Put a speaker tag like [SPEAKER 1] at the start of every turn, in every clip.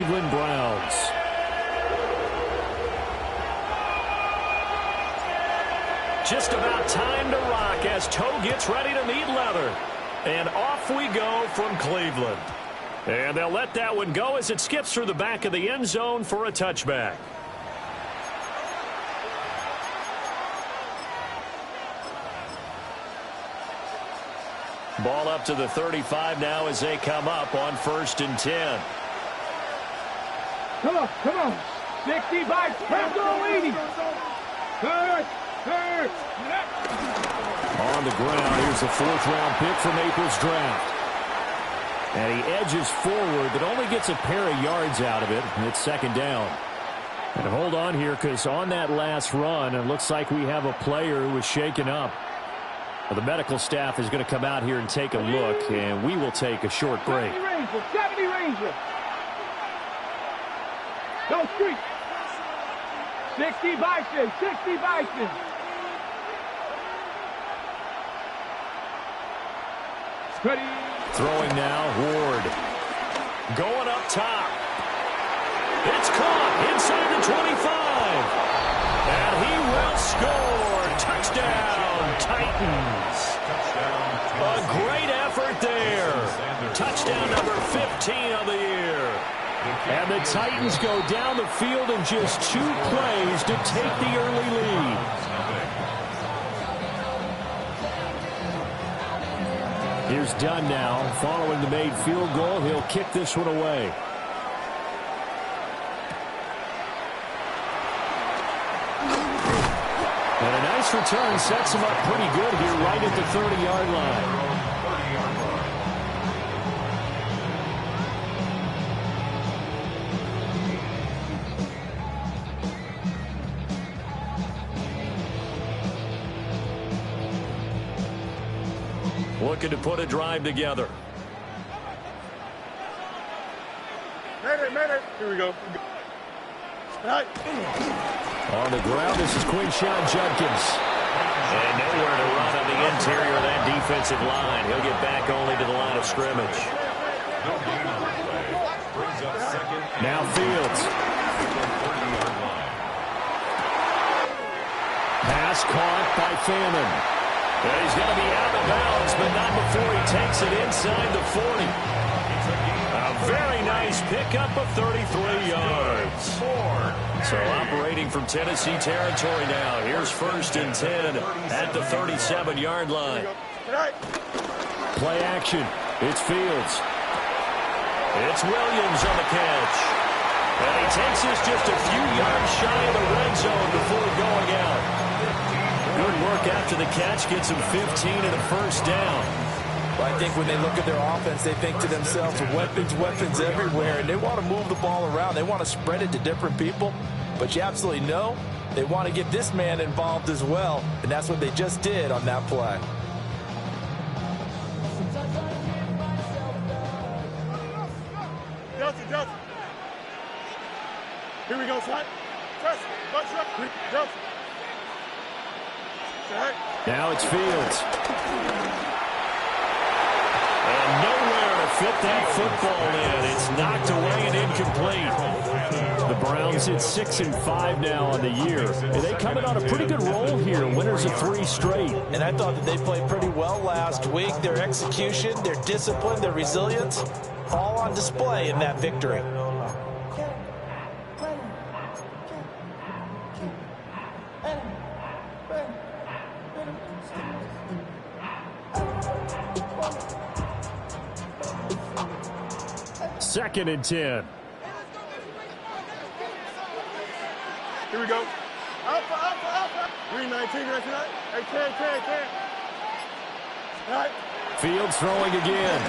[SPEAKER 1] Cleveland Browns. Just about time to rock as toe gets ready to meet leather. And off we go from Cleveland. And they'll let that one go as it skips through the back of the end zone for a touchback. Ball up to the 35 now as they come up on 1st and 10.
[SPEAKER 2] Come on. 60 by Temple leading. Third.
[SPEAKER 1] On the ground, here's the 4th-round pick from April's draft. And he edges forward, but only gets a pair of yards out of it. And it's 2nd down. And hold on here, because on that last run, it looks like we have a player who was shaken up. Well, the medical staff is going to come out here and take a look, and we will take a short break.
[SPEAKER 2] 70 Ranger. Go street. 60 Bison. Ready.
[SPEAKER 1] Throwing now, Ward. Going up top. It's caught inside the 25. And he will score. Touchdown, Titans. A great effort there. Touchdown number 15 of the year. And the Titans go down the field in just 2 plays to take the early lead. Here's Dunn now. Following the made field goal, he'll kick this one away. And a nice return sets him up pretty good here right at the 30-yard line. Looking to put a drive together.
[SPEAKER 2] Made it. Here we go. Right.
[SPEAKER 1] On the ground, this is Quinshon Judkins. And nowhere to run on the interior of that defensive line. He'll get back only to the line of scrimmage. Now Fields. Pass caught by Famine. And he's going to be out of bounds, but not before he takes it inside the 40. A very nice pickup of 33 yards. So operating from Tennessee territory now. Here's 1st and 10 at the 37-yard line. Play action. It's Fields. It's Williams on the catch. And he takes this just a few yards shy of the red zone before going out. Good work after the catch. Gets him 15 and a 1st down.
[SPEAKER 3] Well, I think when they look at their offense, they think to themselves, weapons everywhere, and they want to move the ball around. They want to spread it to different people, but you absolutely know they want to get this man involved as well, and that's what they just did on that play.
[SPEAKER 2] Johnson. Here we go, son. Johnson.
[SPEAKER 1] Now it's Fields. And nowhere to fit that football in. It's knocked away and incomplete. The Browns at 6-5 now on the year. And they coming on a pretty good roll here. Winners of 3 straight.
[SPEAKER 3] And I thought that they played pretty well last week. Their execution, their discipline, their resilience, all on display in that victory.
[SPEAKER 1] Second and 10.
[SPEAKER 2] Here we go. Alpha. 319 right tonight. Hey, 10. All right.
[SPEAKER 1] Fields throwing again.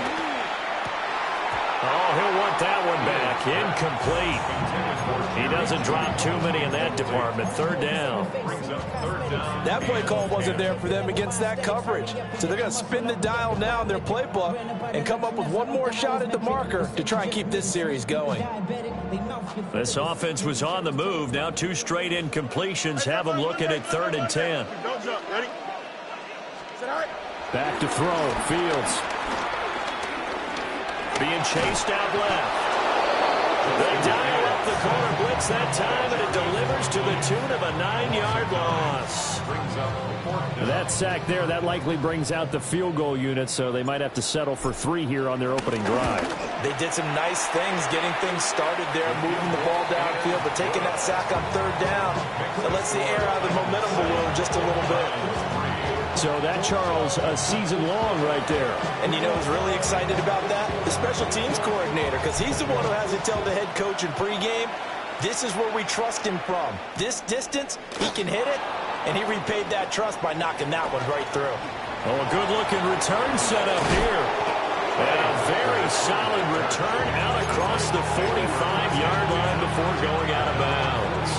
[SPEAKER 1] Oh, he'll want that one back. Incomplete. He doesn't drop too many in that department. 3rd down.
[SPEAKER 3] That play call wasn't there for them against that coverage. So they're going to spin the dial now in their playbook and come up with one more shot at the marker to try and keep this series going.
[SPEAKER 1] This offense was on the move. Now 2 straight incompletions have them looking at 3rd and 10.
[SPEAKER 2] Don't jump. Ready?
[SPEAKER 1] Back to throw. Fields. Being chased out left. They dial up the corner blitz that time, and it delivers to the tune of a 9-yard loss.
[SPEAKER 2] That sack there, that likely brings out the field goal unit, so they might have to settle for 3 here on their opening drive.
[SPEAKER 3] They did some nice things getting things started there, moving the ball downfield, but taking that sack on 3rd down, that lets the air out of the momentum balloon just a little bit.
[SPEAKER 2] So that, Charles, a season long right there.
[SPEAKER 3] And you know who's really excited about that? The special teams coordinator, because he's the one who has to tell the head coach in pregame, this is where we trust him from. This distance, he can hit it, and he repaid that trust by knocking that one right through.
[SPEAKER 1] Oh, a good-looking return set up here. And a very solid return out across the 45-yard line before going out of bounds.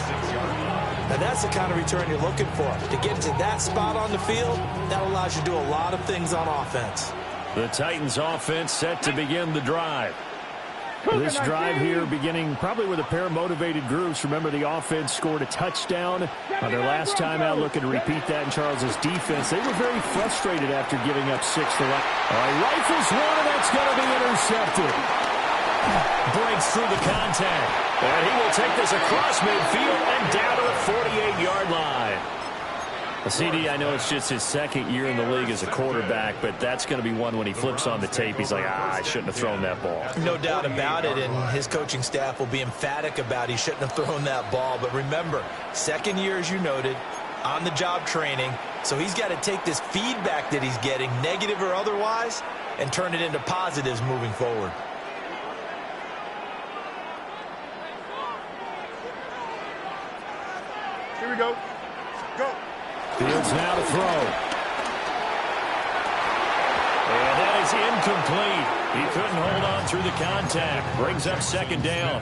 [SPEAKER 3] Now that's the kind of return you're looking for. To get to that spot on the field, that allows you to do a lot of things on offense.
[SPEAKER 1] The Titans offense set to begin the drive.
[SPEAKER 2] This drive here beginning probably with a pair of motivated groups. Remember, the offense scored a touchdown on their last time out, looking to repeat that in Charles's defense. They were very frustrated after giving up 6 to last. Rifles one, and that's going to be intercepted.
[SPEAKER 1] Breaks through the contact. And he will take this across midfield and down to the 48-yard line.
[SPEAKER 2] CD, I know it's just his 2nd year in the league as a quarterback, but that's going to be one when he flips on the tape, he's like, I shouldn't have thrown that ball.
[SPEAKER 3] No doubt about it, and his coaching staff will be emphatic about he shouldn't have thrown that ball. But remember, 2nd year, as you noted, on-the-job training, so he's got to take this feedback that he's getting, negative or otherwise, and turn it into positives moving forward.
[SPEAKER 4] Here we go. Go.
[SPEAKER 1] Fields now to throw. And that is incomplete. He couldn't hold on through the contact. Brings up 2nd down.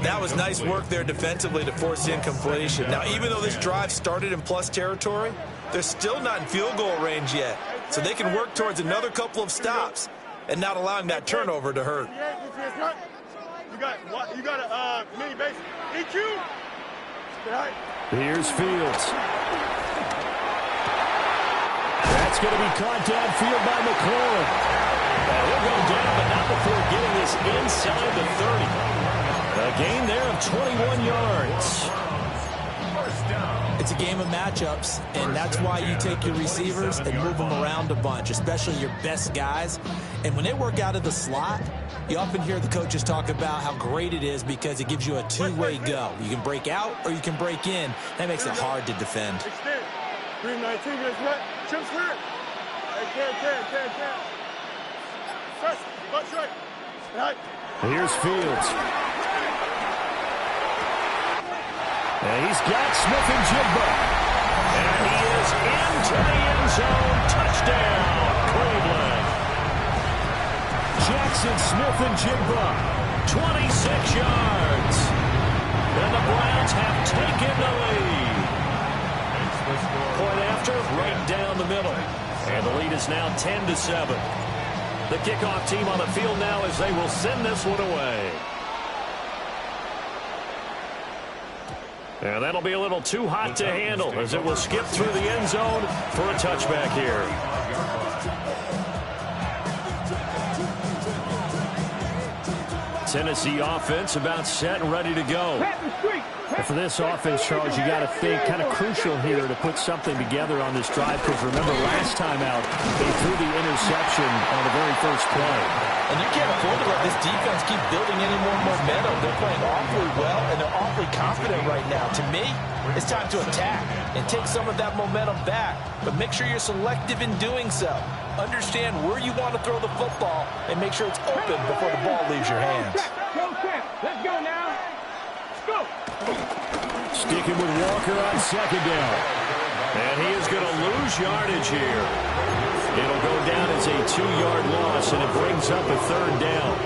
[SPEAKER 3] That was nice work there defensively to force incompletion. Now, even though this drive started in plus territory, they're still not in field goal range yet. So they can work towards another couple of stops and not allowing that turnover to hurt.
[SPEAKER 4] You got a mini base. EQ.
[SPEAKER 1] Here's Fields. That's going to be caught downfield by McLaurin. And he'll go down, but not before getting this inside the 30. A gain there of 21 yards.
[SPEAKER 3] It's a game of matchups, and that's why you take your receivers and move them around a bunch, especially your best guys. And when they work out of the slot, you often hear the coaches talk about how great it is because it gives you a two-way go. You can break out or you can break in. That makes it hard to defend.
[SPEAKER 4] Extend. 319, let's run. Chips clear. Can. Press. Butt strike. Right.
[SPEAKER 1] Here's Fields. And he's got Smith-Njigba. And he is into the end zone. Touchdown, Cleveland. Jackson Smith-Njigba, 26 yards. And the Browns have taken the lead. Point after, right down the middle. And the lead is now 10-7. The kickoff team on the field now as they will send this one away. And that'll be a little too hot to handle as it will skip through the end zone for a touchback here. Tennessee offense about set and ready to go.
[SPEAKER 2] And for this offense, Charles, you got to think kind of crucial here to put something together on this drive, because remember last time out they threw the interception on the very first play.
[SPEAKER 3] And you can't afford to let this defense keep building any more momentum. They're playing awfully well, and they're awfully confident right now. To me, it's time to attack and take some of that momentum back. But make sure you're selective in doing so. Understand where you want to throw the football and make sure it's open before the ball leaves your hands.
[SPEAKER 2] Let's go now. Let's go.
[SPEAKER 1] Sticking with Walker on 2nd down. And he is going to lose yardage here. It'll go down as a 2-yard loss, and it brings up a 3rd down.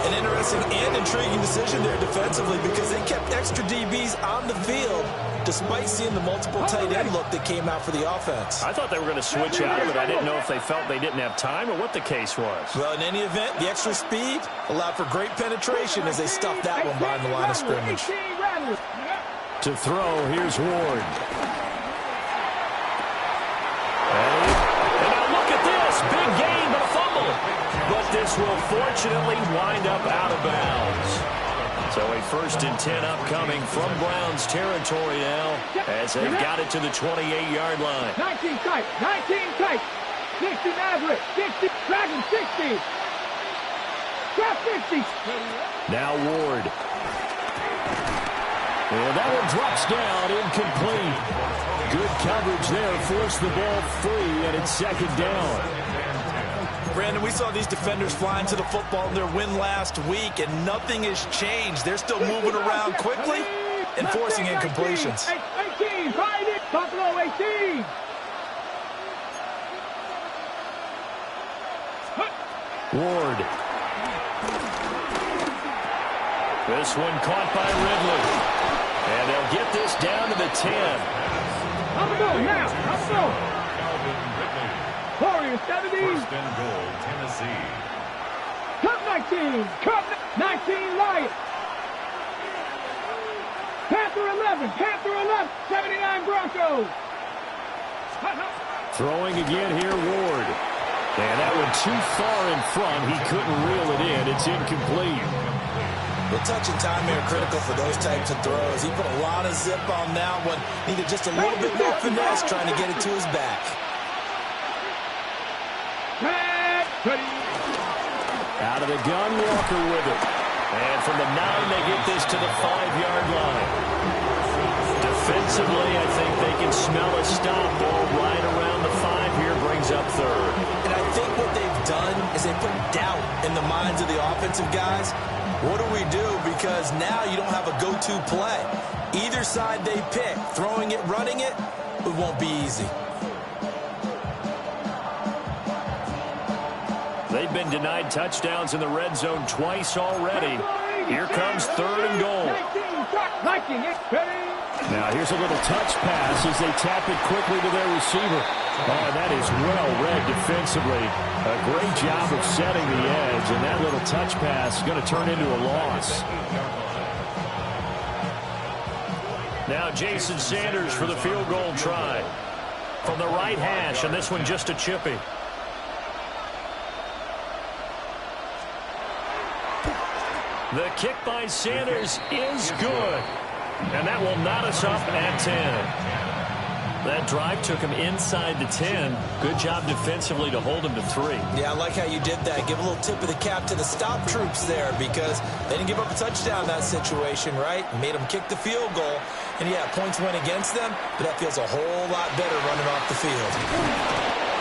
[SPEAKER 3] An interesting and intriguing decision there defensively because they kept extra DBs on the field despite seeing the multiple tight end look that came out for the offense.
[SPEAKER 1] I thought they were going to switch out of it. I didn't know if they felt they didn't have time or what the case was.
[SPEAKER 3] Well, in any event, the extra speed allowed for great penetration as they stuffed that one behind the line of scrimmage.
[SPEAKER 1] To throw, here's Ward. And now look at this. Big gain, but a fumble. But this will fortunately wind up out of bounds. So a 1st and 10 upcoming from Browns territory now as they've got it to the 28-yard line.
[SPEAKER 5] 19 tight, 19 tight. 60 Maverick, 60, Dragon 60. Drop 50.
[SPEAKER 2] Now Ward. And that one drops down, incomplete. Good coverage there, forced the ball free, and it's 2nd down.
[SPEAKER 3] Brandon, we saw these defenders flying to the football in their win last week, and nothing has changed. They're still moving around quickly and forcing incompletions.
[SPEAKER 5] 18, find it, Buffalo 18.
[SPEAKER 2] Ward. This one caught by Ridley. And they'll get this down to the 10.
[SPEAKER 5] On the go now, on the go. Warriors 70.
[SPEAKER 6] 1st and goal, Tennessee.
[SPEAKER 5] Cup 19, Cup 19 Lions. Panther 11, Panther 11, 79 Broncos.
[SPEAKER 2] Throwing again here, Ward. And that one too far in front. He couldn't reel it in. It's incomplete.
[SPEAKER 3] The touch and time are critical for those types of throws. He put a lot of zip on that one. Needed just a little bit more finesse trying to get it to his back.
[SPEAKER 2] Out of the gun, Walker with it. And from the 9, they get this to the 5-yard line. Defensively, I think they can smell a stop. Ball right around the 5 here, brings up 3rd.
[SPEAKER 3] And I think what they've done is they put doubt in the minds of the offensive guys. What do we do? Because now you don't have a go-to play. Either side they pick, throwing it, running it, it won't be easy.
[SPEAKER 2] They've been denied touchdowns in the red zone twice already. Here comes 3rd and goal. Now here's a little touch pass as they tap it quickly to their receiver. Oh, that is well read defensively. A great job of setting the edge, and that little touch pass is going to turn into a loss.
[SPEAKER 1] Now Jason Sanders for the field goal try. From the right hash, and this one just a chippy. The kick by Sanders is good. And that will knot us up at 10. That drive took him inside the 10. Good job defensively to hold him to 3.
[SPEAKER 3] Yeah, I like how you did that. Give a little tip of the cap to the stop troops there because they didn't give up a touchdown in that situation, right? Made them kick the field goal. And, yeah, points went against them, but that feels a whole lot better running off the field.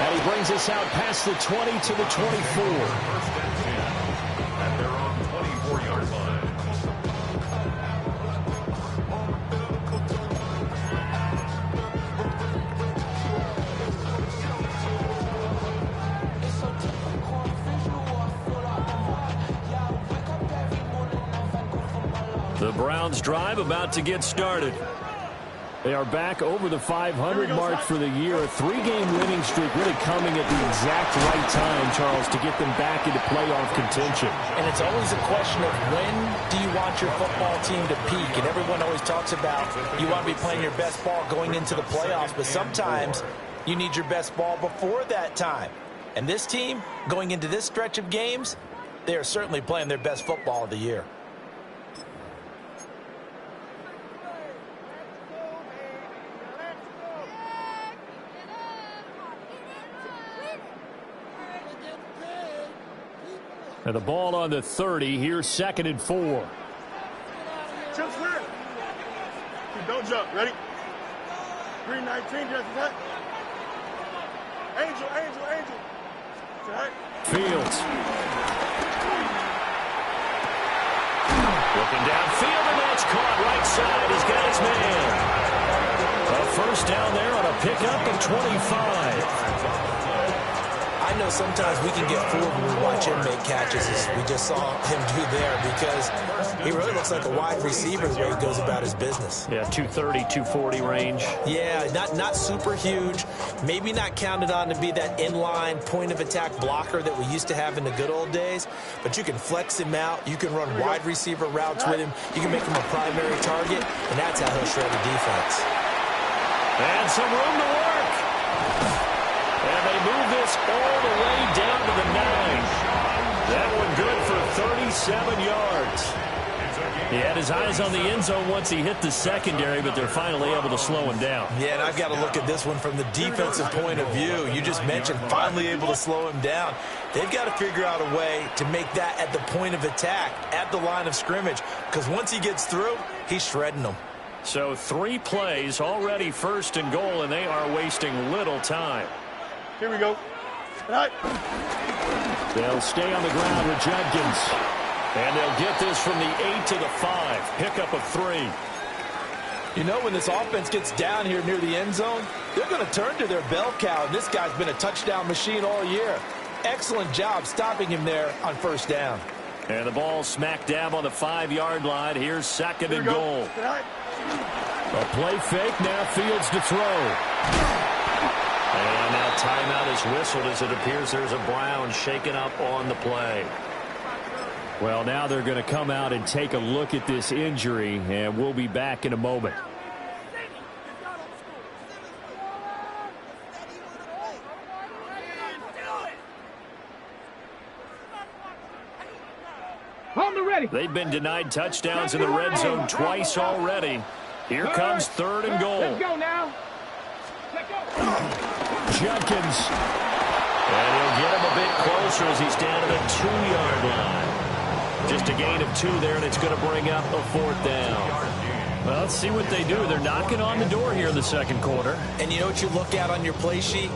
[SPEAKER 2] And he brings us out past the 20 to the 24.
[SPEAKER 6] 1st and 10 at their own 24-yard line.
[SPEAKER 1] The Browns drive about to get started.
[SPEAKER 2] They are back over the 500 mark for the year. A 3-game winning streak really coming at the exact right time, Charles, to get them back into playoff contention.
[SPEAKER 3] And it's always a question of when do you want your football team to peak? And everyone always talks about you want to be playing your best ball going into the playoffs, but sometimes you need your best ball before that time. And this team, going into this stretch of games, they are certainly playing their best football of the year.
[SPEAKER 2] And the ball on the 30. Here's 2nd and 4.
[SPEAKER 4] Chips clear. Don't jump. Ready? 319, just attack. Angel, angel, angel. Attack.
[SPEAKER 2] Fields.
[SPEAKER 1] Looking downfield, and that's caught right side. He's got his man. A 1st down there on a pickup of 25.
[SPEAKER 3] I know sometimes we can get fooled when we watch him make catches, as we just saw him do there, because he really looks like a wide receiver the way he goes about his business.
[SPEAKER 1] Yeah, 230, 240 range.
[SPEAKER 3] Yeah, not super huge. Maybe not counted on to be that inline point-of-attack blocker that we used to have in the good old days, but you can flex him out. You can run wide receiver routes with him. You can make him a primary target, and that's how he'll shred the defense.
[SPEAKER 1] And some room to work. And they move this all the way down to the 9. That one good for 37 yards.
[SPEAKER 2] He had his eyes on the end zone once he hit the secondary, but they're finally able to slow him down.
[SPEAKER 3] Yeah, and I've got to look at this one from the defensive point of view. You just mentioned finally able to slow him down. They've got to figure out a way to make that at the point of attack, at the line of scrimmage, because once he gets through, he's shredding them.
[SPEAKER 2] So 3 plays, already 1st and goal, and they are wasting little time.
[SPEAKER 4] Here we go. Right.
[SPEAKER 2] They'll stay on the ground with Judkins. And they'll get this from the 8 to the 5. Pickup of 3.
[SPEAKER 3] You know, when this offense gets down here near the end zone, they're going to turn to their bell cow, and this guy's been a touchdown machine all year. Excellent job stopping him there on 1st down.
[SPEAKER 2] And the ball smack dab on the 5-yard line. Here's 2nd and goal. A play fake, now Fields to throw. And now timeout is whistled as it appears there's a Brown shaken up on the play. Well, now they're going to come out and take a look at this injury, and we'll be back in a moment. They've been denied touchdowns in the red zone twice already. Here comes 3rd and goal.
[SPEAKER 5] Let's go now. Let's go.
[SPEAKER 2] Judkins. And he'll get him a bit closer as he's down to the 2-yard line. Just a gain of 2 there, and it's going to bring up a 4th down. Well, let's see what they do. They're knocking on the door here in the 2nd quarter.
[SPEAKER 3] And you know what you look at on your play sheet?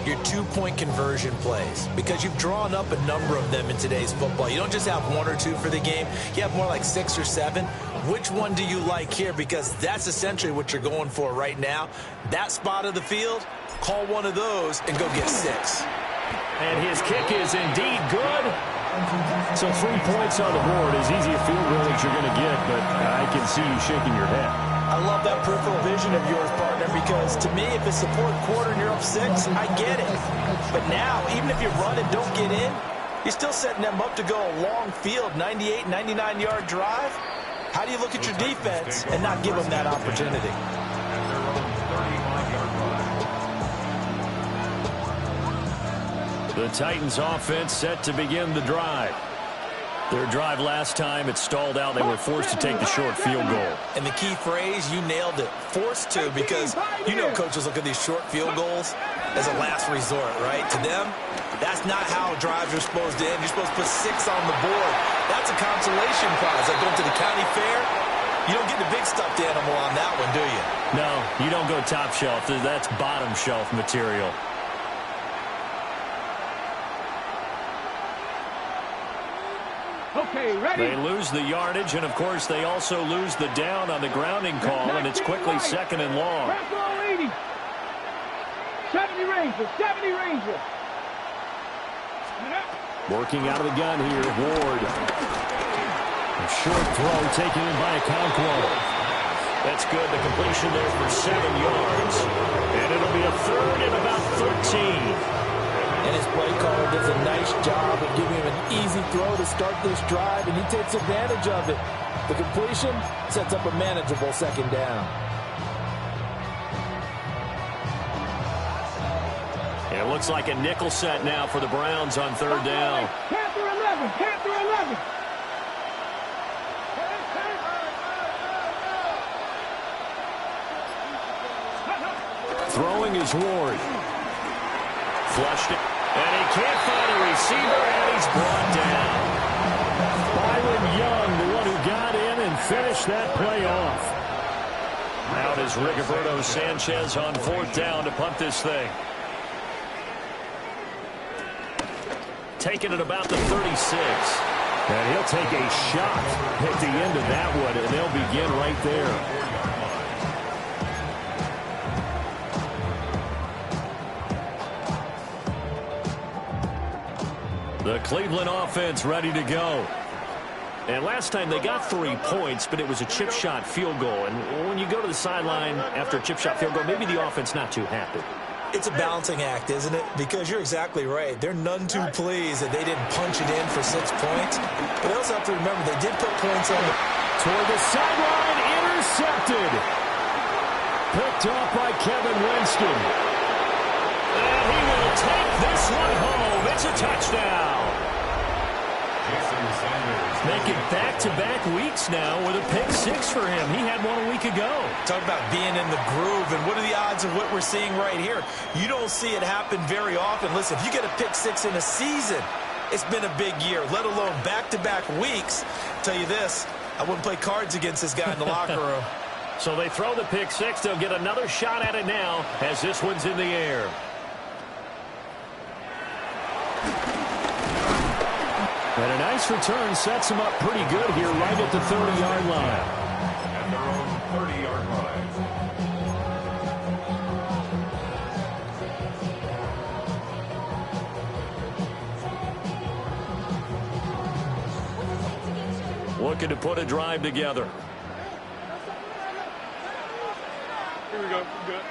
[SPEAKER 3] Your 2-point conversion plays, because you've drawn up a number of them in today's football. You don't just have 1 or 2 for the game. You have more like 6 or 7. Which one do you like here? Because that's essentially what you're going for right now. That spot of the field, call one of those and go get 6.
[SPEAKER 2] And his kick is indeed good. So 3 points on the board, as easy a field goal as you're going to get, but I can see you shaking your head.
[SPEAKER 3] I love that peripheral vision of yours, partner, because to me, if it's the 4th quarter and you're up 6, I get it. But now, even if you run and don't get in, you're still setting them up to go a long field, 98, 99-yard drive. How do you look at your defense and not give them that opportunity?
[SPEAKER 2] The Titans offense set to begin the drive. Their drive last time, it stalled out. They were forced to take the short field goal.
[SPEAKER 3] And the key phrase, you nailed it, forced to, because you know coaches look at these short field goals as a last resort, right? To them, that's not how drives are supposed to end. You're supposed to put 6 on the board. That's a consolation prize. Like going to the county fair, you don't get the big stuffed animal on that one, do you?
[SPEAKER 2] No, you don't go top shelf. That's bottom shelf material.
[SPEAKER 5] Okay, ready?
[SPEAKER 2] They lose the yardage, and of course they also lose the down on the grounding call, and it's quickly 2nd and long.
[SPEAKER 5] Press all 80. 70 Rangers, 70 Rangers.
[SPEAKER 2] Working out of the gun here, Ward. A short throw taken in by Okonkwo. That's good. The completion there for 7 yards. And it'll be a 3rd and about 13.
[SPEAKER 3] And his play caller does a nice job of giving him an easy throw to start this drive, and he takes advantage of it. The completion sets up a manageable 2nd down.
[SPEAKER 2] And it looks like a nickel set now for the Browns on 3rd down.
[SPEAKER 5] Panther 11, Panther 11.
[SPEAKER 2] Throwing is Ward. Flushed it. And he can't find a receiver, and he's brought down. Byron Young, the one who got in and finished that play off. Out is Rigoberto Sanchez on 4th down to punt this thing. Taking it about the 36. And he'll take a shot at the end of that one, and they'll begin right there. The Cleveland offense ready to go. And last time they got 3 points, but it was a chip shot field goal. And when you go to the sideline after a chip shot field goal, maybe the offense not too happy.
[SPEAKER 3] It's a balancing act, isn't it? Because you're exactly right. They're none too pleased that they didn't punch it in for 6 points. But they also have to remember they did put points on the...
[SPEAKER 2] Toward the sideline, intercepted. Picked off by Kevin Winston. And he will take this one home. It's a touchdown.
[SPEAKER 6] Jason Sanders.
[SPEAKER 2] Making back-to-back weeks now with a pick six for him. He had one a week ago.
[SPEAKER 3] Talk about being in the groove, and what are the odds of what we're seeing right here? You don't see it happen very often. Listen, if you get a pick six in a season, it's been a big year, let alone back-to-back weeks. Tell you this, I wouldn't play cards against this guy in the locker room.
[SPEAKER 2] So they throw the pick six. They'll get another shot at it now as this one's in the air. And a nice return sets him up pretty good here right at the 30-yard line.
[SPEAKER 6] At their own 30-yard line.
[SPEAKER 1] Looking to put a drive together.
[SPEAKER 4] Here we go. Good.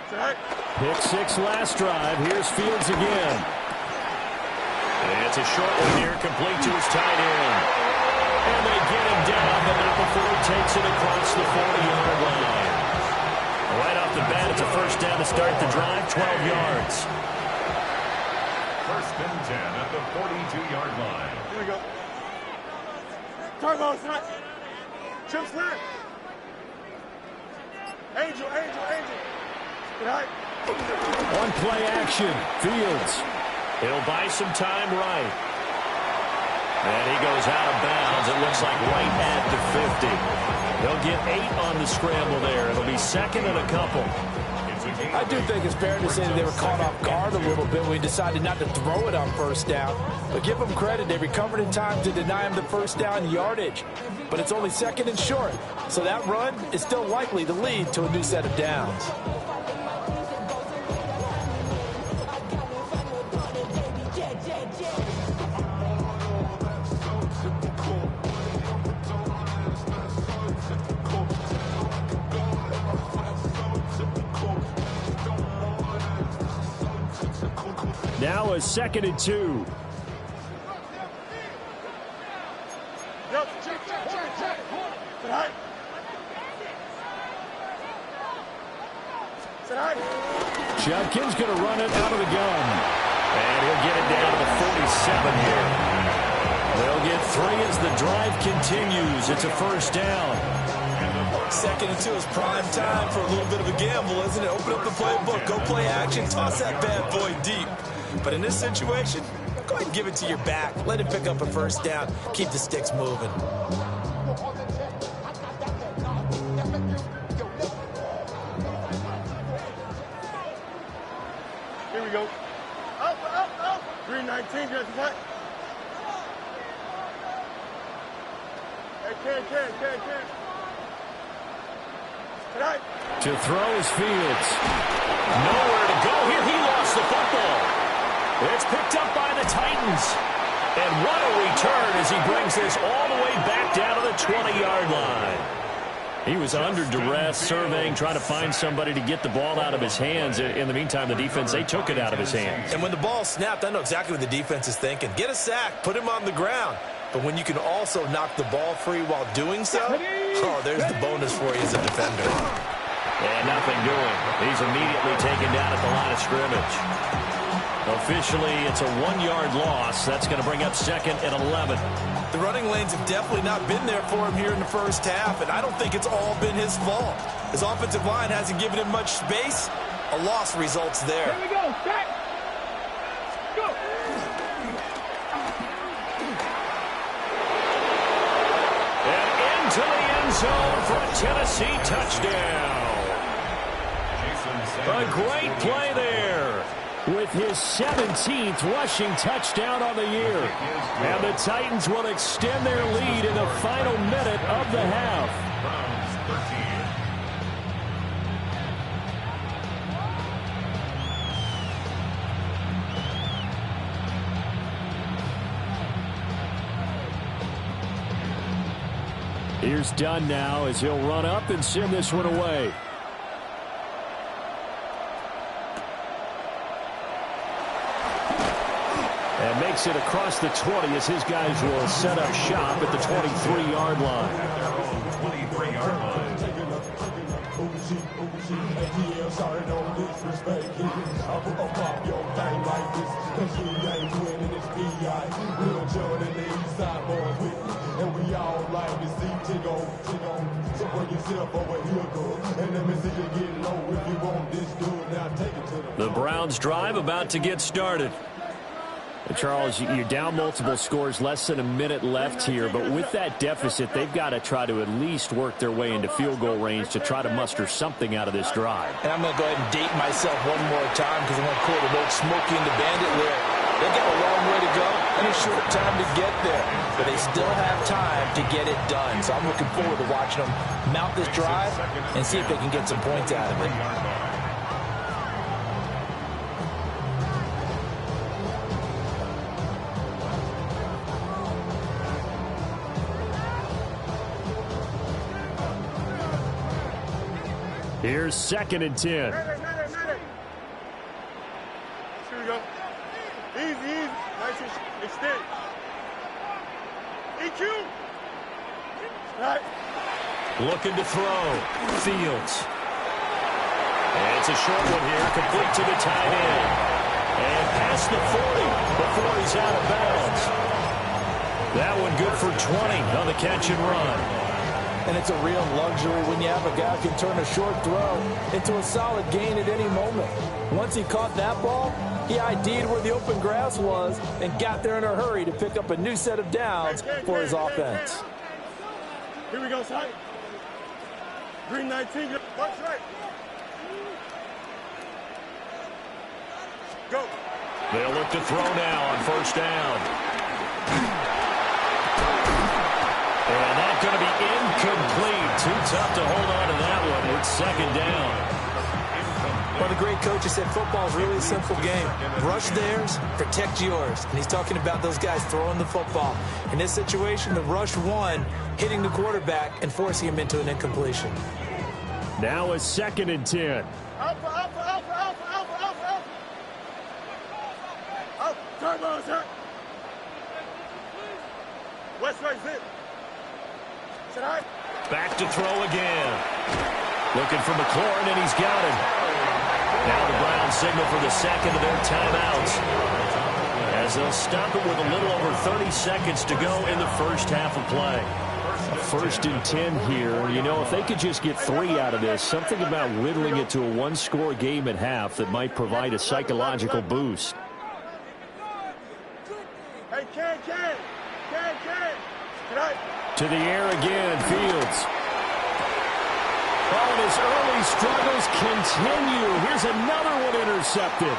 [SPEAKER 4] Set.
[SPEAKER 2] Pick six last drive. Here's Fields again.
[SPEAKER 1] And it's a short one here, complete to his tight end. And they get him down, but not before he takes it across the 40-yard line. Right off the bat, it's a first down to start the drive, 12 yards.
[SPEAKER 6] First and 10 at the 42-yard line.
[SPEAKER 4] Here we go. Turbo, set. Chip slip. Angel. Good night.
[SPEAKER 2] On play action, Fields.
[SPEAKER 1] He'll buy some time right. And he goes out of bounds. It looks like right at the 50. He'll get 8 on the scramble there. It'll be second and a couple.
[SPEAKER 3] I do think it's fair to say that they were caught off guard a little bit when we decided not to throw it on first down. But give them credit. They recovered in time to deny him the first down yardage. But it's only second and short. So that run is still likely to lead to a new set of downs.
[SPEAKER 2] Now a second and 2.
[SPEAKER 4] Yep. Check. Good night.
[SPEAKER 2] Judkins going to run it out of the gun.
[SPEAKER 1] And he'll get it down to the 47 here. They'll get 3 as the drive continues. It's a first down.
[SPEAKER 3] Second and 2 is prime time for a little bit of a gamble, isn't it? Open up the playbook, go play action, toss that bad boy deep. But in this situation, go ahead and give it to your back. Let him pick up a first down. Keep the sticks moving.
[SPEAKER 4] Here we go. Up. 319, just what? Hey, can. Tonight.
[SPEAKER 2] To throw is Fields.
[SPEAKER 1] Nowhere to go here. He lost the football. It's picked up by the Titans. And what a return as he brings this all the way back down to the 20-yard line.
[SPEAKER 2] He was under duress, surveying, trying to find somebody to get the ball out of his hands. In the meantime, the defense, they took it out of his hands.
[SPEAKER 3] And when the ball snapped, I know exactly what the defense is thinking. Get a sack, put him on the ground. But when you can also knock the ball free while doing so, oh, there's the bonus for you as a defender.
[SPEAKER 1] And nothing doing. He's immediately taken down at the line of scrimmage. Officially, it's a 1-yard loss. That's going to bring up second and 11.
[SPEAKER 3] The running lanes have definitely not been there for him here in the first half, and I don't think it's all been his fault. His offensive line hasn't given him much space. A loss results there.
[SPEAKER 5] Here we go. Back. Go.
[SPEAKER 1] And into the end zone for a Tennessee touchdown. A great play there.
[SPEAKER 2] With his 17th rushing touchdown on the year. And the Titans will extend their lead in the final minute of the half. Here's Dunn now as he'll run up and send this one away. And makes it across the 20 as his guys will set up shop at the 23-yard line.
[SPEAKER 6] 23-yard line.
[SPEAKER 1] The Browns drive about to get started.
[SPEAKER 2] Charles, you're down multiple scores, less than a minute left here, but with that deficit, they've got to try to at least work their way into field goal range to try to muster something out of this drive.
[SPEAKER 3] And I'm going to go ahead and date myself one more time because I'm going to quote an old Smokey and the Bandit lyric. They got a long way to go and a short time to get there, but they still have time to get it done. So I'm looking forward to watching them mount this drive and see if they can get some points out of it.
[SPEAKER 2] Here's 2nd and 10.
[SPEAKER 4] Here we go. Easy. Nice extend. EQ. Right.
[SPEAKER 1] Looking to throw. Fields. And it's a short one here, complete to the tight end. And past the 40 before he's out of bounds. That one good for 20 on the catch and run.
[SPEAKER 3] And it's a real luxury when you have a guy who can turn a short throw into a solid gain at any moment. Once he caught that ball, he ID'd where the open grass was and got there in a hurry to pick up a new set of downs for his offense.
[SPEAKER 4] Here we go, side. Green 19, watch right. Go.
[SPEAKER 1] They'll look to throw now on first down. And that's going to be incomplete. Too tough to hold on to that one. It's 2nd down.
[SPEAKER 3] Well, the great coach has said football is really a simple game. Rush theirs, protect yours. And he's talking about those guys throwing the football. In this situation, the rush one, hitting the quarterback and forcing him into an incompletion.
[SPEAKER 2] Now a 2nd and 10.
[SPEAKER 4] Alpha. Turn on, sir. West right, zip. Sit high.
[SPEAKER 1] Back to throw again. Looking for McLaurin, and he's got him. Now the Browns signal for the second of their timeouts, as they'll stop it with a little over 30 seconds to go in the first half of play.
[SPEAKER 2] A 1st and 10 here. You know, if they could just get 3 out of this, something about whittling it to a one-score game at half that might provide a psychological boost.
[SPEAKER 4] Hey, Can. Right.
[SPEAKER 2] To the air again, Fields. Oh, and his early struggles continue. Here's another one intercepted.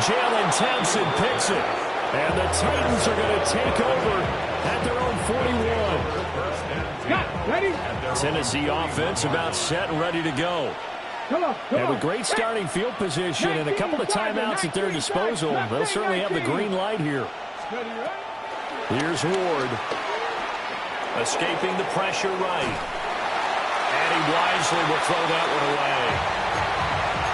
[SPEAKER 1] Jalen Thompson picks it.
[SPEAKER 2] And the Titans are going to take over at their own 41.
[SPEAKER 5] Got ready.
[SPEAKER 1] Tennessee offense about set and ready to go.
[SPEAKER 5] Come on.
[SPEAKER 2] And with great starting field position and a couple of timeouts at their disposal, they'll certainly have the green light here. Here's Ward.
[SPEAKER 1] Escaping the pressure right. And he wisely will throw that one away.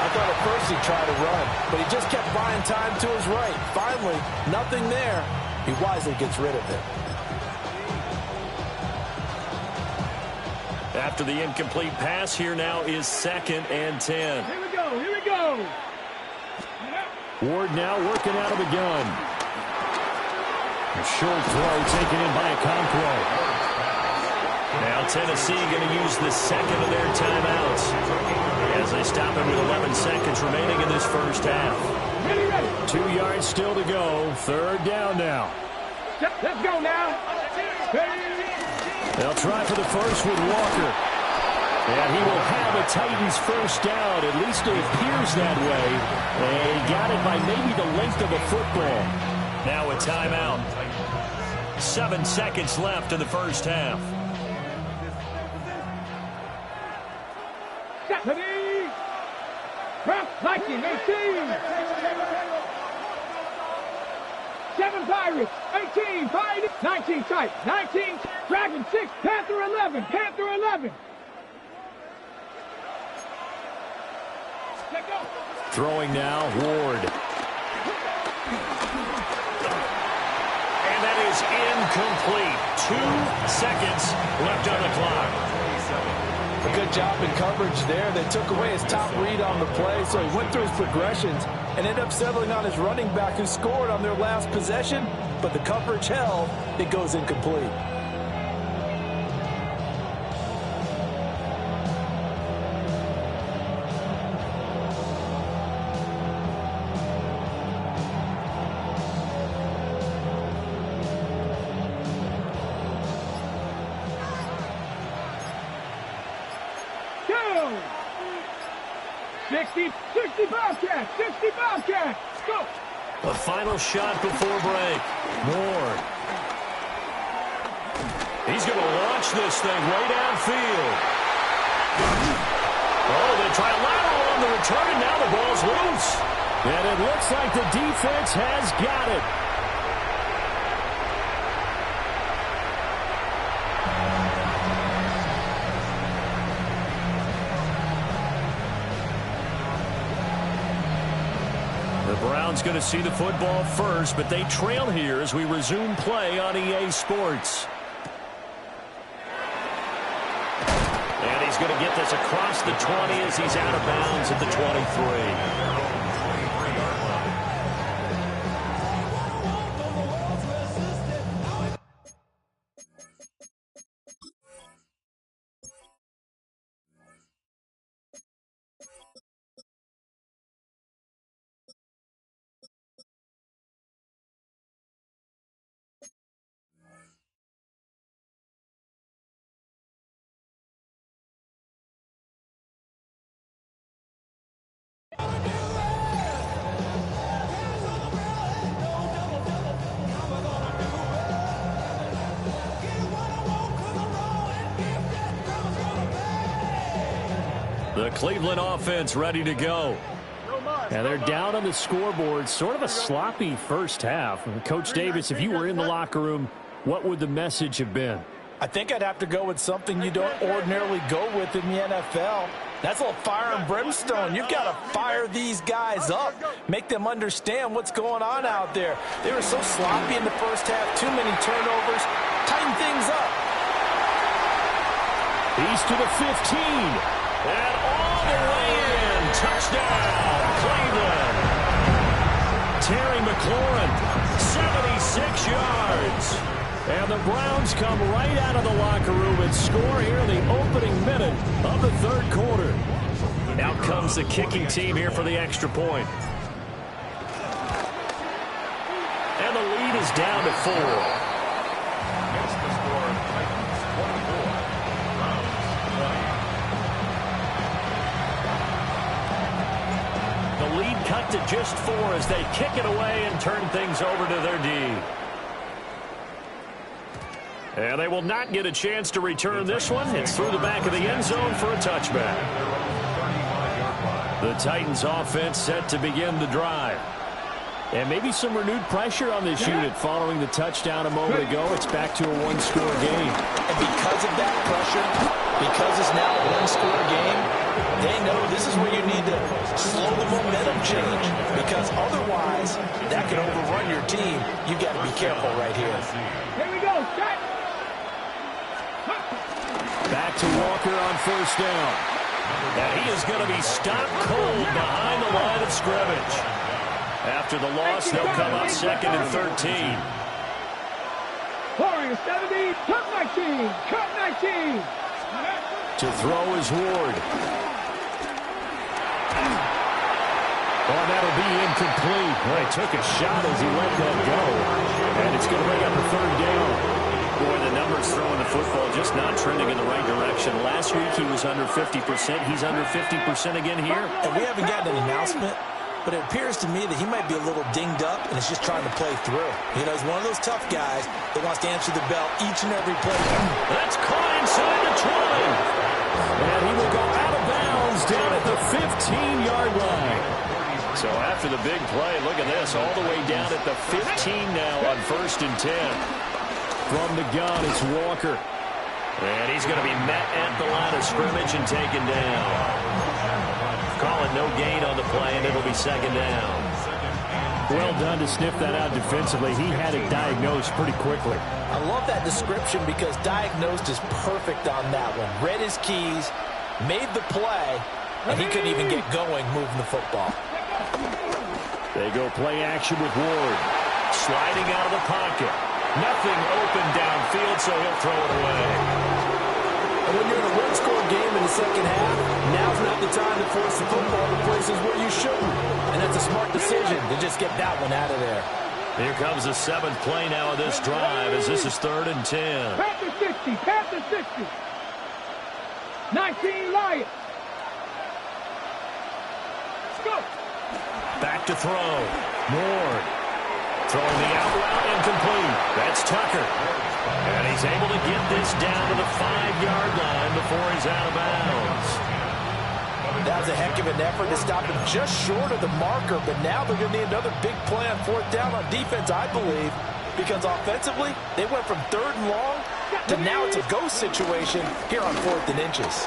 [SPEAKER 3] I thought at first he'd try to run, but he just kept buying time to his right. Finally, nothing there. He wisely gets rid of it.
[SPEAKER 1] After the incomplete pass, here now is 2nd and 10.
[SPEAKER 5] Here we go.
[SPEAKER 2] Ward now working out of the gun. A short throw taken in by Okonkwo.
[SPEAKER 1] Now Tennessee going to use the second of their timeouts as they stop him with 11 seconds remaining in this first half.
[SPEAKER 5] Ready.
[SPEAKER 2] 2 yards still to go. 3rd down now.
[SPEAKER 5] Let's go now.
[SPEAKER 2] They'll try for the first with Walker. And he will have a Titans first down. At least it appears that way. And he got it by maybe the length of a football.
[SPEAKER 1] Now a timeout. 7 seconds left in the first half.
[SPEAKER 5] Ready. Press 19, 18. 7 Pirates, 18, Pirates, 19 tight, 19, Dragon 6, Panther 11, Panther 11. Let go.
[SPEAKER 2] Throwing now, Ward.
[SPEAKER 1] And that is incomplete. 2 seconds left on the clock.
[SPEAKER 3] A good job in coverage there. They took away his top read on the play, so he went through his progressions and ended up settling on his running back who scored on their last possession, but the coverage held. It goes incomplete.
[SPEAKER 5] go. 60 Bobcats, 60 Bobcats, go.
[SPEAKER 1] The final shot before break. Ward. He's going to launch this thing way downfield. Oh, they try lateral on the return, and now the ball's loose. And it looks like the defense has got it. The Browns going to see the football first, but they trail here as we resume play on EA Sports. And he's going to get this across the 20 as he's out of bounds at the 23. The Cleveland offense ready to go.
[SPEAKER 2] And they're down on the scoreboard. Sort of a sloppy first half. Coach Davis, if you were in the locker room, what would the message have been?
[SPEAKER 3] I think I'd have to go with something you don't ordinarily go with in the NFL. That's a little fire and brimstone. You've got to fire these guys up. Make them understand what's going on out there. They were so sloppy in the first half. Too many turnovers. Tighten things up.
[SPEAKER 2] He's to the 15.
[SPEAKER 1] And all the way in. Touchdown, Cleveland. Terry McLaurin, 76 yards. And the Browns come right out of the locker room and score here in the opening minute of the third quarter. Out comes the kicking team here for the extra point. And the lead is down to 4.
[SPEAKER 6] Against the score of Titans 24, Browns 20.
[SPEAKER 1] The lead cut to just 4 as they kick it away and turn things over to their D. And they will not get a chance to return this one. It's through the back of the end zone for a touchback. The Titans offense set to begin the drive.
[SPEAKER 2] And maybe some renewed pressure on this unit following the touchdown a moment ago. It's back to a one-score game.
[SPEAKER 3] And because of that pressure, because it's now a one-score game, they know this is where you need to slow the momentum change. Because otherwise, that could overrun your team. You've got to be careful right here.
[SPEAKER 5] Here we go, set.
[SPEAKER 2] Back to Walker on first down.
[SPEAKER 1] And he is going to be stopped cold behind the line of scrimmage. After the loss, they'll come up second and 13.
[SPEAKER 5] Warriors 70, cut 19, cut 19.
[SPEAKER 2] To throw is Ward. Oh, that'll be incomplete. Well, he took a shot as he let that go. And it's going to bring up a third down.
[SPEAKER 1] Boy, the numbers throwing the football just not trending in the right direction. Last week he was under 50%. He's under 50% again here.
[SPEAKER 3] And we haven't gotten an announcement, but it appears to me that he might be a little dinged up and is just trying to play through. You know, he's one of those tough guys that wants to answer the bell each and every play.
[SPEAKER 1] That's caught inside the 20.
[SPEAKER 2] And he will go out of bounds down at the 15-yard line.
[SPEAKER 1] So after the big play, look at this, all the way down at the 15 now on 1st and 10.
[SPEAKER 2] From the gun, it's Walker.
[SPEAKER 1] And he's going to be met at the line of scrimmage and taken down. Call it no gain on the play, and it'll be second down.
[SPEAKER 2] Well done to sniff that out defensively. He had it diagnosed pretty quickly.
[SPEAKER 3] I love that description because diagnosed is perfect on that one. Read his keys, made the play, and he couldn't even get going moving the football.
[SPEAKER 2] They go play action with Ward.
[SPEAKER 1] Sliding out of the pocket. Nothing open downfield, so he'll throw it away.
[SPEAKER 3] And when you're in a one-score game in the second half, now's not the time to force the football to places where you shouldn't. And that's a smart decision to just get that one out of there.
[SPEAKER 1] Here comes the 7th play now of this drive as this is 3rd and 10.
[SPEAKER 5] Panther 60, Panther 60. 19 Lions.
[SPEAKER 2] Back to throw. Ward. Throwing the out route incomplete. That's Tucker. And he's able to get this down to the 5-yard line before he's out of bounds.
[SPEAKER 3] That was a heck of an effort to stop him just short of the marker, but now they're going to need another big play on 4th down on defense, I believe, because offensively, they went from 3rd and long to now it's a ghost situation here on 4th and inches.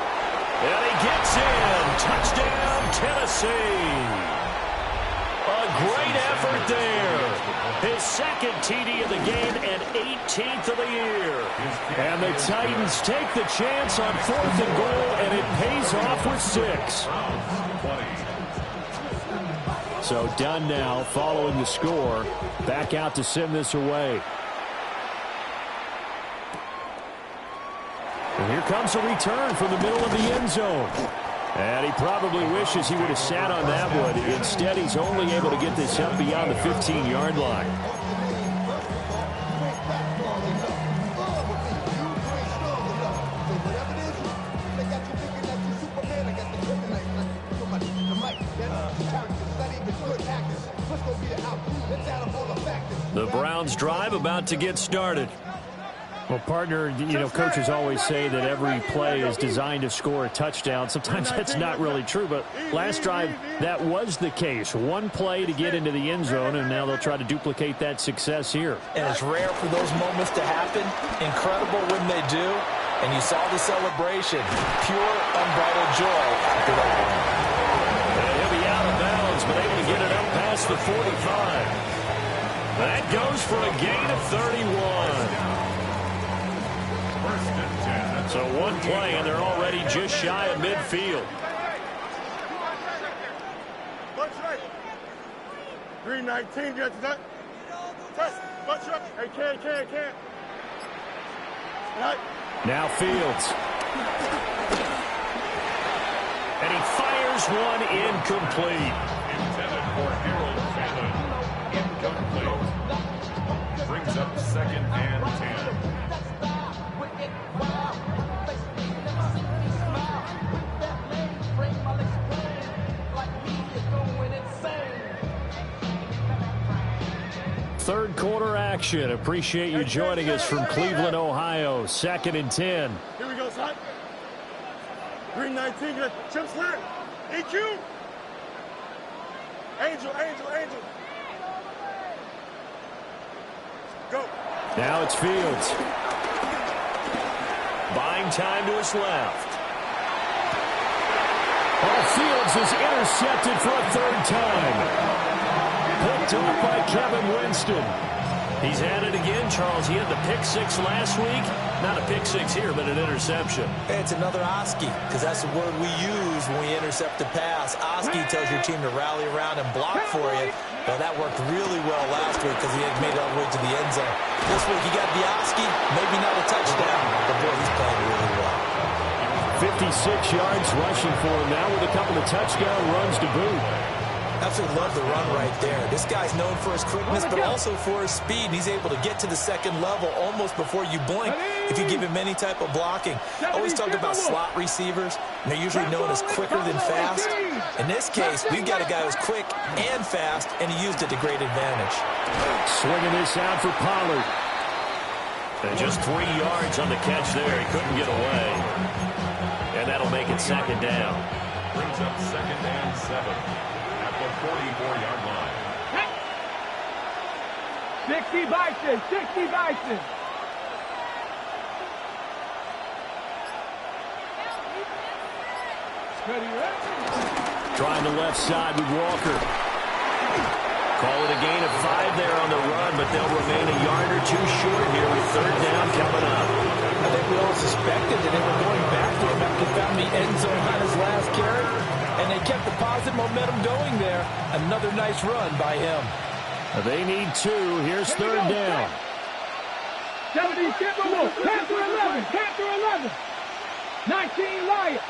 [SPEAKER 2] And he gets in. Touchdown, Tennessee. A great effort there. His second TD of the game and 18th of the year. And the Titans take the chance on 4th and goal, and it pays off with 6. So done now following the score. Back out to send this away. And here comes a return from the middle of the end zone. And he probably wishes he would have sat on that one. Instead, he's only able to get this up beyond the 15-yard line. The Browns drive about to get started. Well, partner, coaches always say that every play is designed to score a touchdown. Sometimes that's not really true, but last drive, that was the case. One play to get into the end zone, and now they'll try to duplicate that success here.
[SPEAKER 3] And it's rare for those moments to happen. Incredible when they do. And you saw the celebration. Pure, unbridled joy after that one.
[SPEAKER 2] And he'll be out of bounds, but able to get it up past the 45. That goes for a gain of 31. So one play, and they're already just shy of midfield.
[SPEAKER 4] Bunch right. 319, get to that. Test. Bunch right. Hey, can. Right.
[SPEAKER 2] Now Fields. And he fires one incomplete.
[SPEAKER 6] Intended for Harold Fallon. Incomplete. Brings up 2nd and 10.
[SPEAKER 2] Third quarter action. Appreciate you joining us from Cleveland, Ohio. 2nd and 10.
[SPEAKER 4] Here we go, son. 319, get chip slant. EQ. Angel. Go.
[SPEAKER 2] Now it's Fields. Buying time to his left. Fields is intercepted for a 3rd time. Picked up by Kevin Winston. He's at it again, Charles. He had the pick 6 last week. Not a pick 6 here, but an interception.
[SPEAKER 3] It's another Oski, because that's the word we use when we intercept a pass. Oski tells your team to rally around and block for you. Well, that worked really well last week because he had made it all the way to the end zone. This week he got the Oski, maybe not a touchdown, but boy, he's playing really well.
[SPEAKER 2] 56 yards rushing for him now with a couple of touchdown runs to boot.
[SPEAKER 3] Absolutely love the run right there. This guy's known for his quickness, but also for his speed. He's able to get to the 2nd level almost before you blink if you give him any type of blocking. Always talk about slot receivers, and they're usually known as quicker than fast. In this case, we've got a guy who's quick and fast, and he used it to great advantage.
[SPEAKER 2] Swinging this out for Pollard. And just 3 yards on the catch there. He couldn't get away. And that'll make it 2nd down.
[SPEAKER 6] Brings up 2nd and 7. 44-yard line.
[SPEAKER 5] 60 Bison.
[SPEAKER 2] Trying the left side with Walker. Call it a gain of 5 there on the run, but they'll remain a yard or 2 short here with 3rd down coming up.
[SPEAKER 3] I think we all suspected that they were going back to him after he found the end zone on his last carry. And they kept the positive momentum going there. Another nice run by him.
[SPEAKER 2] They need 2. Here's 3rd down.
[SPEAKER 5] 70 Timberwolves. Panther 11. 19 Lions.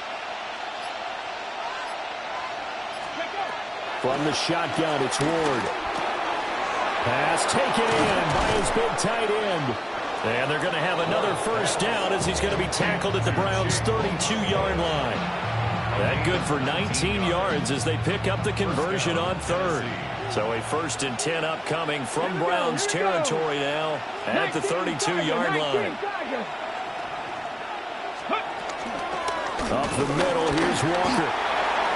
[SPEAKER 2] From the shotgun, it's Ward. Pass taken in by his big tight end. And they're going to have another 1st down as he's going to be tackled at the Browns' 32-yard line.
[SPEAKER 1] That good for 19 yards as they pick up the conversion on third. So a 1st and 10 upcoming from Browns territory now at the 32-yard line. Up the middle, here's Walker.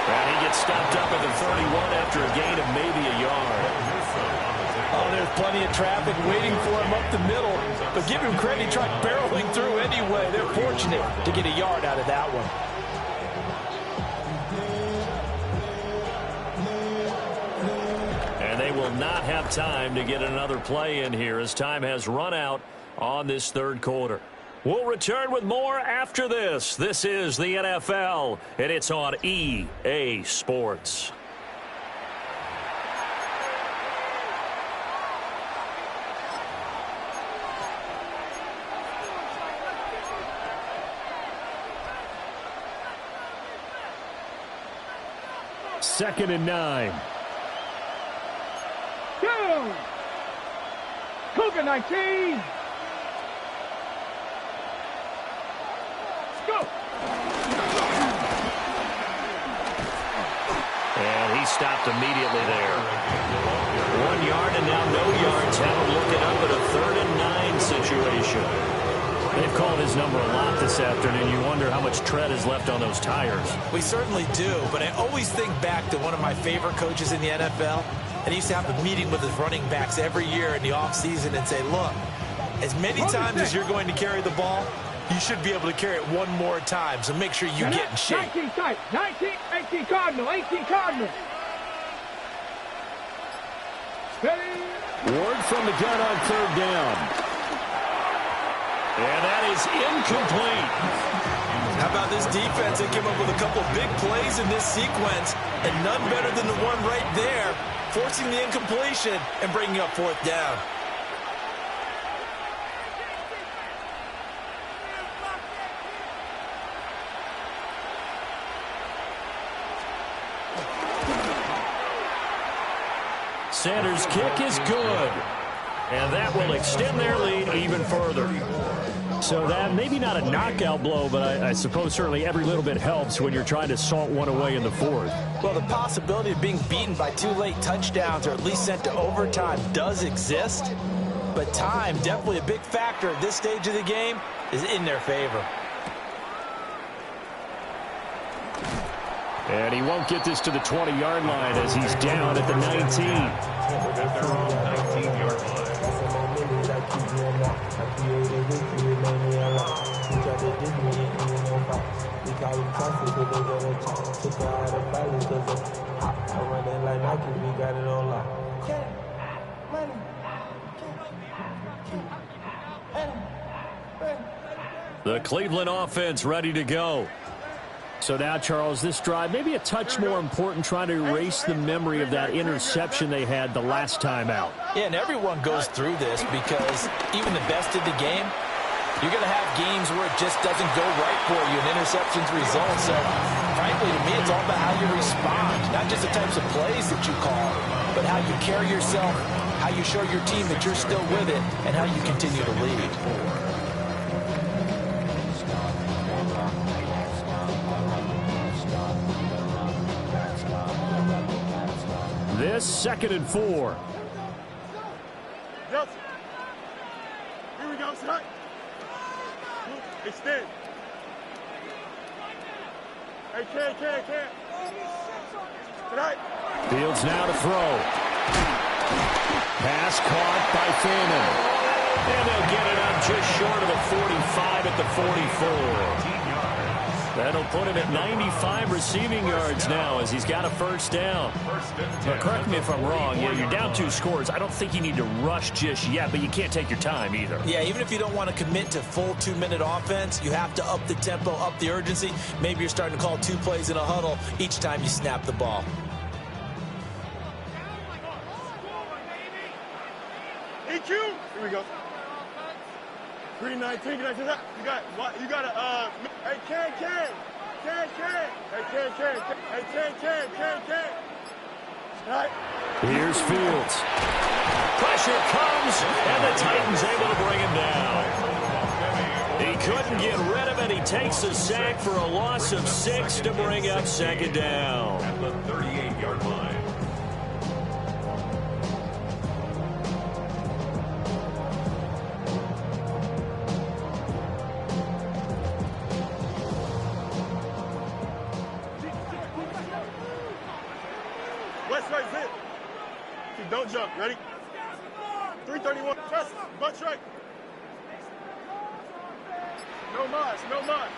[SPEAKER 1] And he gets stopped up at the 31 after a gain of maybe a yard.
[SPEAKER 3] Oh, there's plenty of traffic waiting for him up the middle. But give him credit, he tried barreling through anyway. They're fortunate to get a yard out of that one.
[SPEAKER 1] And they will not have time to get another play in here as time has run out on this third quarter. We'll return with more after this. This is the NFL, and it's on EA Sports.
[SPEAKER 2] Second and 9.
[SPEAKER 5] Two. Cougar 19. Go.
[SPEAKER 1] And he stopped immediately there. 1 yard and now no yards. Have him looking up at a 3rd and 9 situation.
[SPEAKER 2] They've called his number a lot this afternoon. You wonder how much tread is left on those tires.
[SPEAKER 3] We certainly do, but I always think back to one of my favorite coaches in the NFL. And he used to have a meeting with his running backs every year in the offseason and say, look, as many times as you're going to carry the ball, you should be able to carry it one more time, so make sure you get in shape.
[SPEAKER 5] 19 tight, 19, 18 Cardinal, 18 Cardinal. Steady.
[SPEAKER 2] Ward from the gun on 3rd down.
[SPEAKER 1] And that is incomplete.
[SPEAKER 3] How about this defense? They came up with a couple big plays in this sequence, and none better than the one right there, forcing the incompletion and bringing up 4th down.
[SPEAKER 1] Sanders' kick is good. And that will extend their lead even further.
[SPEAKER 2] So that maybe not a knockout blow, but I suppose certainly every little bit helps when you're trying to salt one away in the 4th.
[SPEAKER 3] Well, the possibility of being beaten by 2 late touchdowns or at least sent to overtime does exist. But time, definitely a big factor at this stage of the game, is in their favor.
[SPEAKER 2] And he won't get this to the 20-yard line as he's down at the 19.
[SPEAKER 6] At their own 19-yard line.
[SPEAKER 1] The Cleveland offense ready to go.
[SPEAKER 2] So now, Charles, this drive maybe a touch more important, trying to erase the memory of that interception they had the last time out.
[SPEAKER 3] Yeah, and everyone goes through this because even the best of the game, you're going to have games where it just doesn't go right for you and interceptions result. So, frankly, to me, it's all about how you respond, not just the types of plays that you call, but how you carry yourself, how you show your team that you're still with it, and how you continue to lead.
[SPEAKER 2] This 2nd and 4.
[SPEAKER 4] Yes. Here we go, son. Extend. Hey, can. Tonight.
[SPEAKER 2] Fields now to throw. Pass caught by Fannin.
[SPEAKER 1] And they'll get it up just short of the 45 at the 44. That'll put him at 95 receiving yards now as he's got a 1st down. Now, correct me if I'm wrong. Yeah, you're down 2 scores. I don't think you need to rush just yet, but you can't take your time either.
[SPEAKER 3] Yeah, even if you don't want to commit to full 2-minute offense, you have to up the tempo, up the urgency. Maybe you're starting to call 2 plays in a huddle each time you snap the ball.
[SPEAKER 4] EQ. Here we go. 319. You got a hey, can. Hey, can. Right.
[SPEAKER 2] Here's Fields.
[SPEAKER 1] Pressure comes, and the Titans able to bring him down. He couldn't get rid of it. He takes a sack for a loss of 6 to bring up second down.
[SPEAKER 6] At the 38-yard line.
[SPEAKER 4] West right, hit. Don't jump. Ready? 331. Trust. Butt right. No mas. No mas.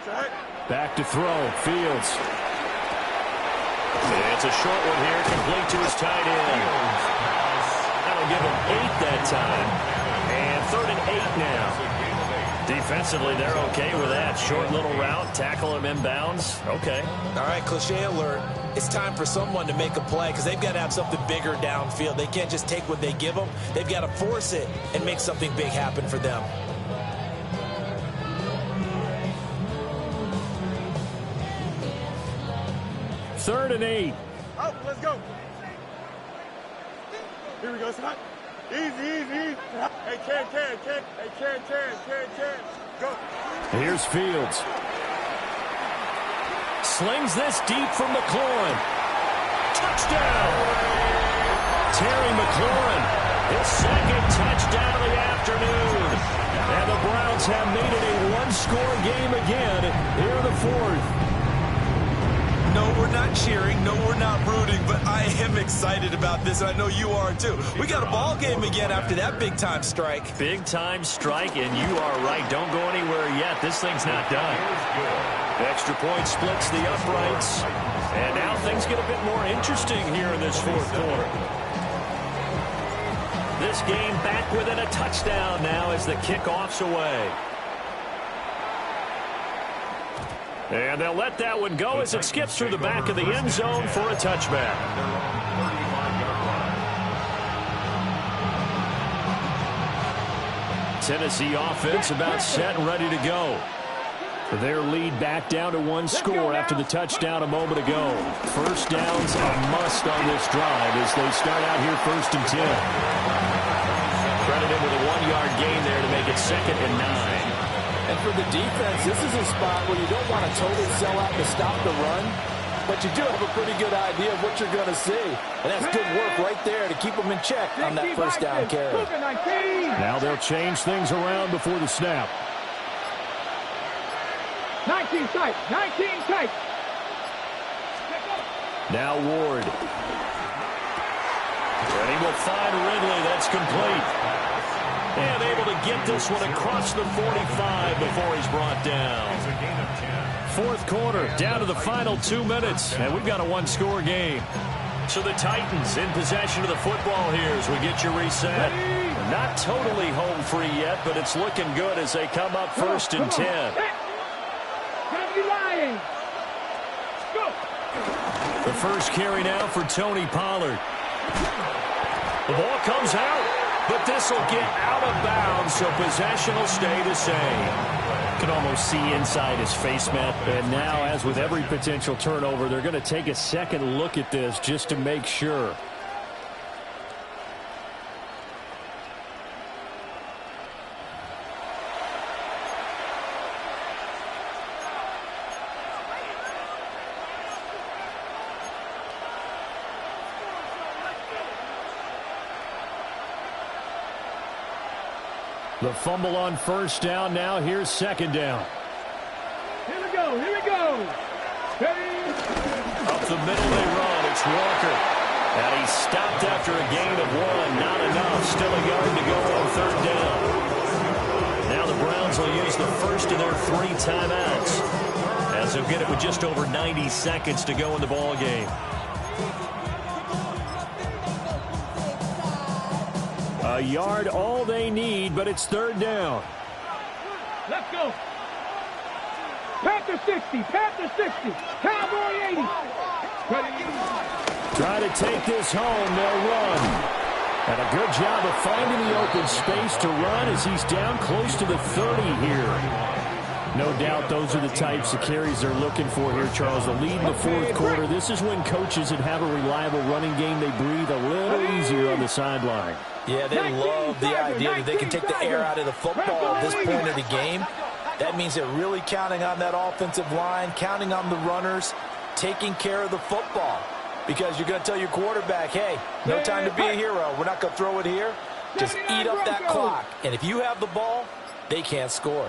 [SPEAKER 4] Sack.
[SPEAKER 2] Back to throw. Fields.
[SPEAKER 1] It's a short one here, complete to his tight end. That'll give him 8 that time. And 3rd and 8 now. Defensively, they're okay with that. Short little route, tackle him inbounds. Okay.
[SPEAKER 3] All right, cliche alert. It's time for someone to make a play because they've got to have something bigger downfield. They can't just take what they give them. They've got to force it and make something big happen for them.
[SPEAKER 2] Third and 8.
[SPEAKER 4] Out. Let's go. Here we go, son. Easy. Hey, can. Hey, can. Go.
[SPEAKER 2] Here's Fields.
[SPEAKER 1] Slings this deep from McLaurin. Touchdown! Terry McLaurin, his 2nd touchdown of the afternoon. And the Browns have made it a one-score game again here in the 4th.
[SPEAKER 3] No, we're not cheering. No, we're not rooting. But I am excited about this, and I know you are too. We got a ball game again after that big-time strike.
[SPEAKER 1] Big-time strike, and you are right. Don't go anywhere yet. This thing's not done. Extra point splits the uprights. And now things get a bit more interesting here in this 4th quarter. This game back within a touchdown now as the kickoff's away. And they'll let that one go as it skips through the back of the end zone for a touchback. Tennessee offense about set and ready to go.
[SPEAKER 2] Their lead back down to 1 score after the touchdown a moment ago. First down's a must on this drive as they start out here 1st and 10.
[SPEAKER 1] Credited with a 1-yard gain there to make it 2nd and 9.
[SPEAKER 3] And for the defense, this is a spot where you don't want to totally sell out to stop the run, but you do have a pretty good idea of what you're going to see. And that's good work right there to keep them in check on that first down carry.
[SPEAKER 2] Now they'll change things around before the snap.
[SPEAKER 5] 19 tight.
[SPEAKER 2] Now Ward.
[SPEAKER 1] And he will find Ridley. That's complete. And able to get this one across the 45 before he's brought down. 4th quarter, down to the final 2 minutes, and we've got a 1-score game. So the Titans in possession of the football here as we get you reset. Not totally home free yet, but it's looking good as they come up 1st and 10. The first carry now for Tony Pollard. The ball comes out. But this will get out of bounds, so possession will stay the same.
[SPEAKER 2] Can almost see inside his face, Matt. And now, as with every potential turnover, they're going to take a second look at this just to make sure. The fumble on first down. Now here's 2nd down.
[SPEAKER 5] Here we go.
[SPEAKER 1] Up the middle they run. It's Walker. And he's stopped after a gain of 1. Not enough. Still a yard to go on 3rd down. Now the Browns will use the first of their 3 timeouts as they'll get it with just over 90 seconds to go in the ball game.
[SPEAKER 2] A yard all they need, but it's 3rd down.
[SPEAKER 5] Let's go. Panther 60. Cowboy 80.
[SPEAKER 2] Try to take this home. They'll run. And a good job of finding the open space to run as he's down close to the 30 here. No doubt those are the types of carries they're looking for here, Charles. The lead in the fourth quarter. This is when coaches that have a reliable running game, they breathe a little easier on the sideline.
[SPEAKER 3] Yeah, they love the idea that they can take the air out of the football at this point of the game. That means they're really counting on that offensive line, counting on the runners, taking care of the football. Because you're going to tell your quarterback, hey, no time to be a hero. We're not going to throw it here. Just eat up that clock. And if you have the ball, they can't score.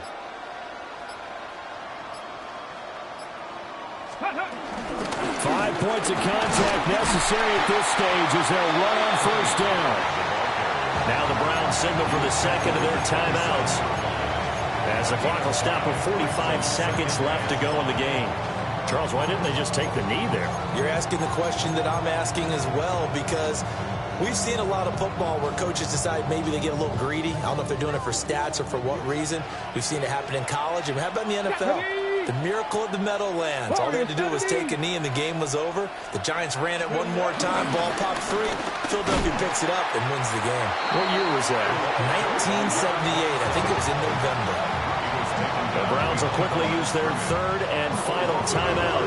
[SPEAKER 2] 5 points of contact necessary at this stage as they'll run on first down.
[SPEAKER 1] Now the Browns signal for the second of their timeouts, as the clock will stop with 45 seconds left to go in the game. Charles, why didn't they just take the knee there?
[SPEAKER 3] You're asking the question that I'm asking as well, because we've seen a lot of football where coaches decide maybe they get a little greedy. I don't know if they're doing it for stats or for what reason. We've seen it happen in college, and how about in the NFL? The miracle of the Meadowlands. All they had to do was take a knee and the game was over. The Giants ran it one more time. Ball popped free. Philadelphia picks it up and wins the game.
[SPEAKER 2] What year was that?
[SPEAKER 3] 1978. I think it was in November.
[SPEAKER 1] The Browns will quickly use their third and final timeout,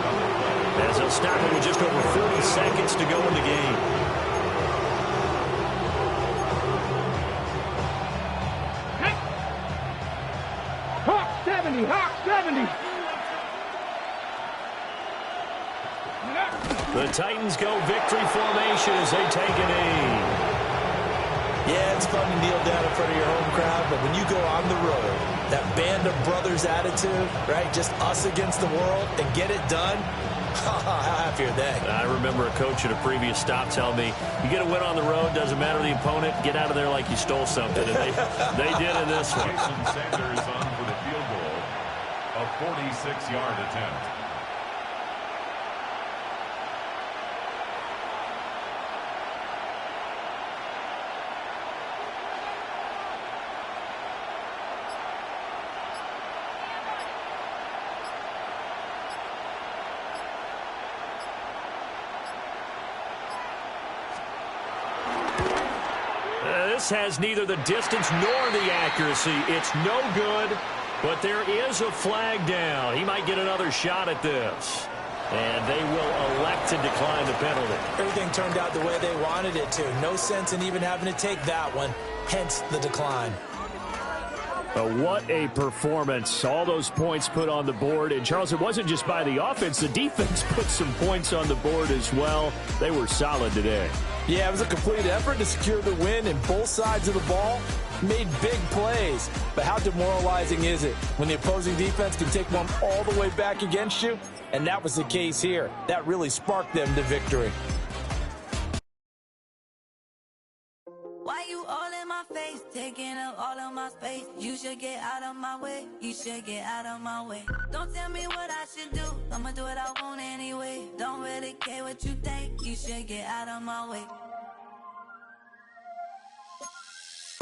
[SPEAKER 1] as they'll stop it with just over 40 seconds to go in the game.
[SPEAKER 5] Hawk 70, Hawk 70.
[SPEAKER 1] The Titans go victory formation as they take a knee.
[SPEAKER 3] Yeah, it's fun to kneel down in front of your home crowd, but when you go on the road, that band of brothers attitude, right, just us against the world, and get it done, how happy are they?
[SPEAKER 1] I remember a coach at a previous stop telling me, you get a win on the road, doesn't matter the opponent, get out of there like you stole something. And they did in this one.
[SPEAKER 6] Jason Sanders on for the field goal, a 46-yard attempt.
[SPEAKER 1] This has neither the distance nor the accuracy. It's no good, but there is a flag down. He might get another shot at this. And they will elect to decline the penalty.
[SPEAKER 3] Everything turned out the way they wanted it to. No sense in even having to take that one, hence the decline.
[SPEAKER 2] But what a performance. All those points put on the board. And, Charles, it wasn't just by the offense. The defense put some points on the board as well. They were solid today.
[SPEAKER 3] Yeah, it was a complete effort to secure the win, and both sides of the ball made big plays. But how demoralizing is it when the opposing defense can take one all the way back against you? And that was the case here. That really sparked them to victory.
[SPEAKER 7] Why you all in my face, taking up all of my space? You should get out of my way. You should get out of my way. Don't tell me what I should do. I'ma do what I want anyway. Don't really care what you think. You should get out of my way.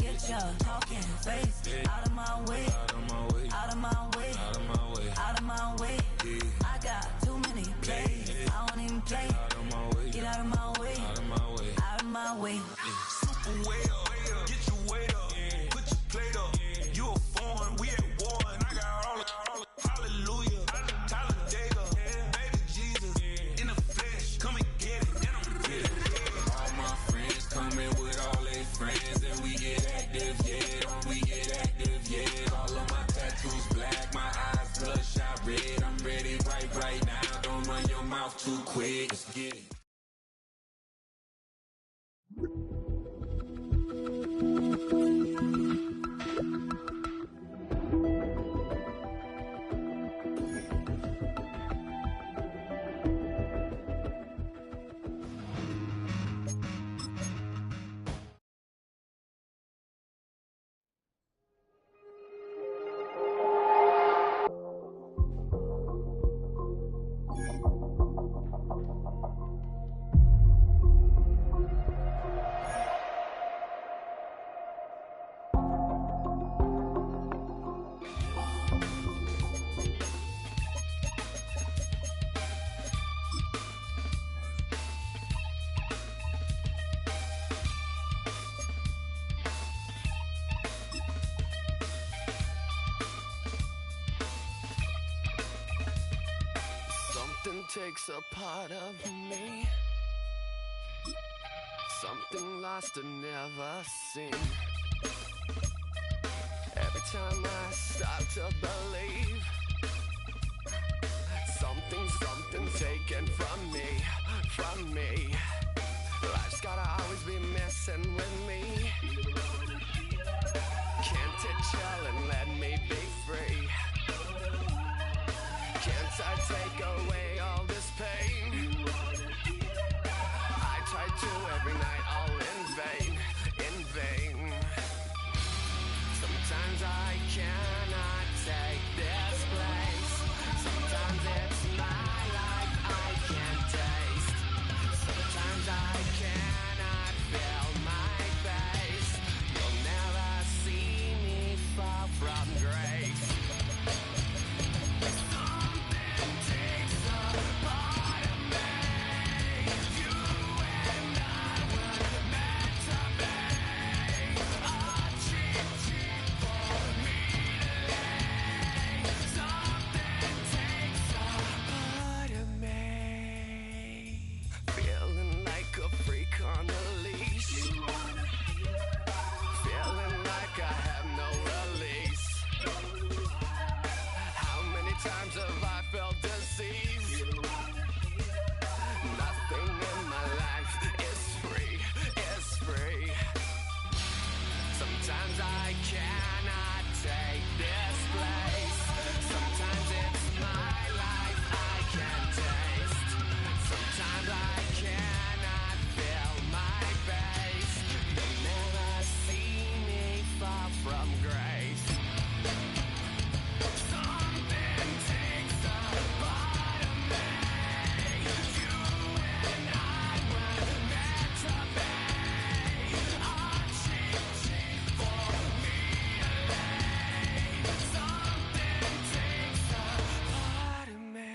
[SPEAKER 7] Get your talking face out of my way. Out of my way. Out of my way. Out of my way. Out of my way. I got too many plays. I don't even play. Out of my way. Get out of my way. Out of my way. Out of my way.
[SPEAKER 8] Super way up, get your weight up, put your plate up. You a foreign, we at war, and I got all the hallelujah, Talladega, baby Jesus, in the flesh, come and get it, and I'm with it. All my friends coming with all their friends, and we get active, yeah, we get active, yeah. All of my tattoos black, my eyes bloodshot red. I'm ready right now. Don't run your mouth too quick. Let's get it.
[SPEAKER 9] Something takes a part of me. Something lost and never seen. Every time I start to believe, something taken from me. Life's gotta always be messing with me. Can't it chill and let me be free? Can't I take away all this pain? I try to every night, all in vain. Sometimes I cannot take this place. Sometimes it's my life I can't taste. Sometimes I cannot feel my face. You'll never see me fall from grace. Something takes a part of me. You and I were meant to be. A cheap for me to lay. Something takes a part of me. Feeling like a freak on a leash. Feeling like I have no release. How many times have I felt deceived? Nothing in my life is free. Sometimes I cannot take this place. Sometimes it's my life I can't taste. Sometimes I cannot feel my face. You'll never see me fall from grace. Something takes a part of me. You and I were meant to be. A cheap for me to lay. Something takes a part of me.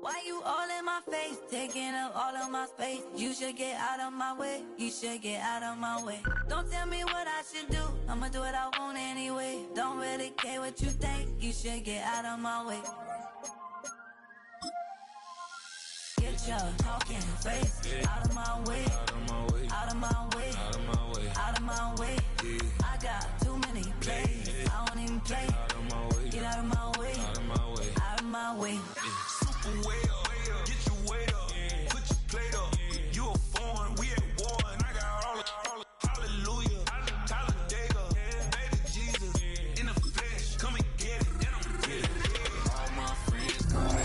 [SPEAKER 7] Why you all in my face, taking up all of my space? You should get out of my way, you should get out of my way. Don't tell me what I should do, I'ma do what I want anyway. Don't really care what you think, you should get out of my way. Get your talking face out of my way, out of my way, out of my way, out of my way, out of my way. I got too many plays, I don't even play. Get out of my way, out of my way, out of my way.
[SPEAKER 8] Super way up, get your weight up, put your plate up. You a foreign, we at war, and I got all the hallelujah, Talladega, baby Jesus, in the flesh, come and get it, and I'm with it. All my friends come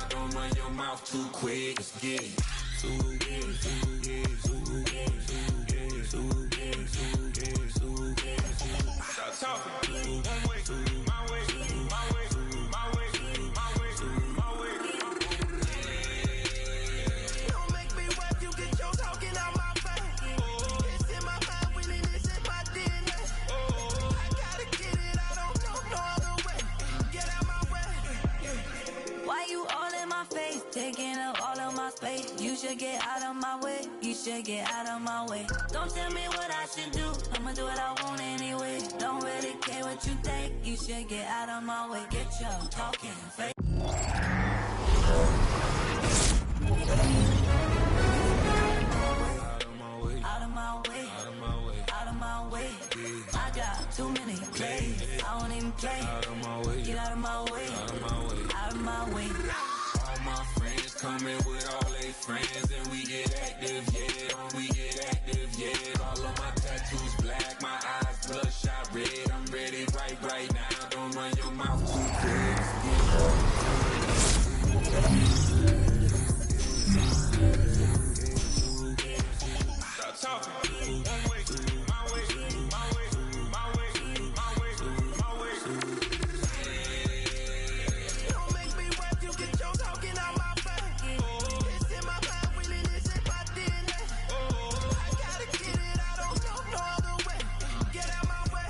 [SPEAKER 8] don't run your mouth too quick, let's get it. Stop talking.
[SPEAKER 7] should get out of my way. You should get out of my way. Don't tell me what I should do. I'ma do what I want anyway. Don't really care what you think. You should get out of my way. Get your talking face. Out of my way. Out of my way. I got too many plays. I won't even play. Get out of my way. Out of my way.
[SPEAKER 8] All my friends coming with all their friends, and we get active, yeah. We get active, yeah. All of my tattoos black, my eyes bloodshot red. I'm ready right now. Don't run your mouth too quick. Stop talking. One way, my way, my way, my way, my way, my way.
[SPEAKER 9] Don't make me rap, you get your talking out my face. It's in my blood, really, this in my DNA. I gotta get it, I don't know no other way. Get out my way.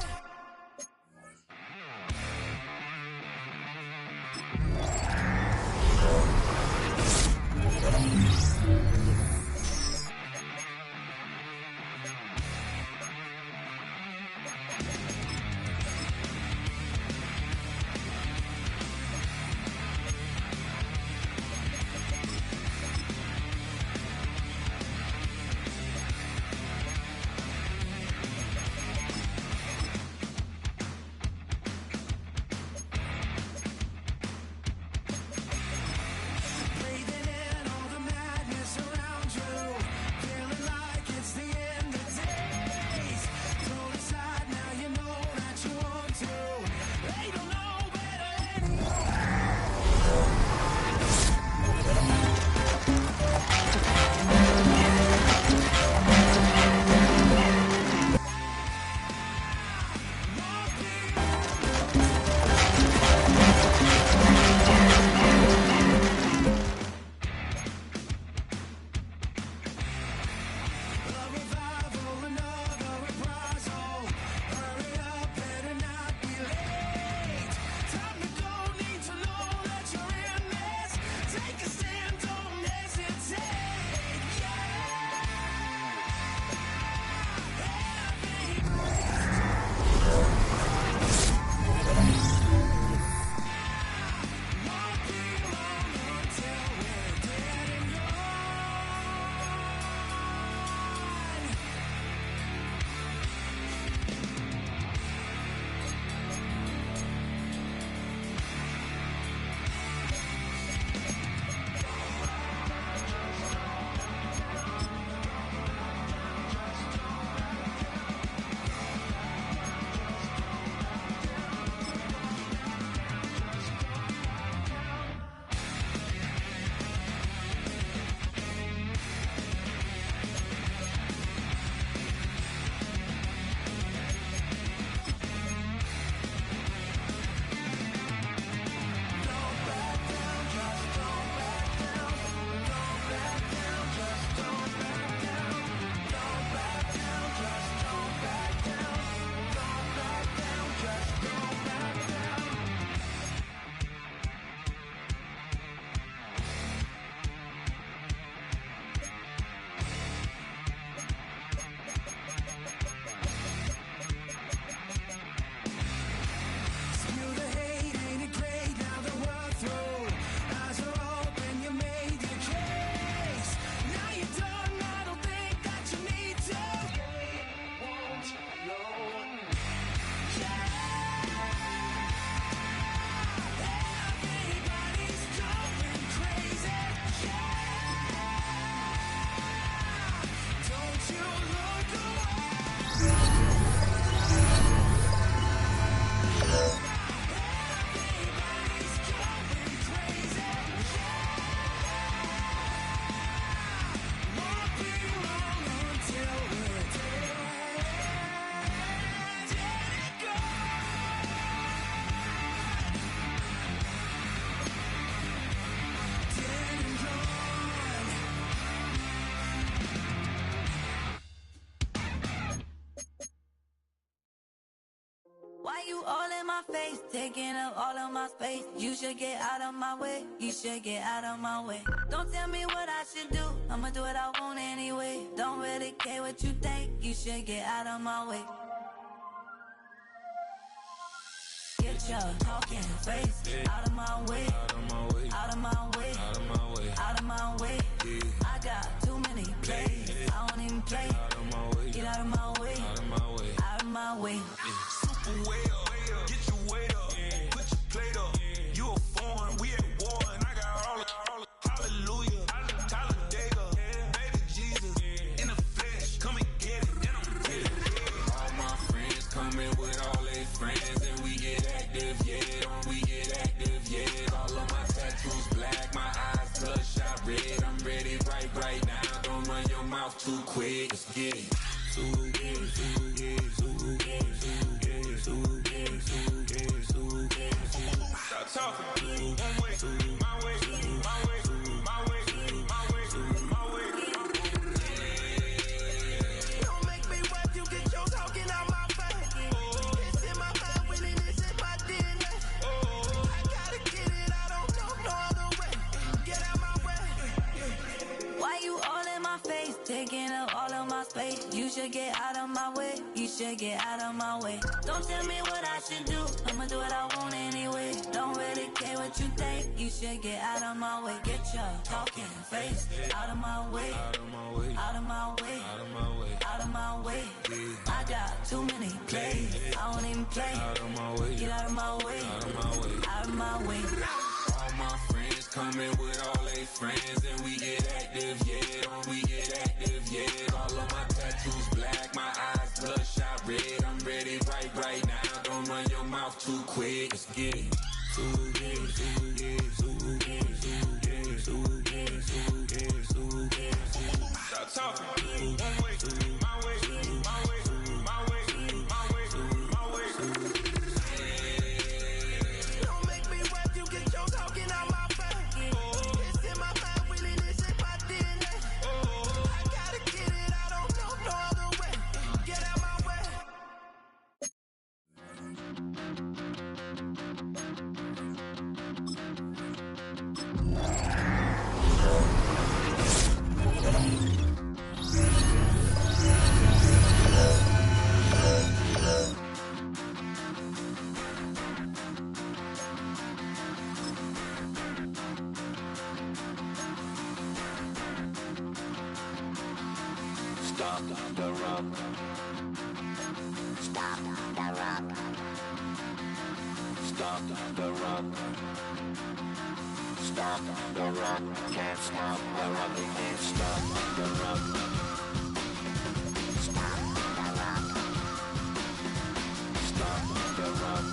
[SPEAKER 7] in my face, taking up all of my space. You should get out of my way. You should get out of my way. Don't tell me what I should do. I'ma do what I want anyway. Don't really care what you think. You should get out of my way. Get your talking face out of my way. Out of my way. Out of my way. Out of my way. I got too many plays. I don't even play. Get out of my way. Out of my way. Out of my way.
[SPEAKER 8] Super way up. Get your weight up. Put your plate up. You a foreign. We at war. And I got all the hallelujah. Talladega. Baby Jesus. In the flesh. Come and get it. And I'm with it. All my friends coming with all their friends. And we get active, yeah. We get active, yeah. All of my tattoos black. My eyes bloodshot red. I'm ready right now. Don't run your mouth too quick. Let's get it. Stop talking. One way, my way, my way, my way, my way, my way. Don't make me rap, you get your talking out my face. It's in my mind, winning is in my DNA. I gotta get it, I don't know no other way. Get out my way.
[SPEAKER 7] Why you all in my face, taking up all of my space? You should get out of my way. You should get out of my way. Don't tell me what I should do. I'ma do what I want anyway. Don't really care what you think. You should get out of my way. Get your talking face out of my way. Out of my way. Out of my way. Out of my way. Out of my way. I got too many plays. I don't even play.
[SPEAKER 8] Out of my way.
[SPEAKER 7] Get out of my way.
[SPEAKER 8] Out of my way.
[SPEAKER 7] Out of my way.
[SPEAKER 8] All my friends coming with all their friends. And we get active, yeah. We get active, yeah. All of my tattoos black. My eyes bloodshot red. I'm ready right now. Don't run your mouth too quick. Let's get it. Stop talking. One way, my way, my way, my way, my way, my way. Don't make me rap, you get your talking out my face. It's in my mind, winning is in my DNA. I gotta get it, I don't know no other way. Get out my way. Stop the rock. Stop the rock. Stop the rock. Stop the rock. Can't stop the rock. You can't stop the rock. Stop the rock. Stop the rock.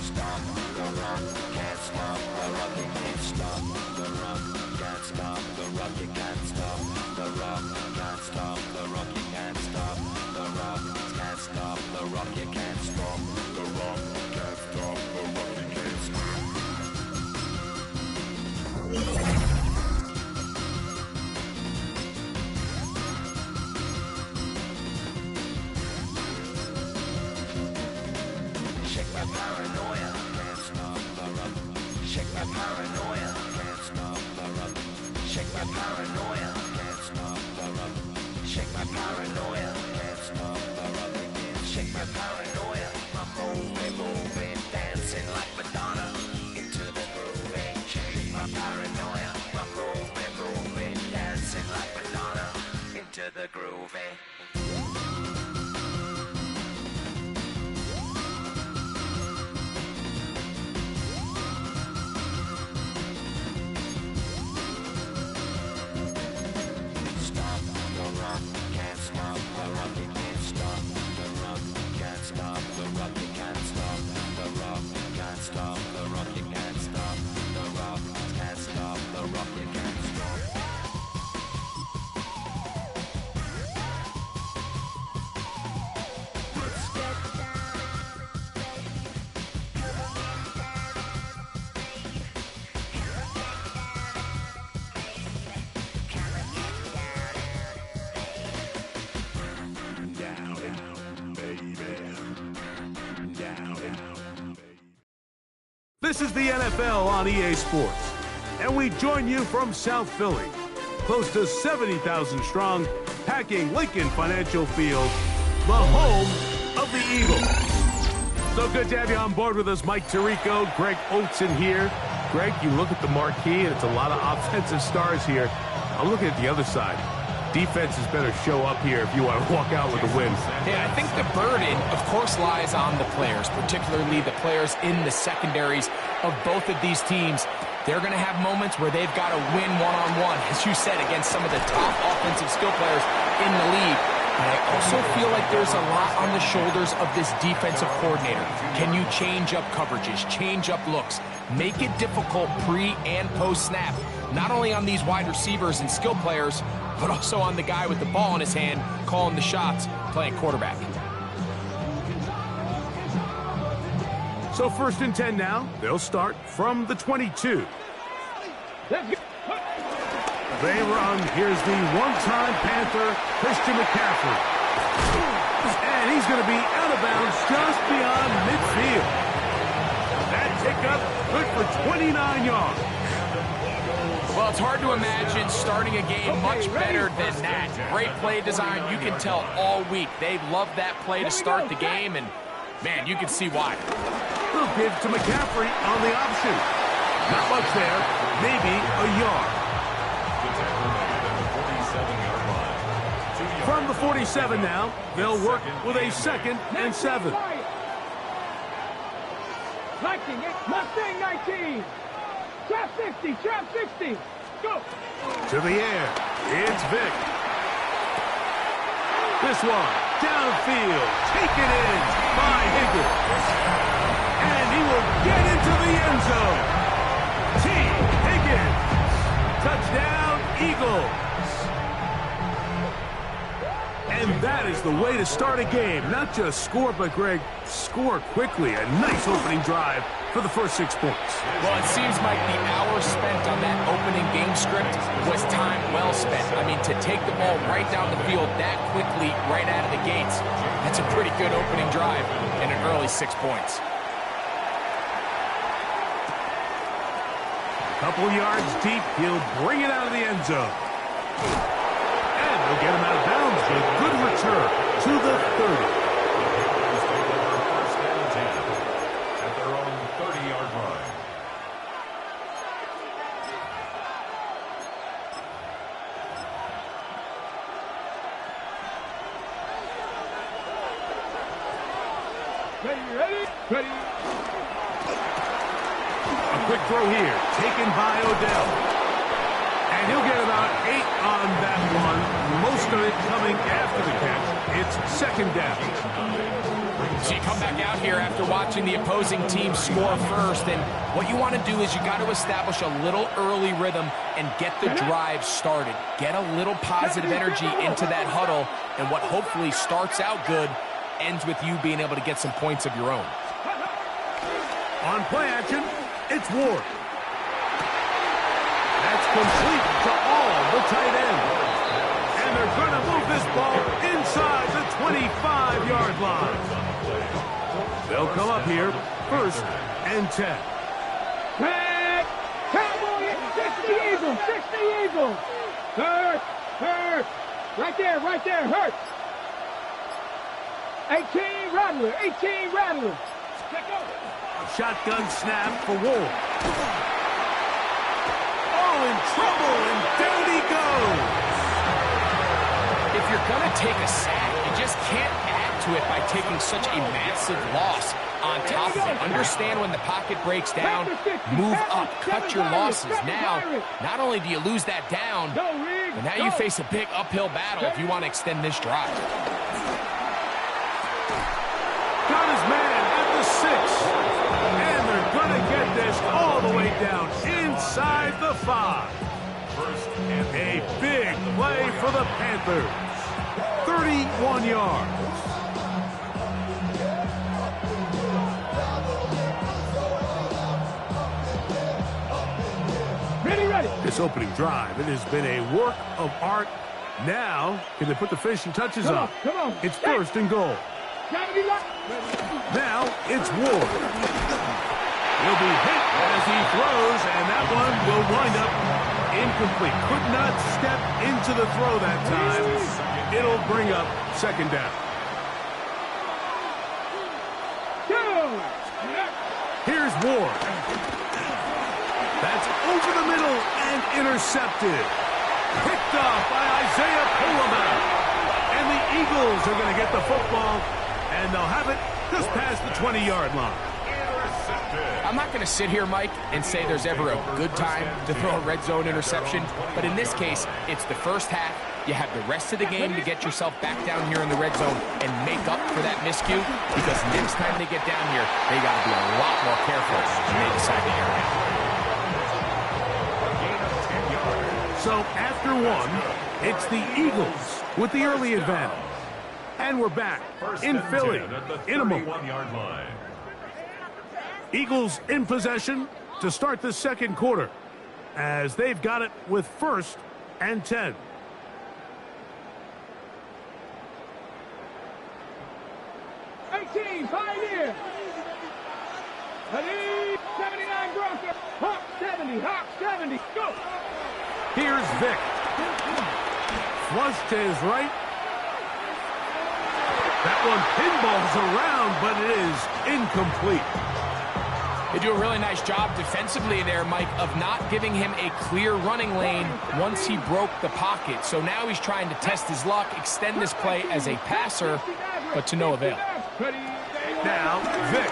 [SPEAKER 8] Stop the rock. Can't stop the rock. You can't stop the rock. Can't stop the rock. You can't stop the rock. Can't stop the rock. You can't stop the rock. Can't stop the rock. You can't stop the rock. Can't stop the rock. You can't stop. Shake my paranoia. Can't stop the rock. Shake my paranoia. Can't stop the rock. Shake my paranoia. Can't stop the rock. Shake my paranoia. Can't stop the rock. Shake my paranoia. I'm moving, dancing like Madonna into the groove. Shake my paranoia. I'm moving, dancing like Madonna into the groove. Stop the rock, can't stop the
[SPEAKER 10] This is the NFL on EA Sports, and we join you from South Philly, close to 70,000 strong, packing Lincoln Financial Field, the home of the Eagles. So good to have you on board with us, Mike Tirico, Greg Oates in here. Greg, you look at the marquee, and it's a lot of offensive stars here. I'm looking at the other side. Defenses better show up here if you want to walk out with a win.
[SPEAKER 11] Yeah, I think the burden, of course, lies on the players, particularly the players in the secondaries of both of these teams. They're going to have moments where they've got to win one-on-one, as you said, against some of the top offensive skill players in the league. And I also feel like there's a lot on the shoulders of this defensive coordinator. Can you change up coverages, change up looks, make it difficult pre- and post-snap, not only on these wide receivers and skill players, but also on the guy with the ball in his hand, calling the shots, playing quarterback.
[SPEAKER 10] So 1st and 10 now. They'll start from the 22. They run. Here's the one-time Panther, Christian McCaffrey. And he's going to be out of bounds just beyond midfield. That pickup good for 29 yards.
[SPEAKER 11] Well, it's hard to imagine starting a game much better than that. Great play design. You can tell all week they love that play to start the game, and, man, you can see why.
[SPEAKER 10] Little give to McCaffrey on the option. Not much there. Maybe a yard. From the 47 now, they'll work with a 2nd and 7.
[SPEAKER 5] Mustang 19. Trap 60, trap 60. Go.
[SPEAKER 10] To the air. It's Vick. This one, downfield. Taken in by Higgins. And he will get into the end zone. T. Higgins. Touchdown, Eagles. And that is the way to start a game. Not just score, but, Greg, score quickly. A nice opening drive for the first 6 points.
[SPEAKER 11] Well, it seems like the hour spent on that opening game script was time well spent. I mean, to take the ball right down the field that quickly, right out of the gates, that's a pretty good opening drive and an early 6 points.
[SPEAKER 10] A couple yards deep, he'll bring it out of the end zone. And they'll get him out of bounds. A good return to the 30.
[SPEAKER 6] At their own 30-yard line.
[SPEAKER 5] Ready.
[SPEAKER 10] A quick throw here, taken by Odell. And he'll get about 8 on that one. Most of it coming after the catch. It's 2nd down.
[SPEAKER 11] So you come back out here after watching the opposing team score first, and what you want to do is you got to establish a little early rhythm and get the drive started. Get a little positive energy into that huddle, and what hopefully starts out good ends with you being able to get some points of your own.
[SPEAKER 10] On play action, it's Ward. That's complete to all the tight ends. And they're going to move this ball inside the 25-yard line. They'll come up here, 1st and 10.
[SPEAKER 5] Cowboy, 60 Eagles, 60 Eagles. Hurt. Right there, hurt. 18 Rattler.
[SPEAKER 10] Shotgun snap for Ward. Oh, in trouble, and down he goes.
[SPEAKER 11] If you're going to take a sack, you just can't add to it by taking such a massive loss on top of it. Understand when the pocket breaks down, move up, cut your losses. Now, not only do you lose that down, but now you face a big uphill battle if you want to extend this drive.
[SPEAKER 10] Got his man at the 6. And they're going to get this all the way down inside the 5. A big play for the Panthers. 31 yards.
[SPEAKER 5] Ready.
[SPEAKER 10] This opening drive, it has been a work of art. Now, can they put the finishing touches on?
[SPEAKER 5] Come on.
[SPEAKER 10] It's 1st and goal. Now, it's Ward. He'll be hit as he throws, and that one will wind up incomplete. Could not step into the throw that time. It'll bring up second down. Here's Ward. That's over the middle and intercepted. Picked off by Isaiah Pullman. And the Eagles are going to get the football, and they'll have it just past the 20-yard line.
[SPEAKER 11] I'm not going to sit here, Mike, and say there's ever a good time to throw a red zone interception, but in this case, it's the first half. You have the rest of the game to get yourself back down here in the red zone and make up for that miscue, because next time they get down here, they got to be a lot more careful when they decide to air it.
[SPEAKER 10] So after one, it's the Eagles with the early advantage. And we're back in Philly in a moment. Eagles in possession to start the second quarter, as they've got it with 1st and 10.
[SPEAKER 5] Pioneer. 79 Broncos. Hawk 70. Hawk 70. Go.
[SPEAKER 10] Here's Vick. Flush to his right. That one pinballs around, but it is incomplete.
[SPEAKER 11] They do a really nice job defensively there, Mike, of not giving him a clear running lane once he broke the pocket. So now he's trying to test his luck, extend this play as a passer, but to no avail.
[SPEAKER 10] Now, Vick.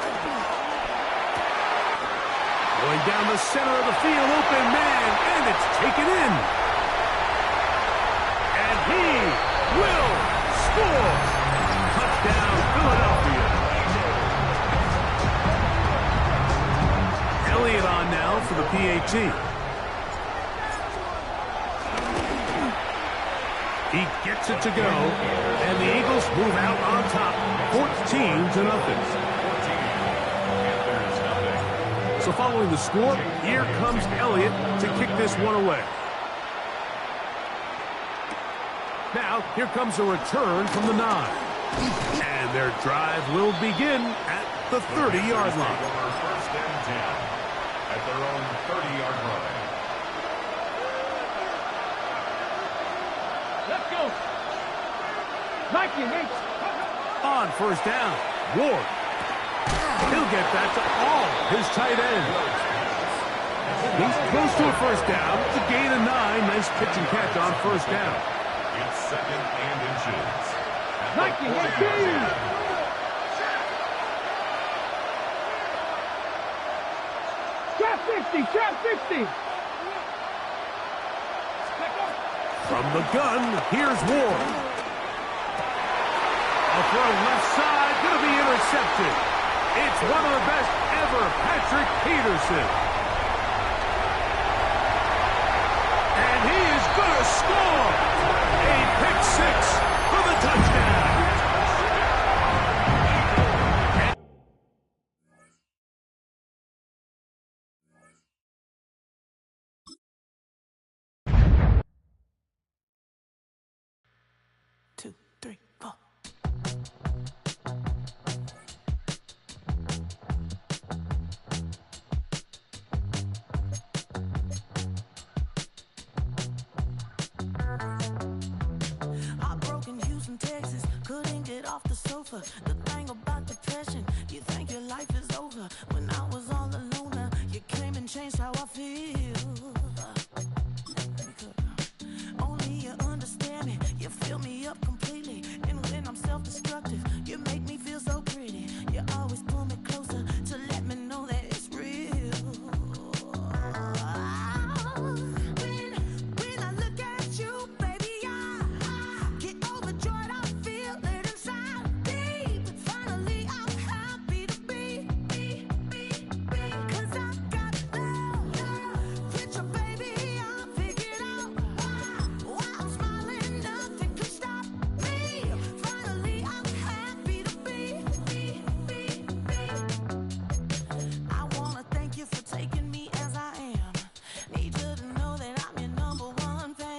[SPEAKER 10] Going down the center of the field, open man, and it's taken in. And he will score. Touchdown, Philadelphia. Elliott on now for the PAT. He gets it to go, and the Eagles move out on top, 14-0. So following the score, here comes Elliott to kick this one away. Now, here comes a return from the 9. And their drive will begin at the 30-yard line.
[SPEAKER 6] First and 10 at their own 30-yard line.
[SPEAKER 5] Let's go. Mikey,
[SPEAKER 10] on first down, Ward. He'll get that to all his tight ends. He's close to a first down. It's a gain of 9. Nice pitch and catch on first down.
[SPEAKER 6] It's 2nd and inches.
[SPEAKER 5] Mikey, let's go. Trap 60, trap 60.
[SPEAKER 10] From the gun, here's Ward. A throw left side, going to be intercepted. It's one of the best ever, Patrick Peterson. And he is going to score. A pick 6 for the touchdown.
[SPEAKER 12] The thing about depression, you think your life is over. When I was all alone, you came and changed how I feel. Only you understand me, you fill me up completely. And when I'm self-destructive, you make me feel so pretty. You always pull me closer to let me know that it's real. When I look at you, baby, I get overjoyed. I feel it inside. Finally, I'm happy to be, 'cause I got love. With your baby, I figured out why I'm smiling, nothing could stop me. Finally, I'm happy to be. I wanna thank you for taking me as I am. Need you to know that I'm your #1 fan.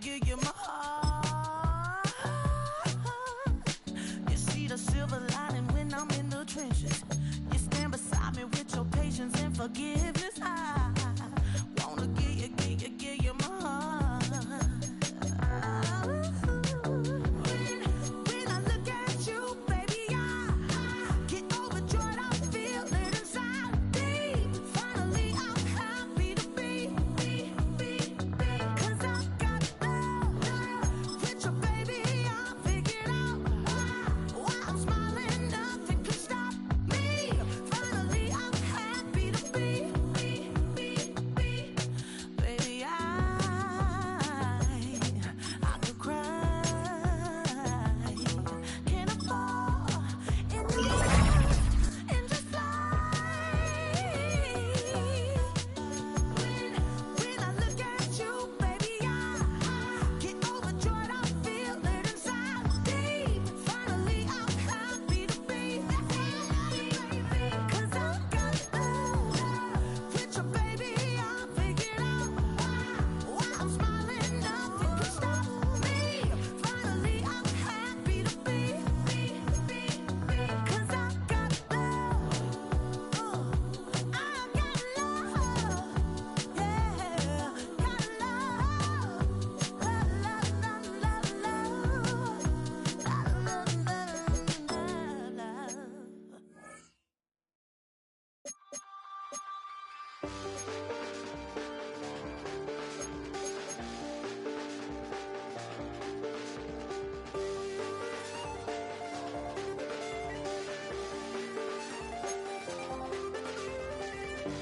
[SPEAKER 12] You give my heart. You see the silver lining when I'm in the trenches. forgiveness. I wanna give you my heart. When I look at you, baby, I get overjoyed. I feel it inside me. Finally, I'm happy to be. 'Cause I got love with you, baby. I figured out why I'm smiling. Nothing can stop me. Finally, I'm happy to be. Baby, I could cry. Can I fall in love and just fly? When I look at you, baby, I get overjoyed. I feel it inside me. Finally, I'm happy to be. 'Cause I got love with you, baby. I figured out why I'm smiling. Nothing can stop me. Finally, I'm happy to be. 'Cause I got love. I got love. Yeah, got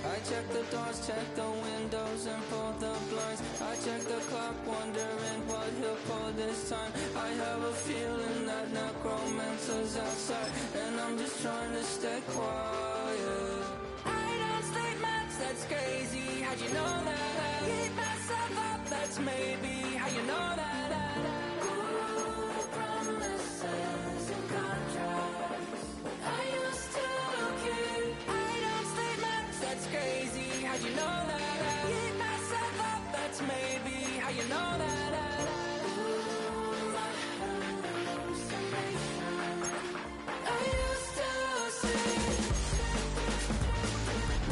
[SPEAKER 13] I check the doors, check the windows, and pull the blinds. I check the clock, wondering what he'll pull this time. I have a feeling that necromancer's outside, and I'm just trying to stay quiet.
[SPEAKER 12] I don't sleep much, that's crazy. How'd you know that? Keep myself up, that's maybe how you know that. Ooh, promises and contracts. I used to keep. I don't sleep much, that's crazy. How'd you know that? Keep myself up, that's maybe how you know that. Ooh, my hallucination. I used to see.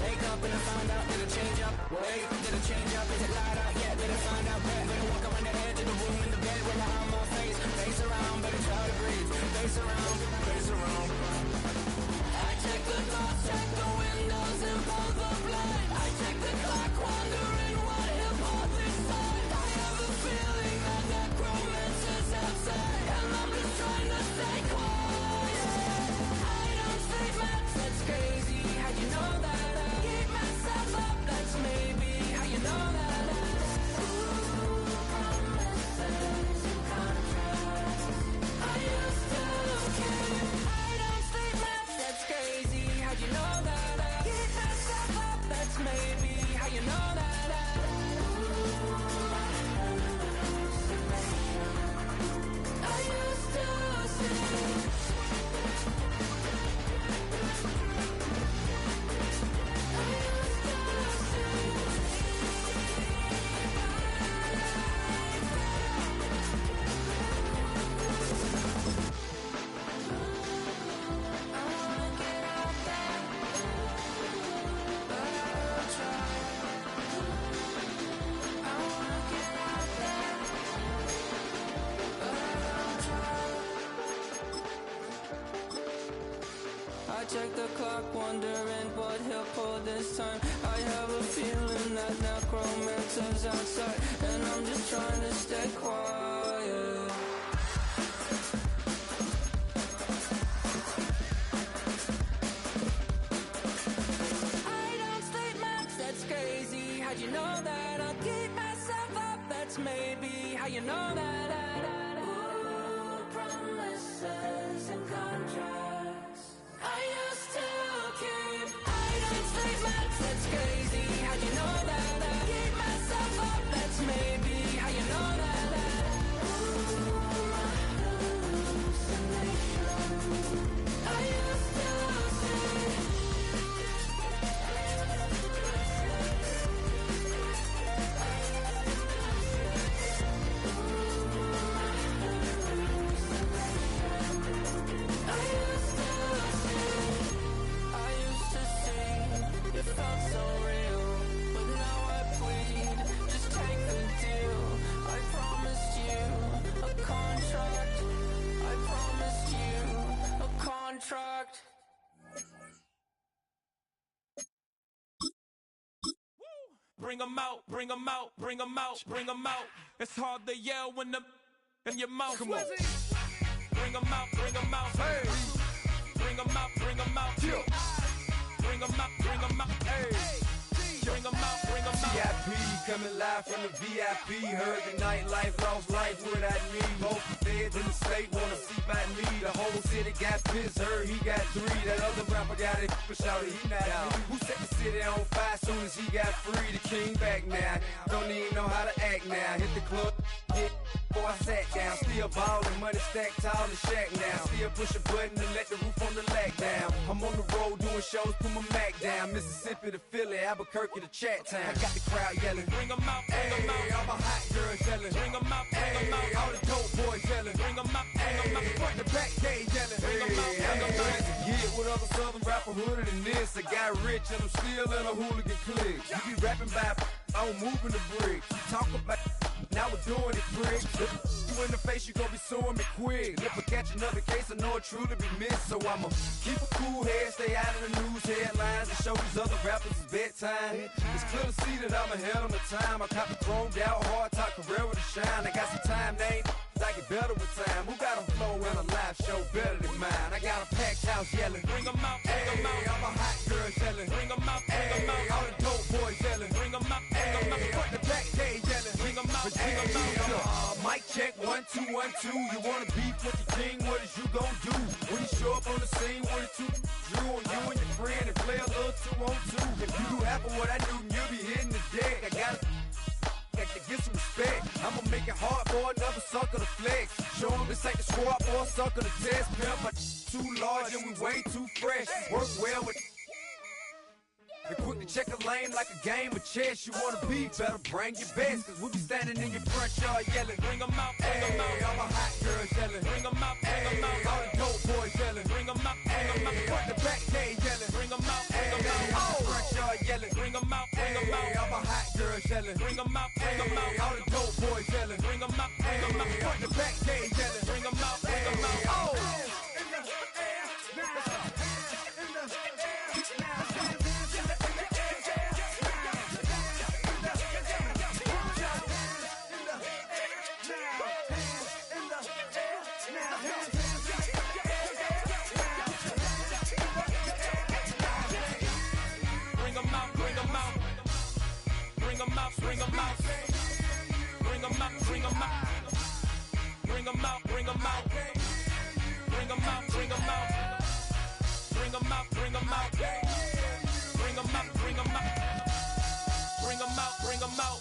[SPEAKER 13] Wake up and I found out, did it change up? Wait, did it change up? Is it light out yet? Did I find out where? Better walk around the edge of the room in the bed with my arm on face. Face around, better try to breathe. Face around, face around.
[SPEAKER 12] I check the doors, check the windows, and pull the blind. I check the clock, wondering what he'll pull this time. I have a feeling that necromancer's outside, and I'm just trying to stay quiet. I don't sleep much, that's crazy. How'd you know that? Keep myself up, that's maybe how you know that. Ooh, promises and contracts. I used to keep. I don't sleep much, that's crazy. How'd you know that? Keep myself up, that's maybe how you know that. Ooh, my hallucination. I used to see.
[SPEAKER 13] I check the clock, wondering what he'll pull this time. I have a feeling that necromancer's outside, and I'm just trying to stay quiet.
[SPEAKER 12] I don't sleep much, that's crazy. How'd you know that? I'll keep myself up, that's maybe how you know that. Ooh, promises and contracts. I used to keep. I don't sleep much, that's crazy. How'd you know that? Keep myself up, that's maybe how you know that. Ooh, my hallucination. I used to see. Ooh,
[SPEAKER 8] bring them out, bring them out, bring them out, bring them out. It's hard to yell when the in your mouth. Come on. Bring them out, bring them out. Hey. Bring them out, bring them out. Yeah. Bring them out, bring them out. Hey. Bring them out, bring them out.
[SPEAKER 14] VIP coming live from the VIP. Heard the nightlife, lost life without me. Both feds in the state wanna see by me. The whole city got pissed, heard he got 3. That other rapper got it, but shouted he not out. Who set the city on fire soon as he got free? The king back now. Don't even know how to act now. Hit the club, get before I sat down. Still ballin', money stacked tall in the shack now. Still push a button and let the roof on the lack down. I'm on the road doing shows, put my Mac down. Mississippi to Philly, Albuquerque to Chat Town. I got the crowd yelling, bring them out, bring them out. All my hot girls yelling, bring them out, bring them out. All the dope boys yelling, bring them out, bring them out. Front the back gate yelling, bring them out, bring them out. Yeah, what other southern rapper hooded than this? I got rich and I'm still in a hooligan clique. You be rapping by, I'm moving the bricks. You talk about, now we're doing it, prick. You in the face, you gon' be suing me quick. If I catch another case, I know it truly be missed. So I'ma keep a cool head, stay out of the news headlines, and show these other rappers it's bedtime. It's clear to see that I'm ahead on the time. I cop the chromed out, hard top career with a shine. I got some time, name. I get better with time. Who got a flow and a live show better than mine? I got a packed house yelling, bring them out, bring them out. All my hot girls yelling, bring them out, bring them out. All the dope boys yelling, bring them out, bring them out. Front the back gate yelling, bring them out, bring them out. Mic check, 1 2 1 2. You wanna beef with the king? What is you gon' do when you show up on the scene with a 2 drew on you and your friend and play a little 2 on 2? If you do half of what I do, you'll be hitting the deck. I gotta get some respect. I'ma make it hard for another sucker to flex. Show him this ain't the squad for a sucker to test. Pimp, but too large and we way too fresh. Work well with and quick to check a lane like a game of chess. You wanna be better, bring your best. Cause we'll be standing in your front yard yelling, bring them out, bring them out. All my hot girls yelling, bring them out, bring them out. All the dope boys yelling, bring them out, bring them out. Front the back gate yelling, bring them out, bring them out. All the front yard yelling, bring them out, bring them out. All my hot girls yelling, bring them out, bring them out. All the dope boys yelling, bring them out, bring them out. Front the back gate yelling, bring them out, bring them out. Bring them out, bring them out, bring them out, bring them out, bring them out, bring them out, bring them out, bring them out, bring them out, bring them out, bring them out, bring them out, bring them out.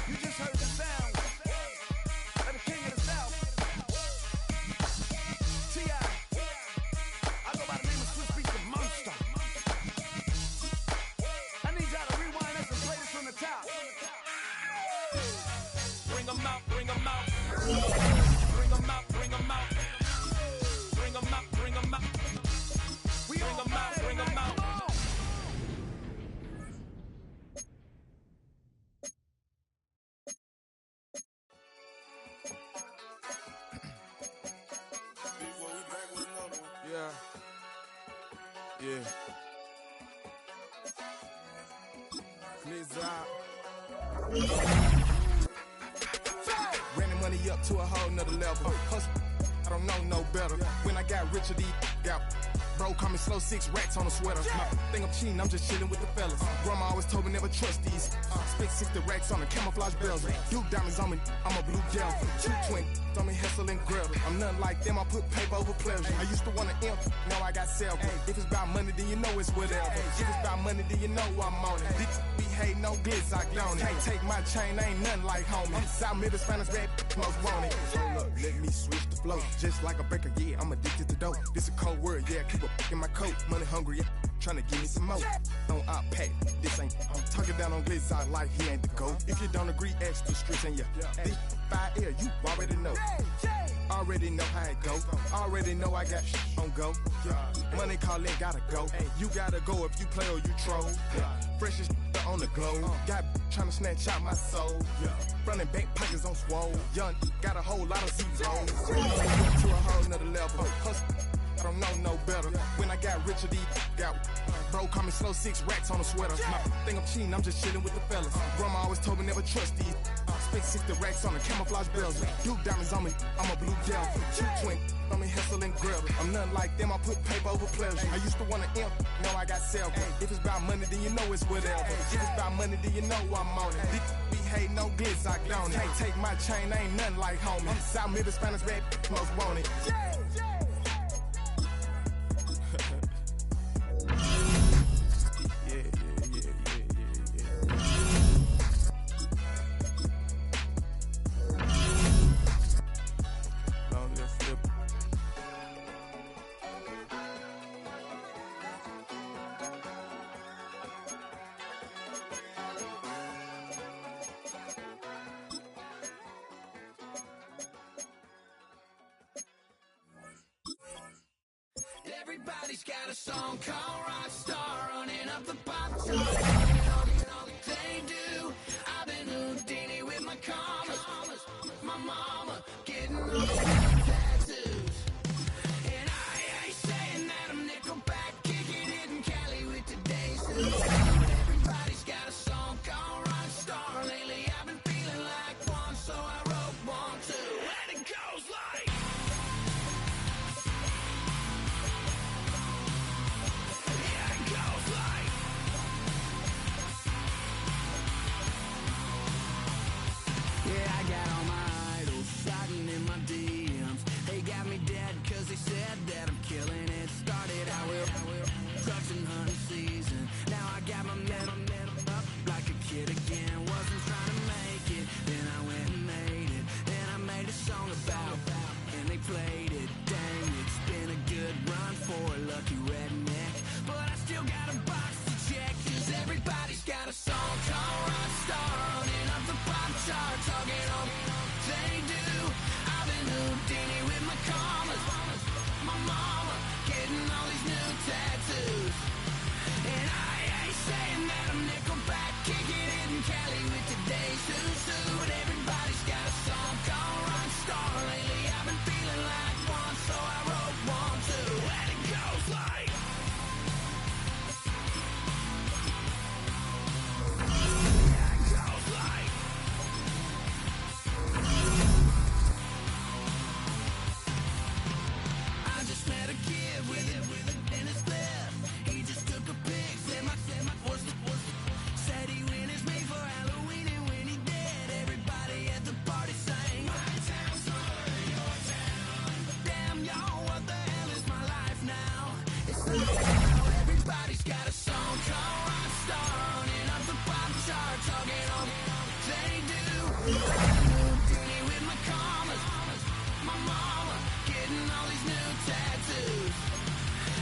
[SPEAKER 14] You just heard the sound of the king of the South, T.I. I go by the name of Swiss Beats, the monster. Bring them out, bring them out, bring them out, bring them out, bring them out, bring them out, bring them out, bring them out. Yeah, yeah. Running money up to a whole nother level. Hustle, I don't know no better. When I got richer, these got bro, call me slow 6 racks on a sweater. My thing I'm cheating, I'm just chilling with the fellas. Grandma always told me never trust these. Spent 60 racks on the camouflage bells. Duke diamonds on me, I'm a blue gel. 220 on me, Hessel and Gretel. I'm nothing like them, I put paper over pleasure. I used to want to imp, now I got self. If it's about money, then you know it's whatever. If it's about money, then you know I'm on it. This be hate, no glitz, I don't it. Can't take my chain, ain't nothing like homie. South Middle Spanish bad, most want it. Hold up, let me switch the flow. Just like a baker, yeah, I'm addicted to dope. This a cold word, yeah, keep a in my coat. Money hungry, yeah, trying to give me some more. Don't I pack, this ain't. I'm talking down on glitz, I like he ain't the goat. If you don't agree, ask the streets and yeah. This 5 air, you already know. Already know how it go. Already know I got on go. Money calling, gotta go. You gotta go if you play or you troll. Fresh as on the glow. Got trying to snatch out my soul. Running bank pockets on swole. Young got a whole lot of zeros. To a whole nother level. Hustle,
[SPEAKER 15] I don't know no better. When I got richer, these got bro call me slow 6 racks on a sweater. My think I'm cheating, I'm just chilling with the fellas. Grandma always told me never trust these. Spent 60 racks on the camouflage bells. Duke diamonds on me, I'm a blue gel. Shoot twin, on me hustle and grub. I'm nothing like them, I put paper over pleasure. I used to wanna imp, now I got self. If it's about money, then you know it's whatever. If it's about money, then you know I'm on it. These be hate no glitz, I don't it. Can't take my chain, ain't nothing like homie. South Middle Spanish red, most want it.
[SPEAKER 12] Everybody's got a song called Rockstar, running up the pop chart. They do. I've been Houdini with my commas. My mama getting all these tattoos. And I ain't saying that I'm Nickelback, kicking it in Cali with today's news. Everybody's got a song called Rockstar. Lately I've been feeling like one, so I wrote one too. And it goes like... Yeah, I got all my idols sliding in my DMs. They got me dead cause they said that I'm killing it. Started out with drugs and hunting season. Now I got my metal up like a kid again. Wasn't trying to make it, then I went and made it. Then I made a song about and they played it. Dang, it's been a good run for a lucky redneck. But I still got a box to check, cause everybody's got a song called Rockstar, running up the pop chart, talking on they do. I've been Houdini with my commas. My mama getting all these new tattoos. And I ain't saying that I'm Nickelback, kicking it in Cali with today's Susu. But everybody's got a song called Rockstar. Lately I've been feeling like one, so I wrote one too. And it goes like... I just met a kid with it in his left. He just took a pic, said my said he went his made for Halloween, and when he did, everybody at the party sang my town story, your town. Damn y'all, what the hell is my life now? It's like how everybody's got a song called Rockstar, running up the pop chart, talking on they do. Houdini with my commas. My mama getting all these new tattoos.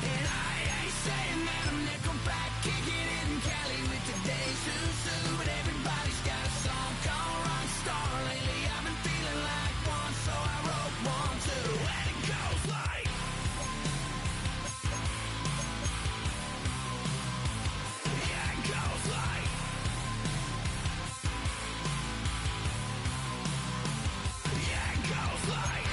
[SPEAKER 12] And I ain't saying that I'm Nickelback, kicking it in Cali with today's Susu. But everybody's got a song called Rockstar. Lately I've been feeling like one, so I wrote one too. And it goes like... Yeah, it goes like... Yeah, it goes like...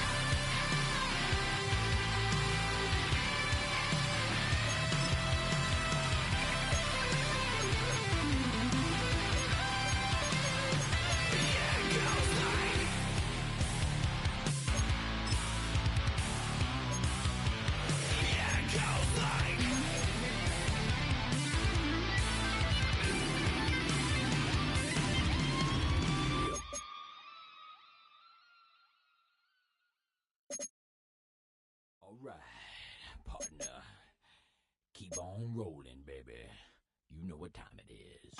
[SPEAKER 16] Alright, partner. Keep on rolling, baby. You know what time it is.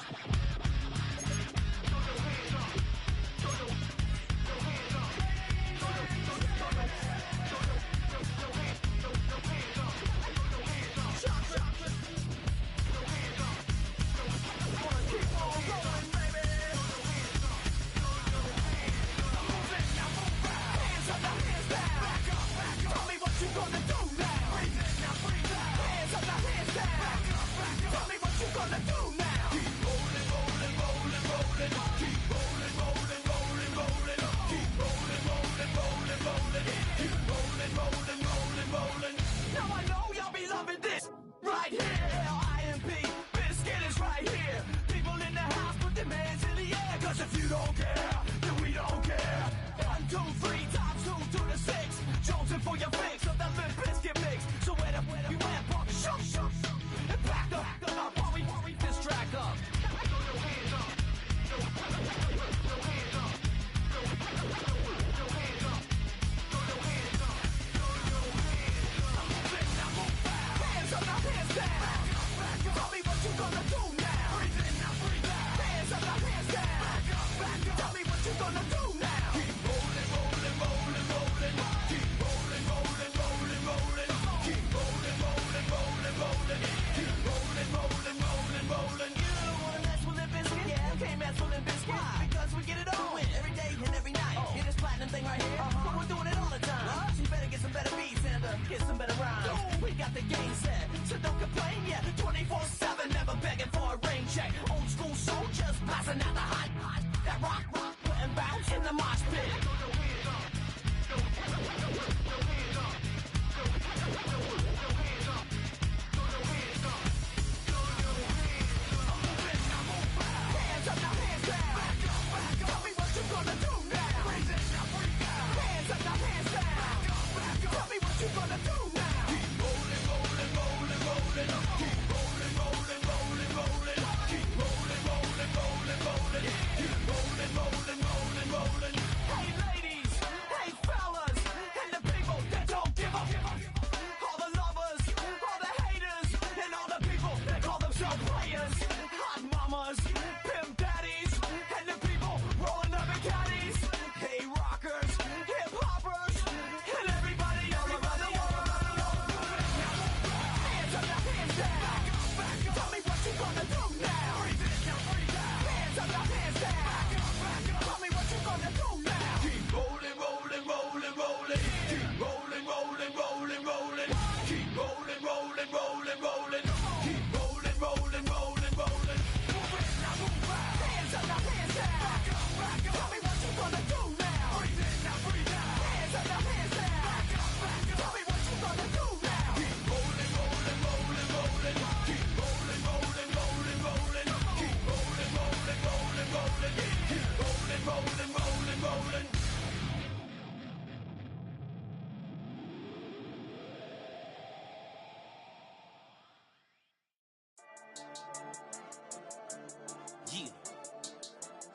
[SPEAKER 12] Now I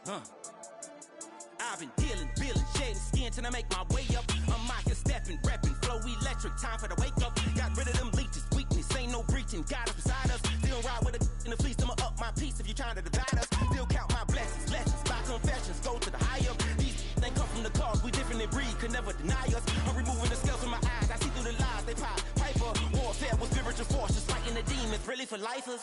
[SPEAKER 17] I've been dealing, feeling, shedding skin till I make my way up. I'm out here stepping, repping, flow electric, time for the wake up. Got rid of them leeches, weakness, ain't no breaching. God is beside us, still ride with a in the fleece. I'ma up my piece if you're trying to divide us. Still count my blessings, lessons, by confessions, go to the high up. These they come from the cause, we different in breed, could never deny us. I'm removing the scales from my eyes, I see through the lies, they pop, piper. Warfare with spiritual force, just fighting the demons, really for lifers.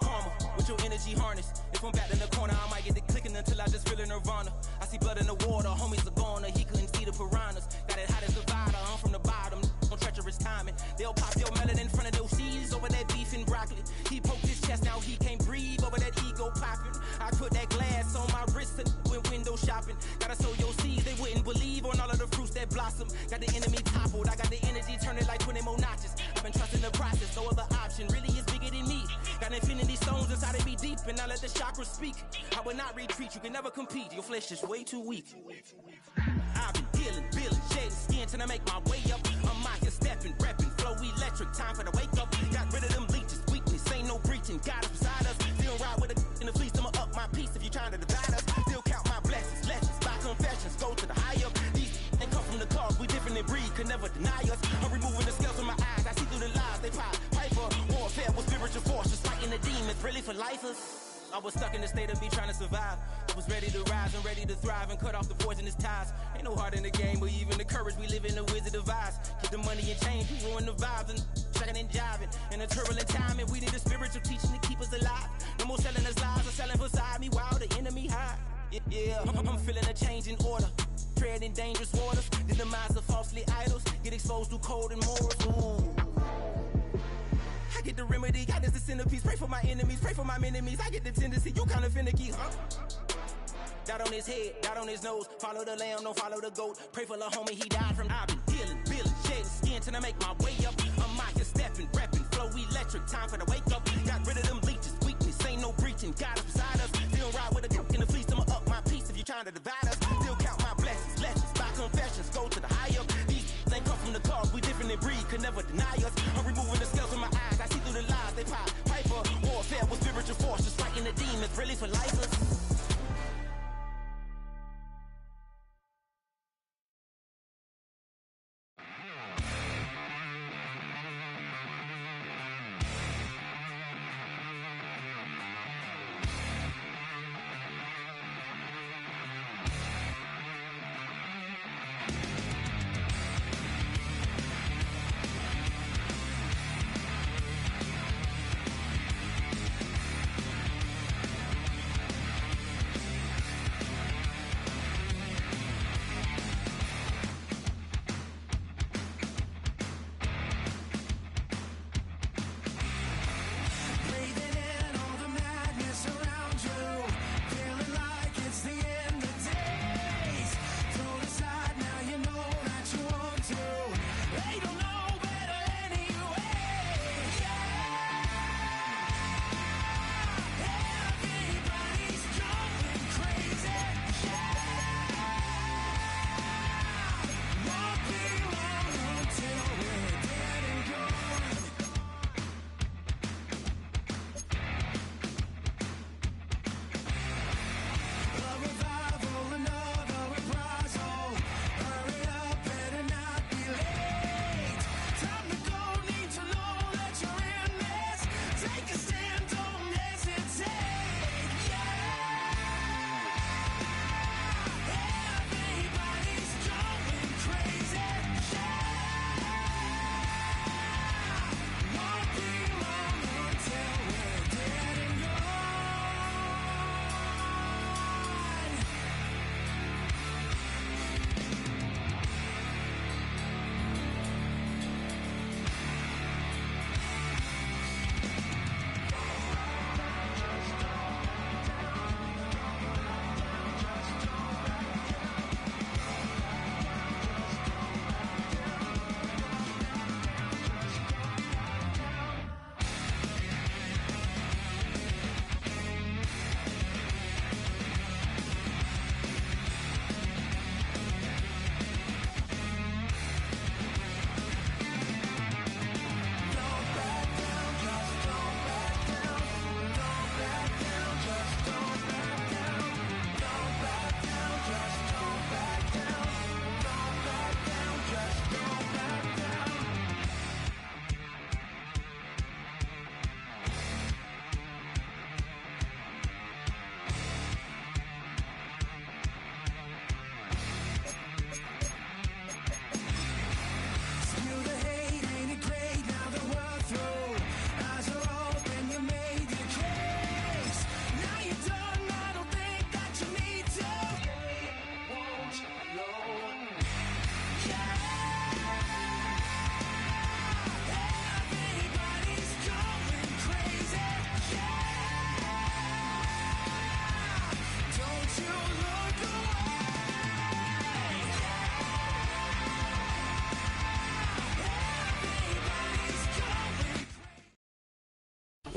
[SPEAKER 17] Karma, with your energy harness. If I'm back in the corner, I might get it clicking until I just feel a nirvana. I see blood in the water, homies are gone, he couldn't see the piranhas. Got it hot as Nevada, I'm from the bottom, on treacherous timing. They'll pop your melon in front of those seeds over that beef and broccoli. He poked his chest, now he can't breathe over that ego popping. I put that glass on my wrist and went window shopping. Gotta sow your seeds, they wouldn't believe on all of the fruits that blossom. Got the enemy toppled, I got the energy turning like 20 more notches. I've been trusting the process, no other option really is bigger than me. Got infinity stones inside of me deep, and I let the chakras speak. I will not retreat, you can never compete, your flesh is way too weak. I've been dealing, feeling, shedding skin till I make my way up. I'm out here stepping, repping, flow electric, time for the wake up. Got rid of them leeches, weakness, ain't no breaching, God is beside us. Still ride with a in the fleece, I'ma up my piece if you're trying to divide us. Still count my blessings, lessons, by confessions, go to the high up. These they come from the cause, we different in breed, could never deny us. I'm removing the scales from my eyes, I see through the lies, they pop, piper. Warfare with spiritual force, just fighting the demons, really for lifers. I was stuck in the state of me trying to survive. I was ready to rise and ready to thrive and cut off the poisonous ties. Ain't no heart in the game, but even the courage we live in the wizard of Oz. Keep the money and change, we ruin the vibes and checking and jiving. In a turbulent time, and we need a spiritual teaching to keep us alive. No more selling us lies or selling beside me while the enemy hide. Yeah, I'm feeling a change in order. Treading dangerous waters, the demise of falsely idols. Get exposed through cold and morals. Ooh. I get the remedy, God is the centerpiece. Pray for my enemies, pray for my enemies. I get the tendency, you kinda finicky, huh? Dot on his head, dot on his nose. Follow the lamb, don't follow the goat. Pray for the homie, he died from. I've been dealing, feeling, shedding skin till I make my way up. I'm out here stepping, repping, flow electric, time for the wake up. Got rid of them leeches, weakness, ain't no breaching. God is beside us, still ride with a cook in the fleece. I'ma up my piece if you're trying to divide us. Still count my blessings, lessons, by confessions, go to the high up. These they come from the cause, we different in breed, could never deny us. I'm removing the scales from my eyes, I see through the lies, they pop, piper. Warfare with spiritual force, just fighting the demons, really for lifers.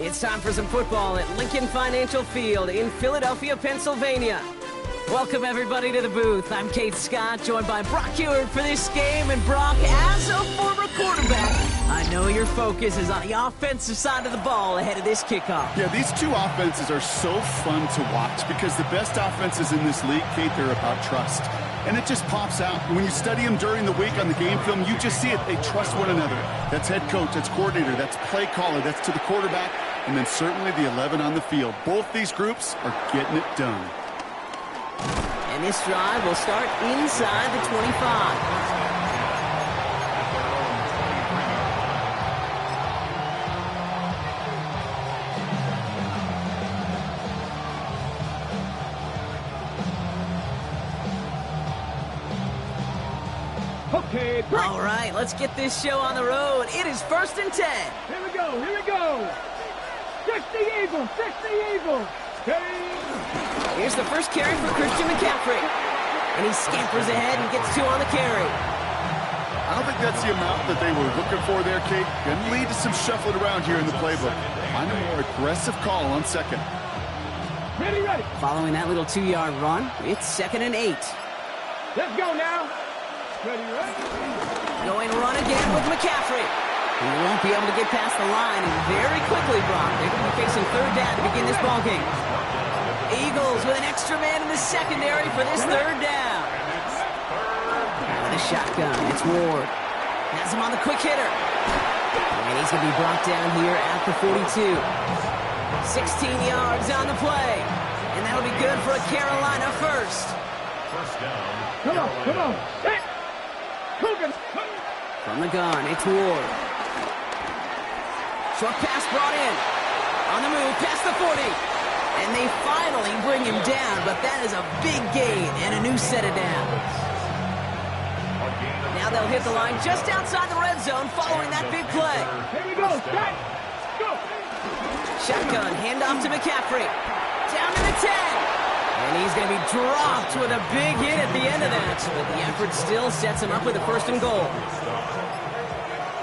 [SPEAKER 18] It's time for some football at Lincoln Financial Field in Philadelphia, Pennsylvania. Welcome, everybody, to the booth. I'm Kate Scott, joined by Brock Ewert for this game. And Brock, as a former quarterback, I know your focus is on the offensive side of the ball ahead of this kickoff.
[SPEAKER 19] Yeah, these two offenses are so fun to watch because the best offenses in this league, Kate, they're about trust. And it just pops out. When you study them during the week on the game film, you just see it. They trust one another. That's head coach, that's coordinator, that's play caller, that's to the quarterback, and then certainly the 11 on the field. Both these groups are getting it done.
[SPEAKER 18] And this drive will start inside the 25.
[SPEAKER 5] Okay,
[SPEAKER 18] all right, let's get this show on the road. It is 1st and 10.
[SPEAKER 5] Here we go, here we go. 60 Eagles, 60 Eagles.
[SPEAKER 18] Here's the first carry for Christian McCaffrey. And he scampers ahead and gets 2 on the carry.
[SPEAKER 19] I don't think that's the amount that they were looking for there, Kate. Going to lead to some shuffling around here in the playbook. Find a more aggressive call on second.
[SPEAKER 5] Ready, ready.
[SPEAKER 18] Following that little 2-yard run, it's 2nd and 8.
[SPEAKER 5] Let's go now. Ready, ready.
[SPEAKER 18] Going run again with McCaffrey. He won't be able to get past the line, and very quickly, Brock, they're going to be facing 3rd down to begin this ballgame. Eagles with an extra man in the secondary for this 3rd down. With a shotgun, it's Ward. Has him on the quick hitter. And he's going to be brought down here at the 42. 16 yards on the play. And that'll be good for a Carolina first.
[SPEAKER 6] First down.
[SPEAKER 5] Come on, come on. Hey.
[SPEAKER 18] From the gun, it's Ward. Short pass brought in. On the move, past the 40. And they finally bring him down, but that is a big gain and a new set of downs. Now they'll hit the line just outside the red zone following that big play.
[SPEAKER 5] Here we go, Scott. Go.
[SPEAKER 18] Shotgun, handoff to McCaffrey. Down to the 10. And he's going to be dropped with a big hit at the end of that. But the effort still sets him up with a 1st and goal.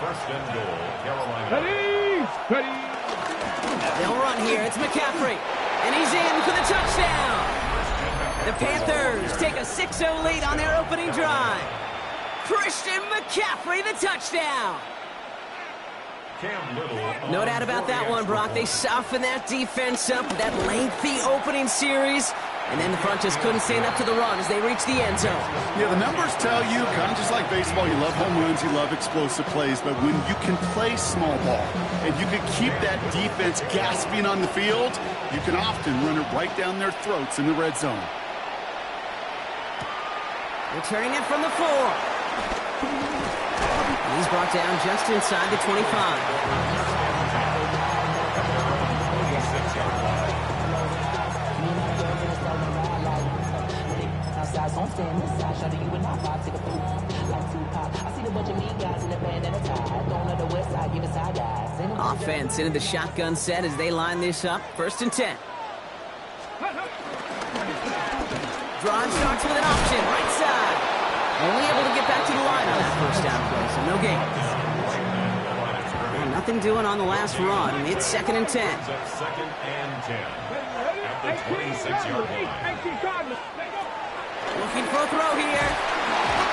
[SPEAKER 6] 1st and goal, Carolina.
[SPEAKER 5] Ready, ready.
[SPEAKER 18] They'll run here. It's McCaffrey. And he's in for the touchdown. The Panthers take a 6-0 lead on their opening drive. Christian McCaffrey, the touchdown. No doubt about that one, Brock. They softened that defense up with that lengthy opening series. And then the front just couldn't stand up to the run as they reached the end zone.
[SPEAKER 19] Yeah, the numbers tell you, kind of just like baseball, you love home runs, you love explosive plays, but when you can play small ball and you can keep that defense gasping on the field, you can often run it right down their throats in the red zone.
[SPEAKER 18] Returning it from the 4. He's brought down just inside the 25. Offense into the shotgun set as they line this up. 1st and 10. Drive starts with an option, right side. Only able to get back to the line on that 1st down play, so no gain. And nothing doing on the last run. It's 2nd and 10.
[SPEAKER 6] 2nd and 10. At the 26-yard line.
[SPEAKER 18] Looking for a throw here.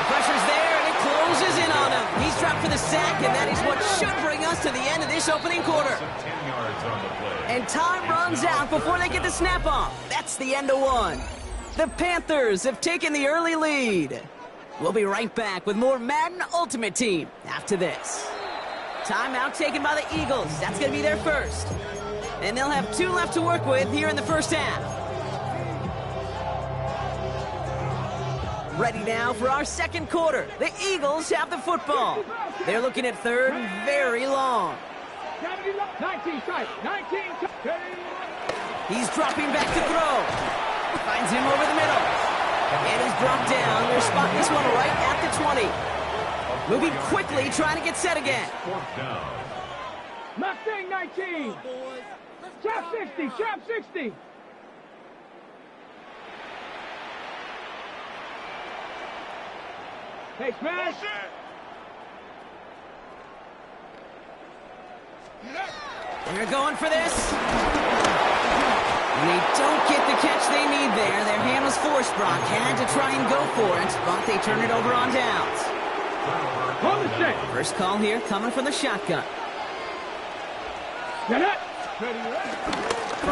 [SPEAKER 18] The pressure's there, and it closes in on him. He's dropped for the sack, and that is what should bring us to the end of this opening quarter.
[SPEAKER 6] 10 yards on the play.
[SPEAKER 18] And time runs out before they get the snap off. That's the end of one. The Panthers have taken the early lead. We'll be right back with more Madden Ultimate Team after this. Timeout taken by the Eagles. That's going to be their first. And they'll have 2 left to work with here in the first half. Ready now for our second quarter. The Eagles have the football. They're looking at 3rd and very long.
[SPEAKER 5] 19 strike, 19.
[SPEAKER 18] He's dropping back to throw. Finds him over the middle. And he's brought down. They're spotting this one right at the 20. Moving quickly, trying to get set again.
[SPEAKER 6] 4th down.
[SPEAKER 5] Mustang 19. Trap 60, trap 60. Hey, smash.
[SPEAKER 18] They're going for this. And they don't get the catch they need there. Their hand was forced, Brock. Had to try and go for it, but they turn it over on downs. First call here coming from the shotgun. From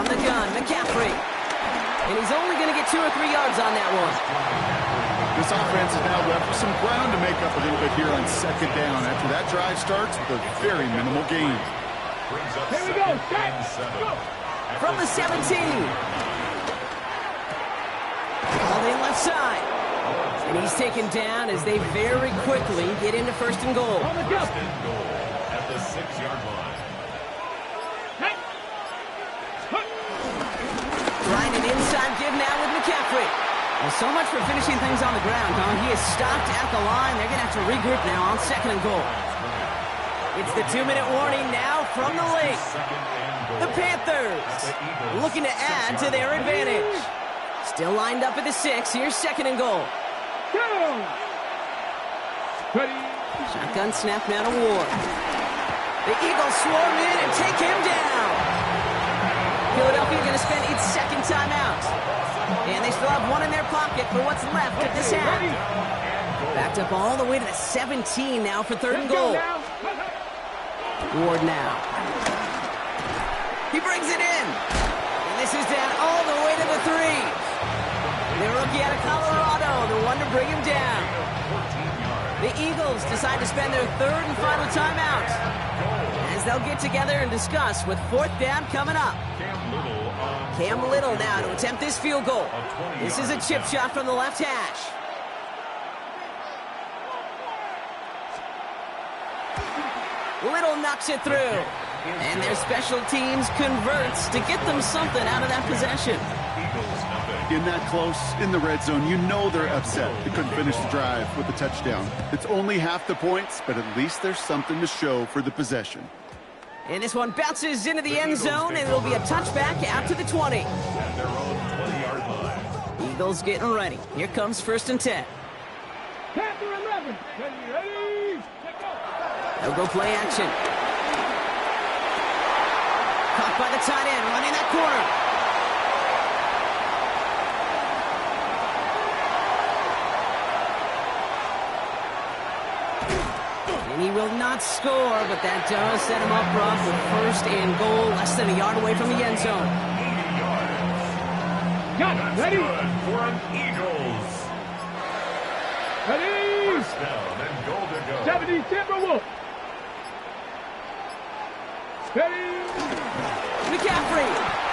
[SPEAKER 18] the gun, McCaffrey. And he's only going to get 2 or 3 yards on that one.
[SPEAKER 19] This offense is now left with some ground to make up a little bit here on second down. After that drive starts with a very minimal gain.
[SPEAKER 5] Here we go. Go.
[SPEAKER 18] From the 17. All in left side. And he's taken down as they very quickly get into first and goal.
[SPEAKER 6] First and goal at the 6-yard line.
[SPEAKER 18] Trying an inside give now with McCaffrey. Well, so much for finishing things on the ground, huh? He is stopped at the line. They're going to have to regroup now on second and goal. It's the 2-minute warning now from the late. The Panthers looking to add to their advantage. Still lined up at the 6. Here's second and goal. Shotgun snap now to Ward. The Eagles swarm in and take him down. Philadelphia going to spend its second timeout. And they still have one in their pocket for what's left of this half. Backed up all the way to the 17 now for third and goal. Ward now. He brings it in. And this is down all the way to the 3. The rookie out of Colorado, the one to bring him down. The Eagles decide to spend their third and final timeout as they'll get together and discuss with fourth down coming up. Cam Little now to attempt this field goal. This is a chip shot from the left hash. Little knocks it through. And their special teams converts to get them something out of that possession.
[SPEAKER 19] In that close, in the red zone, you know they're upset. They couldn't finish the drive with a touchdown. It's only half the points, but at least there's something to show for the possession.
[SPEAKER 18] And this one bounces into the end zone, and it'll be a touchback out to the 20.
[SPEAKER 6] At their own 20-yard line.
[SPEAKER 18] Eagles getting ready. Here comes first and 10.
[SPEAKER 5] Panther 11. Ready.
[SPEAKER 18] They'll go play action. Caught by the tight end, running that corner. And he will not score, but that does set him up rough with first and goal, less than a yard away from the end zone.
[SPEAKER 6] 80 yards.
[SPEAKER 5] Got it. Ready.
[SPEAKER 6] For an Eagles.
[SPEAKER 5] Ready.
[SPEAKER 6] First down and goal to go.
[SPEAKER 5] 70 Timberwolves. Ready.
[SPEAKER 18] McCaffrey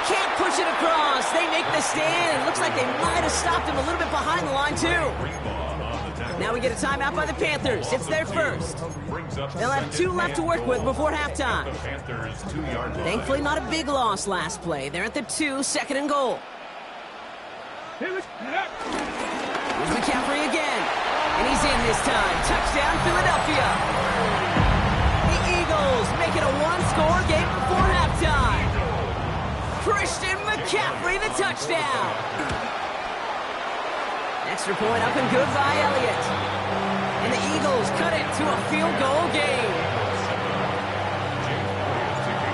[SPEAKER 18] can't push it across. They make the stand. It looks like they might have stopped him a little bit behind the line, too. Now we get a timeout by the Panthers. It's their first. They'll have 2 left to work with before halftime. Thankfully, not a big loss last play. They're at the 2, second and goal. Here's McCaffrey again. And he's in this time. Touchdown, Philadelphia. The Eagles make it a 1-score game before halftime. Christian McCaffrey, the touchdown. Extra point up and good by Elliott. And the Eagles cut it to a field goal game.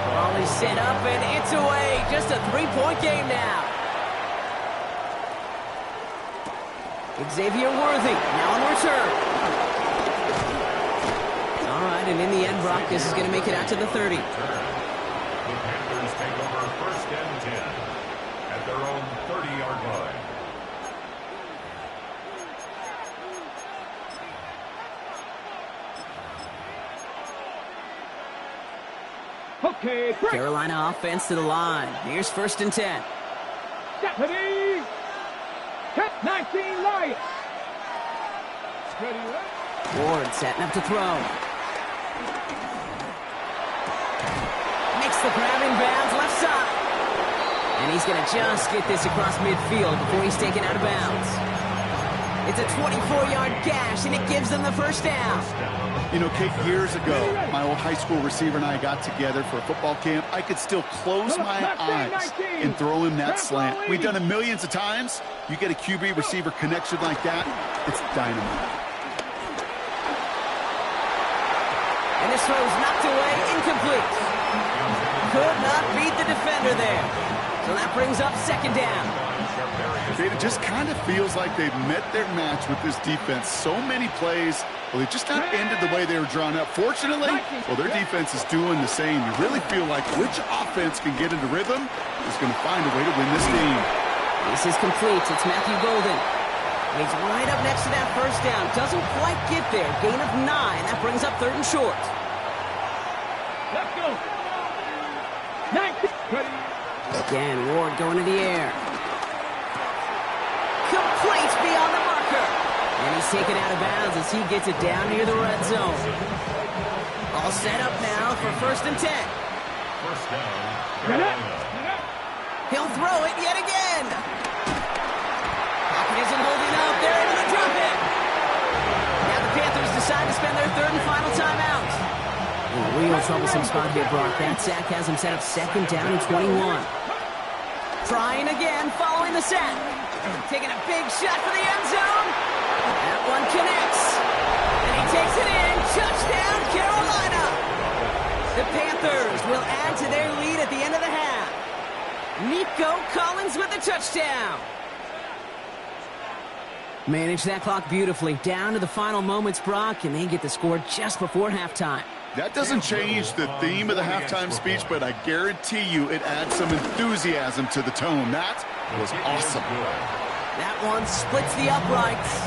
[SPEAKER 18] Ball is set up and it's away. Just a 3-point game now. Xavier Worthy now on return. All right, and in the end, Brock, this is going to make it out to the 30.
[SPEAKER 6] The Panthers take over first and 10 at their own 30-yard line.
[SPEAKER 5] Okay, break.
[SPEAKER 18] Carolina offense to the line. Here's first and 10.
[SPEAKER 5] Ready. 19 Lions. Ready.
[SPEAKER 18] Ward setting up to throw. Makes the grab in bounds left side. And he's going to just get this across midfield before he's taken out of bounds. It's a 24-yard gash, and it gives them the first down.
[SPEAKER 19] You know, Kate, years ago, my old high school receiver and I got together for a football camp. I could still close my eyes and throw him that slant. We've done it millions of times. You get a QB receiver connection like that, it's dynamite.
[SPEAKER 18] And this throw is knocked away, incomplete. Could not beat the defender there. So that brings up second down.
[SPEAKER 19] It just kind of feels like they've met their match with this defense. So many plays, well, they just not ended the way they were drawn up. Fortunately, well, their defense is doing the same. You really feel like which offense can get into rhythm is going to find a way to win this game.
[SPEAKER 18] This is complete. It's Matthew Golden. He's right up next to that first down. Doesn't quite get there. Gain of 9. That brings up 3rd and short.
[SPEAKER 5] Let's go. 19.
[SPEAKER 18] Again, Ward going to the air. Complete beyond the marker. And he's taken out of bounds as he gets it down near the red zone. All set up now for 1st and 10.
[SPEAKER 6] First down.
[SPEAKER 18] He'll throw it yet again. Pocket isn't holding up. They're able to drop it. Now the Panthers decide to spend their 3rd and final timeout. In a real troublesome spot here, Brock. That sack has him set up 2nd down and 21. Trying again, following the sack. Taking a big shot for the end zone. That one connects. And he takes it in. Touchdown, Carolina. The Panthers will add to their lead at the end of the half. Nico Collins with the touchdown. Manage that clock beautifully. Down to the final moments, Brock, and they get the score just before halftime.
[SPEAKER 19] That doesn't change the theme of the halftime speech, but I guarantee you it adds some enthusiasm to the tone. That was awesome.
[SPEAKER 18] That one splits the uprights.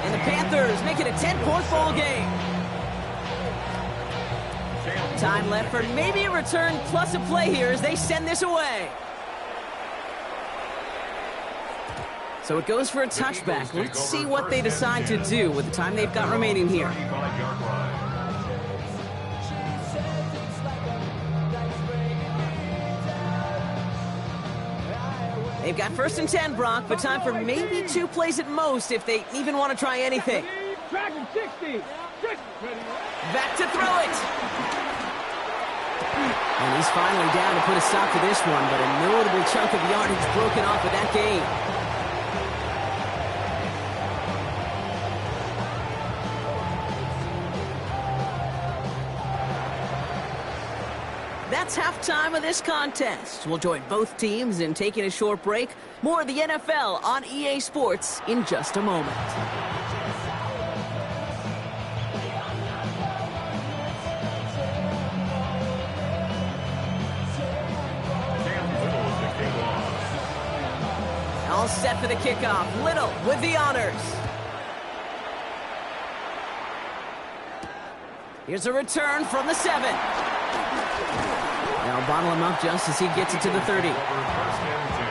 [SPEAKER 18] And the Panthers make it a 10-point ball game. Time left for maybe a return plus a play here as they send this away. So it goes for a touchback. Let's see what they decide to do with the time they've got remaining here. They've got 1st and 10, Brock, but time for maybe 2 plays at most if they even want to try anything.
[SPEAKER 5] Dragon 60.
[SPEAKER 18] Back to throw it. And he's finally down to put a stop to this one, but a notable chunk of yardage broken off with that game. That's halftime of this contest. We'll join both teams in taking a short break. More of the NFL on EA Sports in just a moment. All set for the kickoff. Little with the honors. Here's a return from the 7. Now bottle him up just as he gets it to the 30.
[SPEAKER 6] First and 10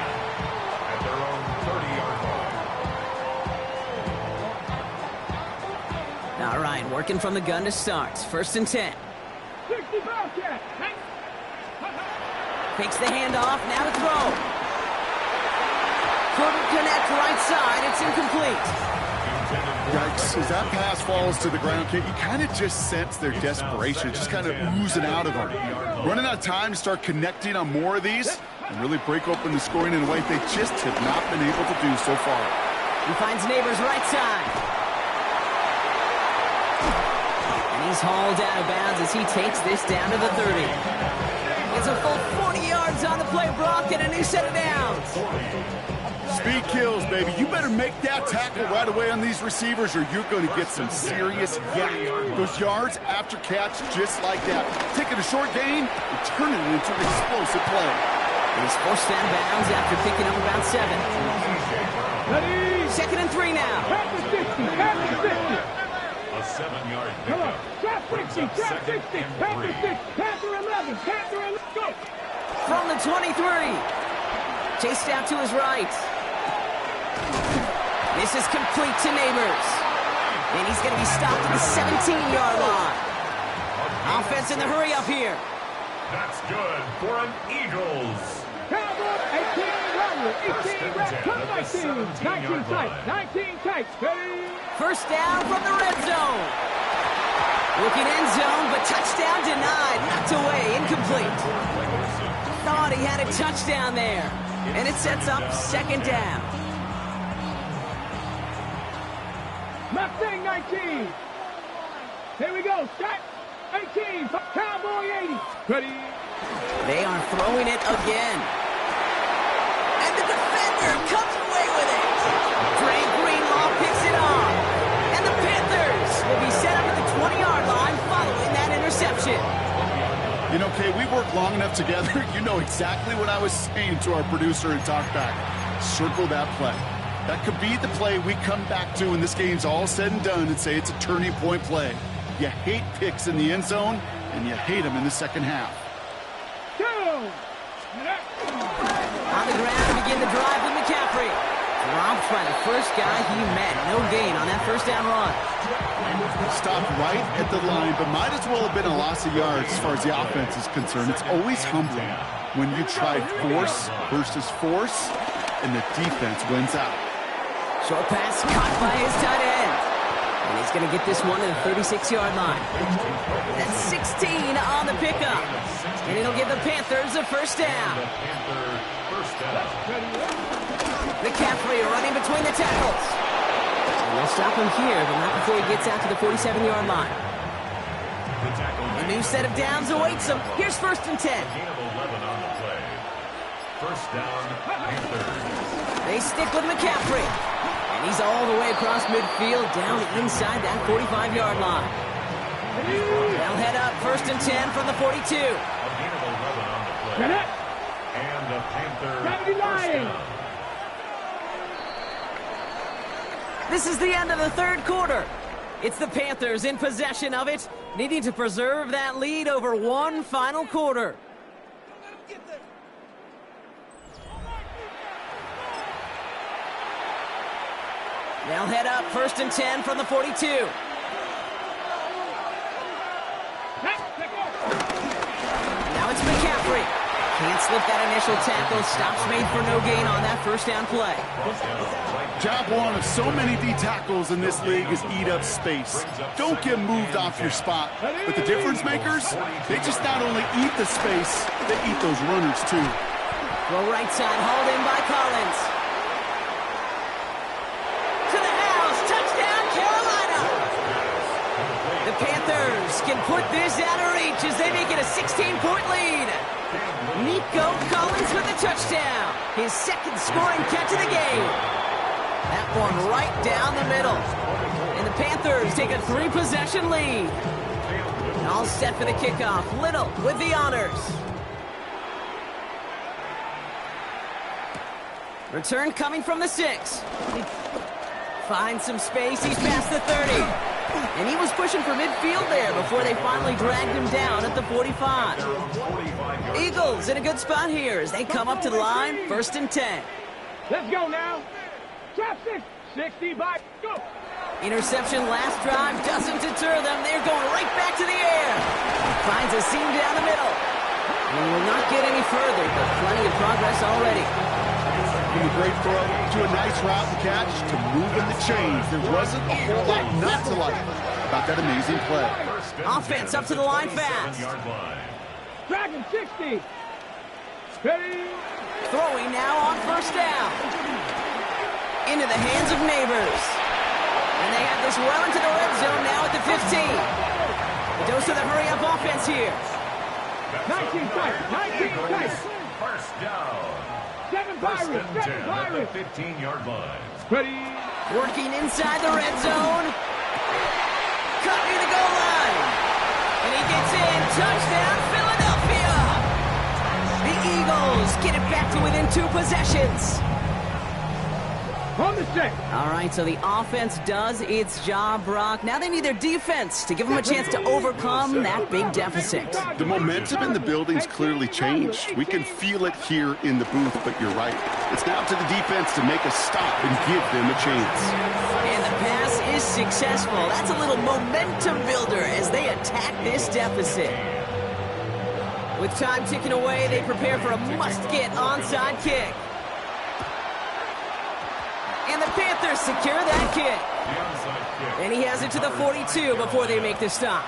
[SPEAKER 6] at their own 30-yard line.
[SPEAKER 18] All right, working from the gun to start. 1st and 10.
[SPEAKER 5] 60 Bobcat.
[SPEAKER 18] Takes the handoff, now to throw. Couldn't connect right side, it's incomplete.
[SPEAKER 19] Yikes, as that pass falls to the ground, you kind of just sense their desperation, just kind of oozing out of them. Running out of time to start connecting on more of these and really break open the scoring in a way they just have not been able to do so far.
[SPEAKER 18] He finds Neighbors right side. And he's hauled out of bounds as he takes this down to the 30. It's a full 40 yards on the play, Brock, and a new set of downs.
[SPEAKER 19] Speed kills, baby. You better make that tackle right away on these receivers or you're going to get some serious yak. Those yards after catch just like that. Taking a short gain and turning it into an explosive play.
[SPEAKER 18] He's forced out of bounds after picking up about 7.
[SPEAKER 5] Ready.
[SPEAKER 18] 2nd and 3 now.
[SPEAKER 5] Panther 60. Panther 60.
[SPEAKER 6] A 7-yard
[SPEAKER 5] Come on.
[SPEAKER 6] pickup.
[SPEAKER 5] Trap 60. Trap 60. Panther 6. Panther 11. Panther 11. Go.
[SPEAKER 18] From the 23. Chased out to his right. This is complete to Neighbors. And he's going to be stopped at the 17-yard line. Offense in the hurry up here.
[SPEAKER 6] That's good for an Eagles.
[SPEAKER 5] Cowboy 18 Rattler. 18 Rattler. Come 19. 19 tight. 19 tight. Ready.
[SPEAKER 18] 1st down from the red zone. Looking end zone, but touchdown denied. Knocked away. Incomplete. Thought he had a touchdown there. And it sets up 2nd down.
[SPEAKER 5] Mustang 19. Here we go. Start. 18, Cowboy 80. Ready?
[SPEAKER 18] They are throwing it again. And the defender comes away with it. Dre Greenlaw picks it off. And the Panthers will be set up at the 20-yard line following that interception.
[SPEAKER 19] You know, Kay, we worked long enough together. You know exactly what I was saying to our producer and talkback. Circle that play. That could be the play we come back to when this game's all said and done and say it's a turning point play. You hate picks in the end zone, and you hate them in the second half.
[SPEAKER 5] Two.
[SPEAKER 18] On the ground to begin the drive with McCaffrey. Dropped by the first guy he met. No gain on that first down run.
[SPEAKER 19] Stopped right at the line, but might as well have been a loss of yards as far as the offense is concerned. It's always humbling when you try force versus force, and the defense wins out.
[SPEAKER 18] Short pass caught by his tight end. And he's going to get this one to the 36-yard line. That's 16 on the pickup. And it'll give the Panthers a first down. McCaffrey running between the tackles. And they'll stop him here, but not before he gets out to the 47-yard line. A new set of downs awaits him. Here's 1st and 10.
[SPEAKER 6] First down, Panthers.
[SPEAKER 18] They stick with McCaffrey. And he's all the way across midfield, down inside that 45-yard line. They'll head up 1st and 10 from the 42.
[SPEAKER 6] A gain of 11 on the play. And the Panthers first down.
[SPEAKER 18] This is the end of the third quarter. It's the Panthers in possession of it, needing to preserve that lead over one final quarter. They'll head up 1st and 10 from the 42. Now it's McCaffrey. Can't slip that initial tackle. Stops made for no gain on that first down play.
[SPEAKER 19] Job one of so many D tackles in this league is eat up space. Don't get moved off your spot. But the difference makers, they just not only eat the space, they eat those runners too.
[SPEAKER 18] Well, right side hauled in by Collins. To the house, touchdown Carolina. The Panthers can put this out of reach as they make it a 16-point lead. Nico Collins with a touchdown. His second scoring catch of the game. That one right down the middle. And the Panthers take a 3-possession lead. All set for the kickoff. Little with the honors. Return coming from the 6. Finds some space. He's past the 30. And he was pushing for midfield there before they finally dragged him down at the 45. Eagles in a good spot here as they come up to the line. 1st and 10.
[SPEAKER 5] Let's go now. Trap 6. 60 by. Go.
[SPEAKER 18] Interception last drive doesn't deter them. They're going right back to the air. Finds a seam down the middle. And will not get any further, but plenty of progress already.
[SPEAKER 19] From a great throw to a nice route and catch to moving the chains. There wasn't a whole lot not to like about that amazing play.
[SPEAKER 18] Offense up to the line fast.
[SPEAKER 5] Dragon 60. Ready.
[SPEAKER 18] Throwing now on 1st down. Into the hands of Neighbors. And they have this well into the red zone now at the 15. A dose of the hurry-up offense here.
[SPEAKER 5] 19 tight. 19 tight.
[SPEAKER 6] First down.
[SPEAKER 5] 7 Pirates. 7 Pirates.
[SPEAKER 6] 15-yard line.
[SPEAKER 5] Ready.
[SPEAKER 18] Working inside the red zone. Cut near the goal line. And he gets in. Touchdown, Philadelphia. The Eagles get it back to within 2 possessions.
[SPEAKER 5] On the 6.
[SPEAKER 18] All right, so the offense does its job, Brock. Now they need their defense to give them a chance to overcome that big deficit.
[SPEAKER 19] The momentum in the building's clearly changed. We can feel it here in the booth, but you're right. It's now to the defense to make a stop and give them a chance.
[SPEAKER 18] And the pass is successful. That's a little momentum builder as they attack this deficit. With time ticking away, they prepare for a must-get onside kick. And the Panthers secure that kick. And he has it to the 42 before they make the stop.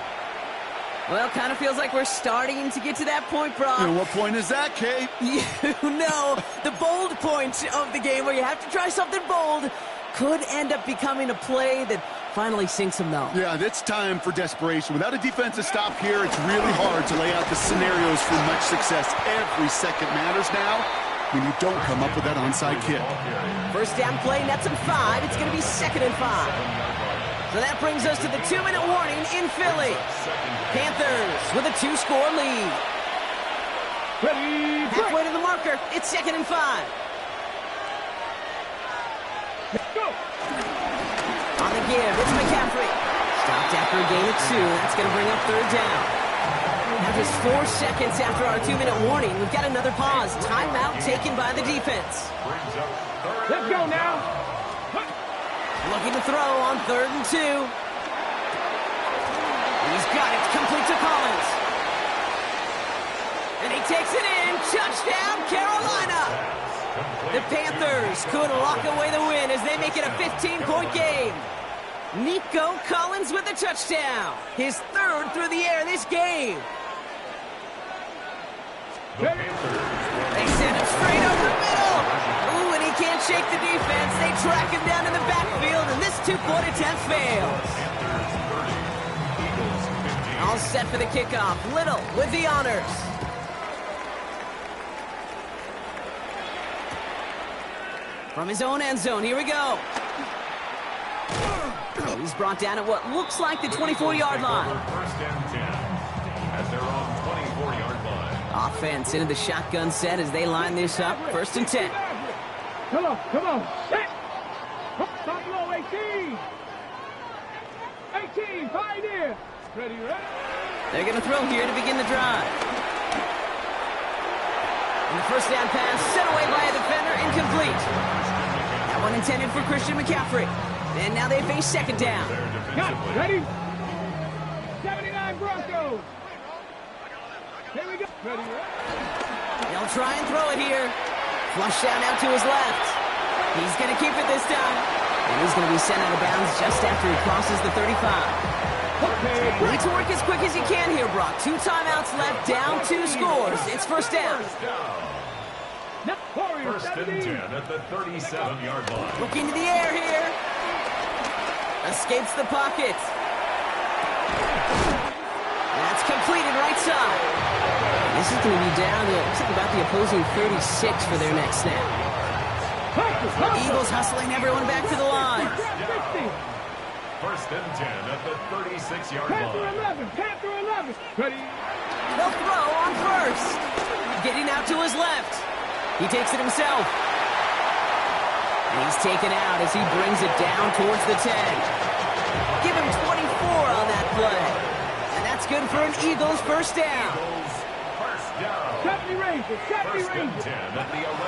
[SPEAKER 18] Well, kind of feels like we're starting to get to that point, Brock.
[SPEAKER 19] And what point is that, Kate?
[SPEAKER 18] You know, the bold point of the game where you have to try something bold could end up becoming a play that finally sinks him, though.
[SPEAKER 19] Yeah, it's time for desperation. Without a defensive stop here, it's really hard to lay out the scenarios for much success. Every second matters now when you don't come up with that onside kick.
[SPEAKER 18] First down play, nets him 5. It's going to be 2nd and 5. So that brings us to the 2-minute warning in Philly. Panthers with a 2-score lead.
[SPEAKER 5] Ready,
[SPEAKER 18] halfway to the marker. It's 2nd and 5.
[SPEAKER 5] Go.
[SPEAKER 18] On the give, it's McCaffrey. Stopped after a gain of 2. That's going to bring up 3rd down. Now just 4 seconds after our 2-minute warning, we've got another pause. Timeout taken by the defense.
[SPEAKER 5] Let's go now.
[SPEAKER 18] Looking to throw on 3rd and 2. He's got it, complete to Collins. And he takes it in. Touchdown, Carolina. The Panthers could lock away the win as they make it a 15-point game. Nico Collins with the touchdown. His 3rd through the air this game. They send him straight over the middle. Ooh, and he can't shake the defense. They track him down in the backfield, and this 2-point attempt fails. All set for the kickoff. Little with the honors. From his own end zone, here we go. He's brought down at what looks like the 24-yard line.
[SPEAKER 6] First and 10 at their own 24-yard line.
[SPEAKER 18] Offense into the shotgun set as they line this up. 1st and 10.
[SPEAKER 5] Come on. Set. Stop low, 18. 18, pioneer. Ready.
[SPEAKER 18] They're going to throw here to begin the drive. And the first down pass sent away by a defender, incomplete. That one intended for Christian McCaffrey. And now they face 2nd down.
[SPEAKER 5] Got it. Ready? 79 Broncos. Here we go. Ready.
[SPEAKER 18] They'll try and throw it here. Flush down out to his left. He's going to keep it this time. And he's going to be sent out of bounds just after he crosses the 35. Need to work as quick as he can here, Brock. 2 timeouts left, down 2 scores. It's 1st down.
[SPEAKER 6] First and 10 at the 37-yard line.
[SPEAKER 18] Looking to the air here. Escapes the pocket. That's completed right side. This is going to be down to looks like about the opposing 36 for their next snap. Eagles hustling everyone back to the line.
[SPEAKER 6] First and 10 at the 36-yard line.
[SPEAKER 5] Panther 11. Ready.
[SPEAKER 18] They'll throw on 1st. Getting out to his left. He takes it himself. And he's taken out as he brings it down towards the 10. Give him 24 on that play. And that's good for an Eagles 1st down.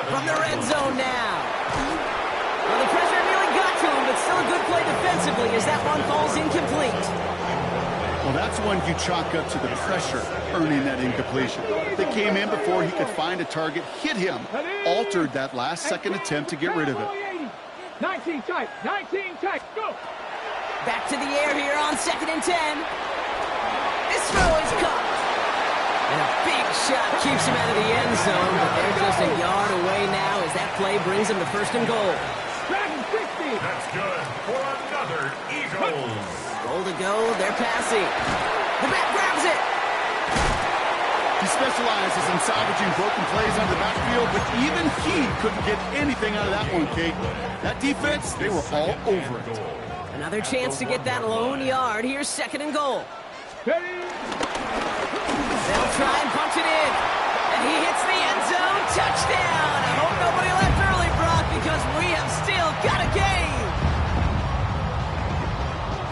[SPEAKER 18] From the red zone now. Well, the pressure nearly got to him, but still a good play defensively as that one falls incomplete.
[SPEAKER 19] Well, that's one you chalk up to the pressure earning that incompletion. They came in before he could find a target, hit him, altered that last-second attempt to get rid of it.
[SPEAKER 5] 19 tight, go!
[SPEAKER 18] Back to the air here on 2nd and 10. This throw is caught. And a big shot keeps him out of the end zone, but they're just a yard away now as that play brings him to 1st and goal.
[SPEAKER 6] That's good for another Eagles.
[SPEAKER 18] Goal to go, they're passing. The back grabs it.
[SPEAKER 19] He specializes in salvaging broken plays on the backfield, but even he couldn't get anything out of that one, Kate. That defense, they were all over it.
[SPEAKER 18] Another chance to get that lone yard. Here's 2nd and goal. They'll try and punch it in. And he hits the end zone. Touchdown. I hope nobody left early, Brock, because we have still got a game.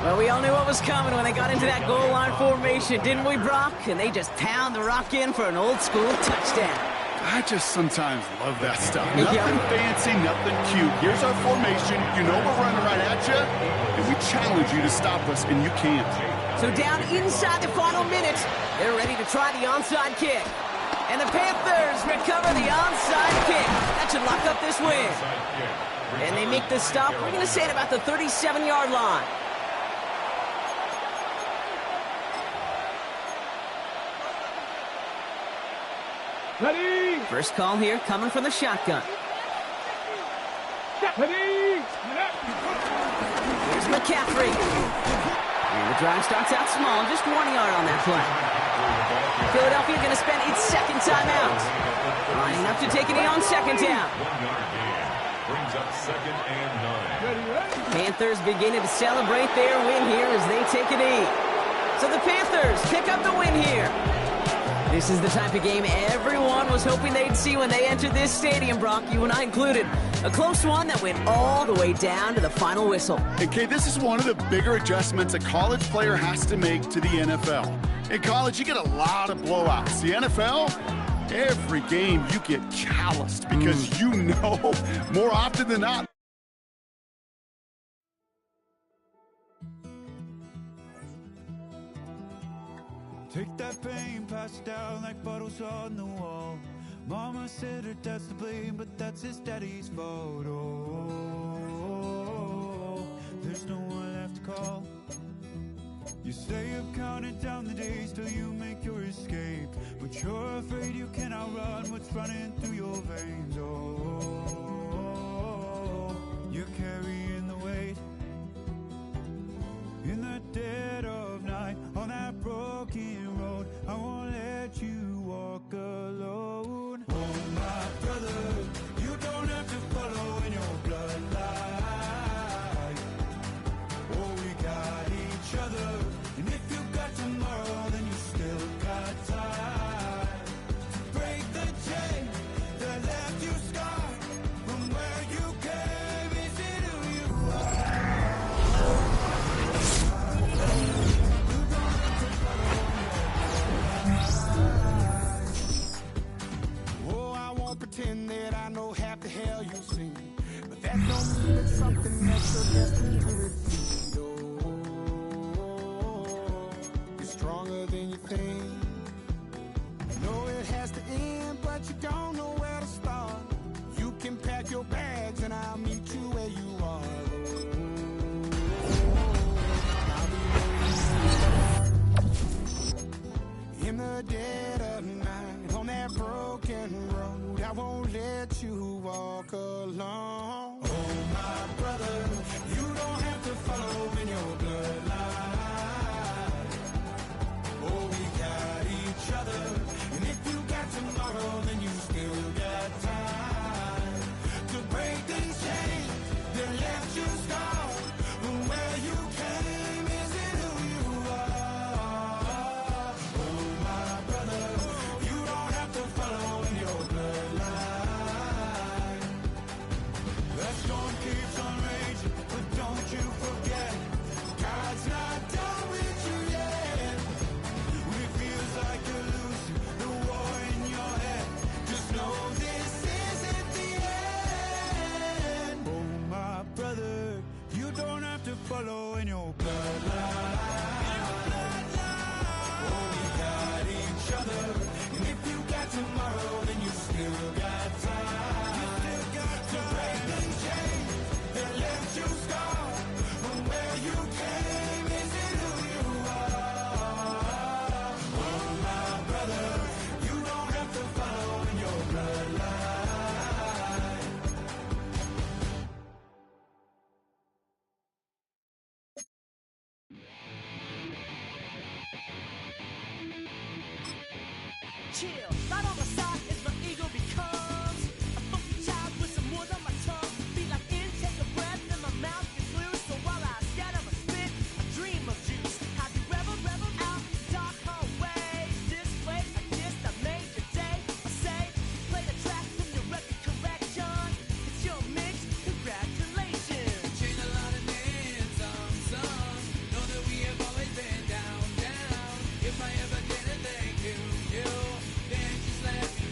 [SPEAKER 18] Well, we all knew what was coming when they got into that goal line formation, didn't we, Brock? And they just pound the rock in for an old-school touchdown.
[SPEAKER 19] I just sometimes love that stuff. Nothing fancy, nothing cute. Here's our formation. You know we're running right at you, and we challenge you to stop us, and you can't.
[SPEAKER 18] So down inside the final minute, they're ready to try the onside kick. And the Panthers recover the onside kick. That should lock up this win. And they make the stop, we're going to say, at about the 37-yard line.
[SPEAKER 5] Ready.
[SPEAKER 18] First call here coming from the shotgun.
[SPEAKER 5] Ready.
[SPEAKER 18] Here's McCaffrey. And the drive starts out small, just 1 yard on that play. Philadelphia going to spend its second timeout. Lining up to take a knee on second down.
[SPEAKER 6] Brings up 2nd and 9.
[SPEAKER 18] Panthers beginning to celebrate their win here as they take a knee. So the Panthers pick up the win here. This is the type of game everyone was hoping they'd see when they entered this stadium, Brock, you and I included. A close one that went all the way down to the final whistle.
[SPEAKER 19] Okay, this is one of the bigger adjustments a college player has to make to the NFL. In college, you get a lot of blowouts. The NFL, every game you get calloused because you know more often than not.
[SPEAKER 20] Take that pain, pass it down like bottles on the wall. Mama said her dad's to blame, but that's his daddy's fault. Oh, there's no one left to call. You stay up counting down the days till you make your escape, but you're afraid you can outrun what's running through your veins. Oh, you're carrying the weight in the dead of night on that broken road. I won't let you walk alone. Oh, my brother, you don't have to follow in your bloodline. Oh, we got each other, and if you got tomorrow, then you still got time to break the chain that left you scarred from where you came. Is it who you are?
[SPEAKER 15] Oh, I won't pretend that I know half the hell you've seen, but that don't mean it's something that's your destiny to repeat. Oh, you're stronger than you think. You know it has to end, but you don't know where to start. You can pack your bags and I'll meet you where you are. In the dead of night, on that broken road, I won't let you walk alone. Oh, my brother, you don't have to follow in your bloodline. Oh, we got each other, and if you got tomorrow, then you still got time to break these chains that left you scarred from where you came. Is it who you are? Oh, my brother, you don't have to follow in your bloodline. The storm keeps on raging, but don't you forget, God's not done with you yet. When it feels like you're losing the war in your head, just know this isn't the end. Oh, my brother, you don't have to follow in your bloodline. Oh, we got each other, and if you got tomorrow, then you still got time. You still got to break the chain that left you scarred from where you came. Is it who you are? Oh, my brother, you don't have to follow in your bloodline.
[SPEAKER 12] Chill, right on the side is my ego becomes a funky child with some wood on my tongue. Feel like in, take a breath, and my mouth gets loose. So while I scatter my spit, I dream of juice. Have you rebel out in dark hallways? This way, I guess I made your day. I say, play the track from your record collection. It's your mix, congratulations.
[SPEAKER 9] Chain a lot of names, some know that we have always been down. If I ever get a thank you, then just let me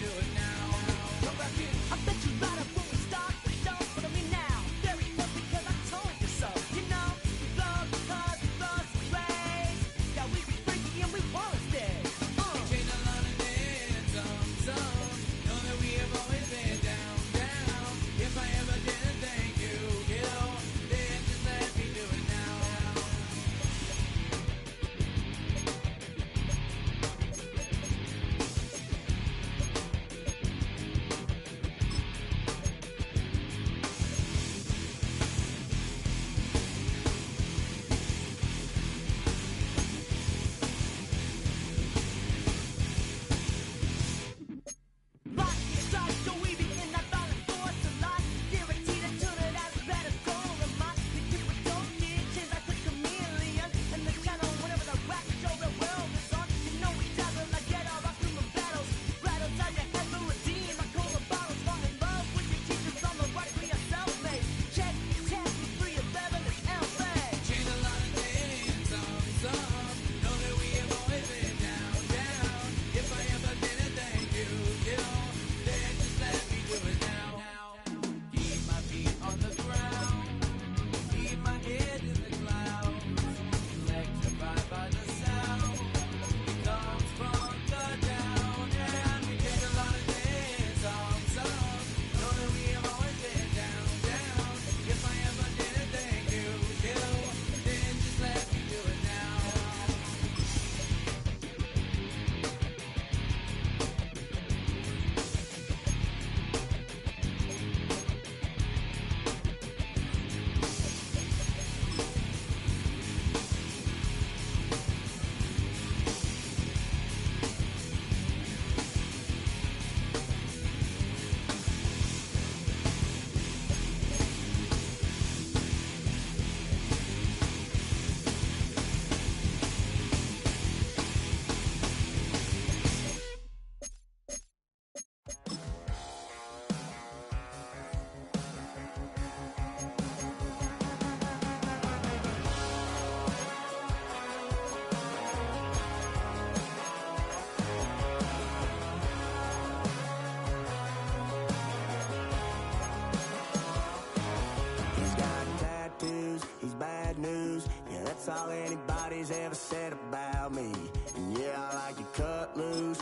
[SPEAKER 21] nobody's ever said about me. And yeah, I like to cut loose,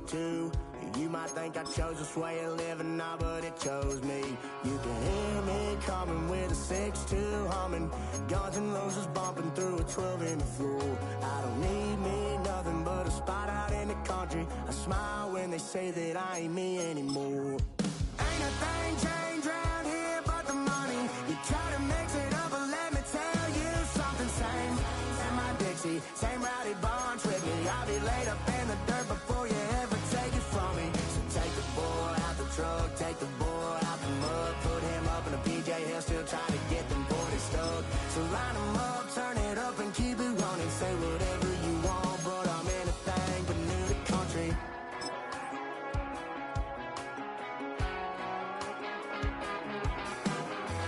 [SPEAKER 21] too. You might think I chose this way of living, nah, but it chose me. You can hear me coming with a 6-2 humming, Guns N' Roses bumping through a 12 in the floor. I don't need me nothing but a spot out in the country. I smile when they say that I ain't me anymore. Ain't a thing changed round here but the money. You try to mix it up, but let me tell you something. Same in my Dixie, same rowdy bunch with me. I'll be laid up in the dirt before you ever take it from me. So take the boy out the truck, take the boy out the mud, put him up in a PJ, he'll still try to get them 40 stuck. So line him up, turn it up and keep it running. Say whatever you want, but I'm anything but new to country.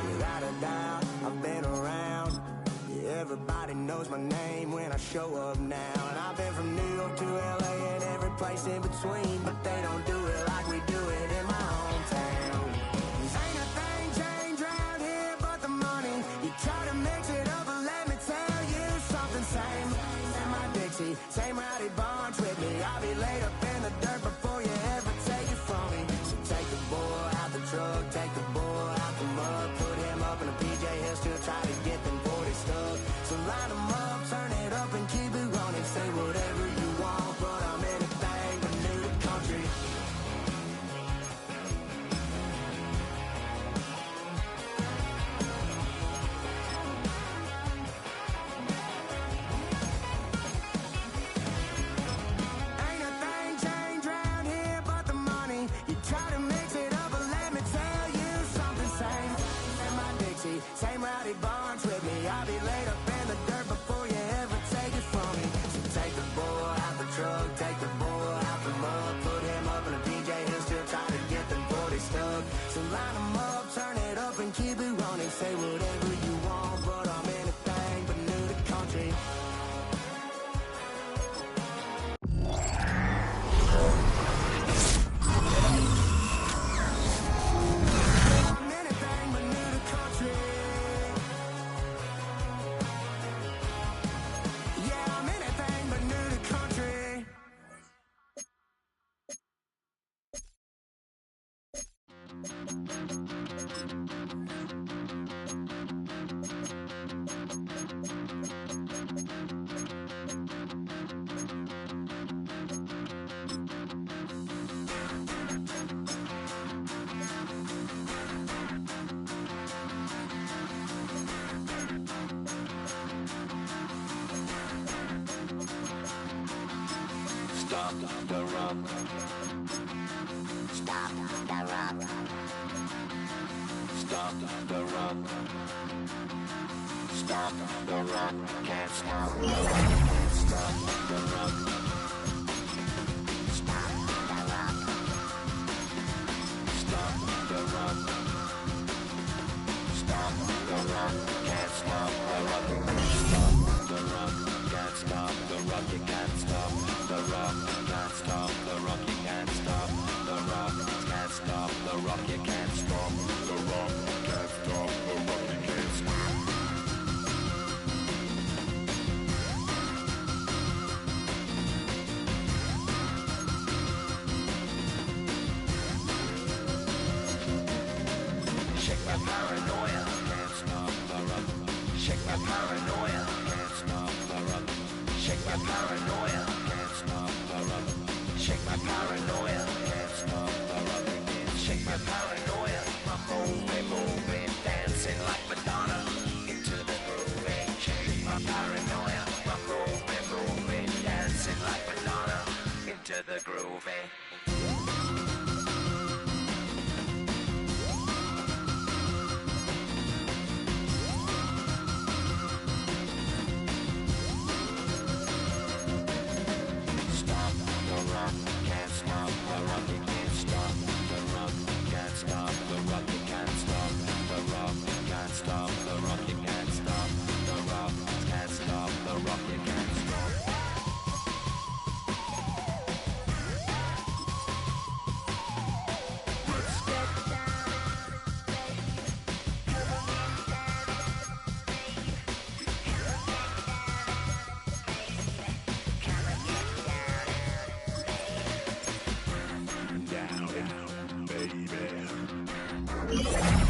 [SPEAKER 21] Without a doubt, I've been around. Yeah, everybody knows my name when I show up now. And I've been from New York to LA and every place in between, but they don't do it like we do it in my hometown. Ain't a thing changed round here but the money. You try to mix it up, but let me tell you something. Same in my Dixie, same rowdy bunch with me. I'll be laid up in the dirt before you ever take it from me. So take the boy out the truck, take the boy out the mud, put him up in a PJ, he'll still try to get them 40 stuck. So line him up, turn it up and keep it running. Say whatever you want, but I'm anything but new to country. Ain't a thing changed round here but the money. You try to mix it up, but let me tell you something. Same in my Dixie, same rowdy bunch with me. I'll be laid up in the dirt before you ever take it from me. So take the boy out the truck, take the boy out the mud, put him up in a PJ, he'll still try to get them 40 stuck. So line him up, turn it up and keep it running. Say whatever you want, but I'm anything but new to country. I'm anything but new to country. Yeah, I'm anything but new to country.
[SPEAKER 9] Stop the rock. Stop the rock. Stop the rock. Stop the rock. Can't stop the rock. Can't stop the rock. Stop the rock. Stop the rock. Stop the rock. Can't stop the rock. Stop the rock. Can't stop the rock. You can't stop the rock. Can't stop the rock. You can't stop the rock. Can't stop the rock. You can't stop the rock. Can't stop the rock. You can't stop. Shake my paranoia. Can't stop the rock. Shake my paranoia. Can't stop the rock. Shake my paranoia. Can't stop the rock. Shake my paranoia. Can't stop the rock. Shake my paranoia. I'm moving, dancing like Madonna into the groove. Shake my paranoia. I'm moving, dancing like Madonna into the groove. Stop the rock, can't stop the rock.
[SPEAKER 1] Bye.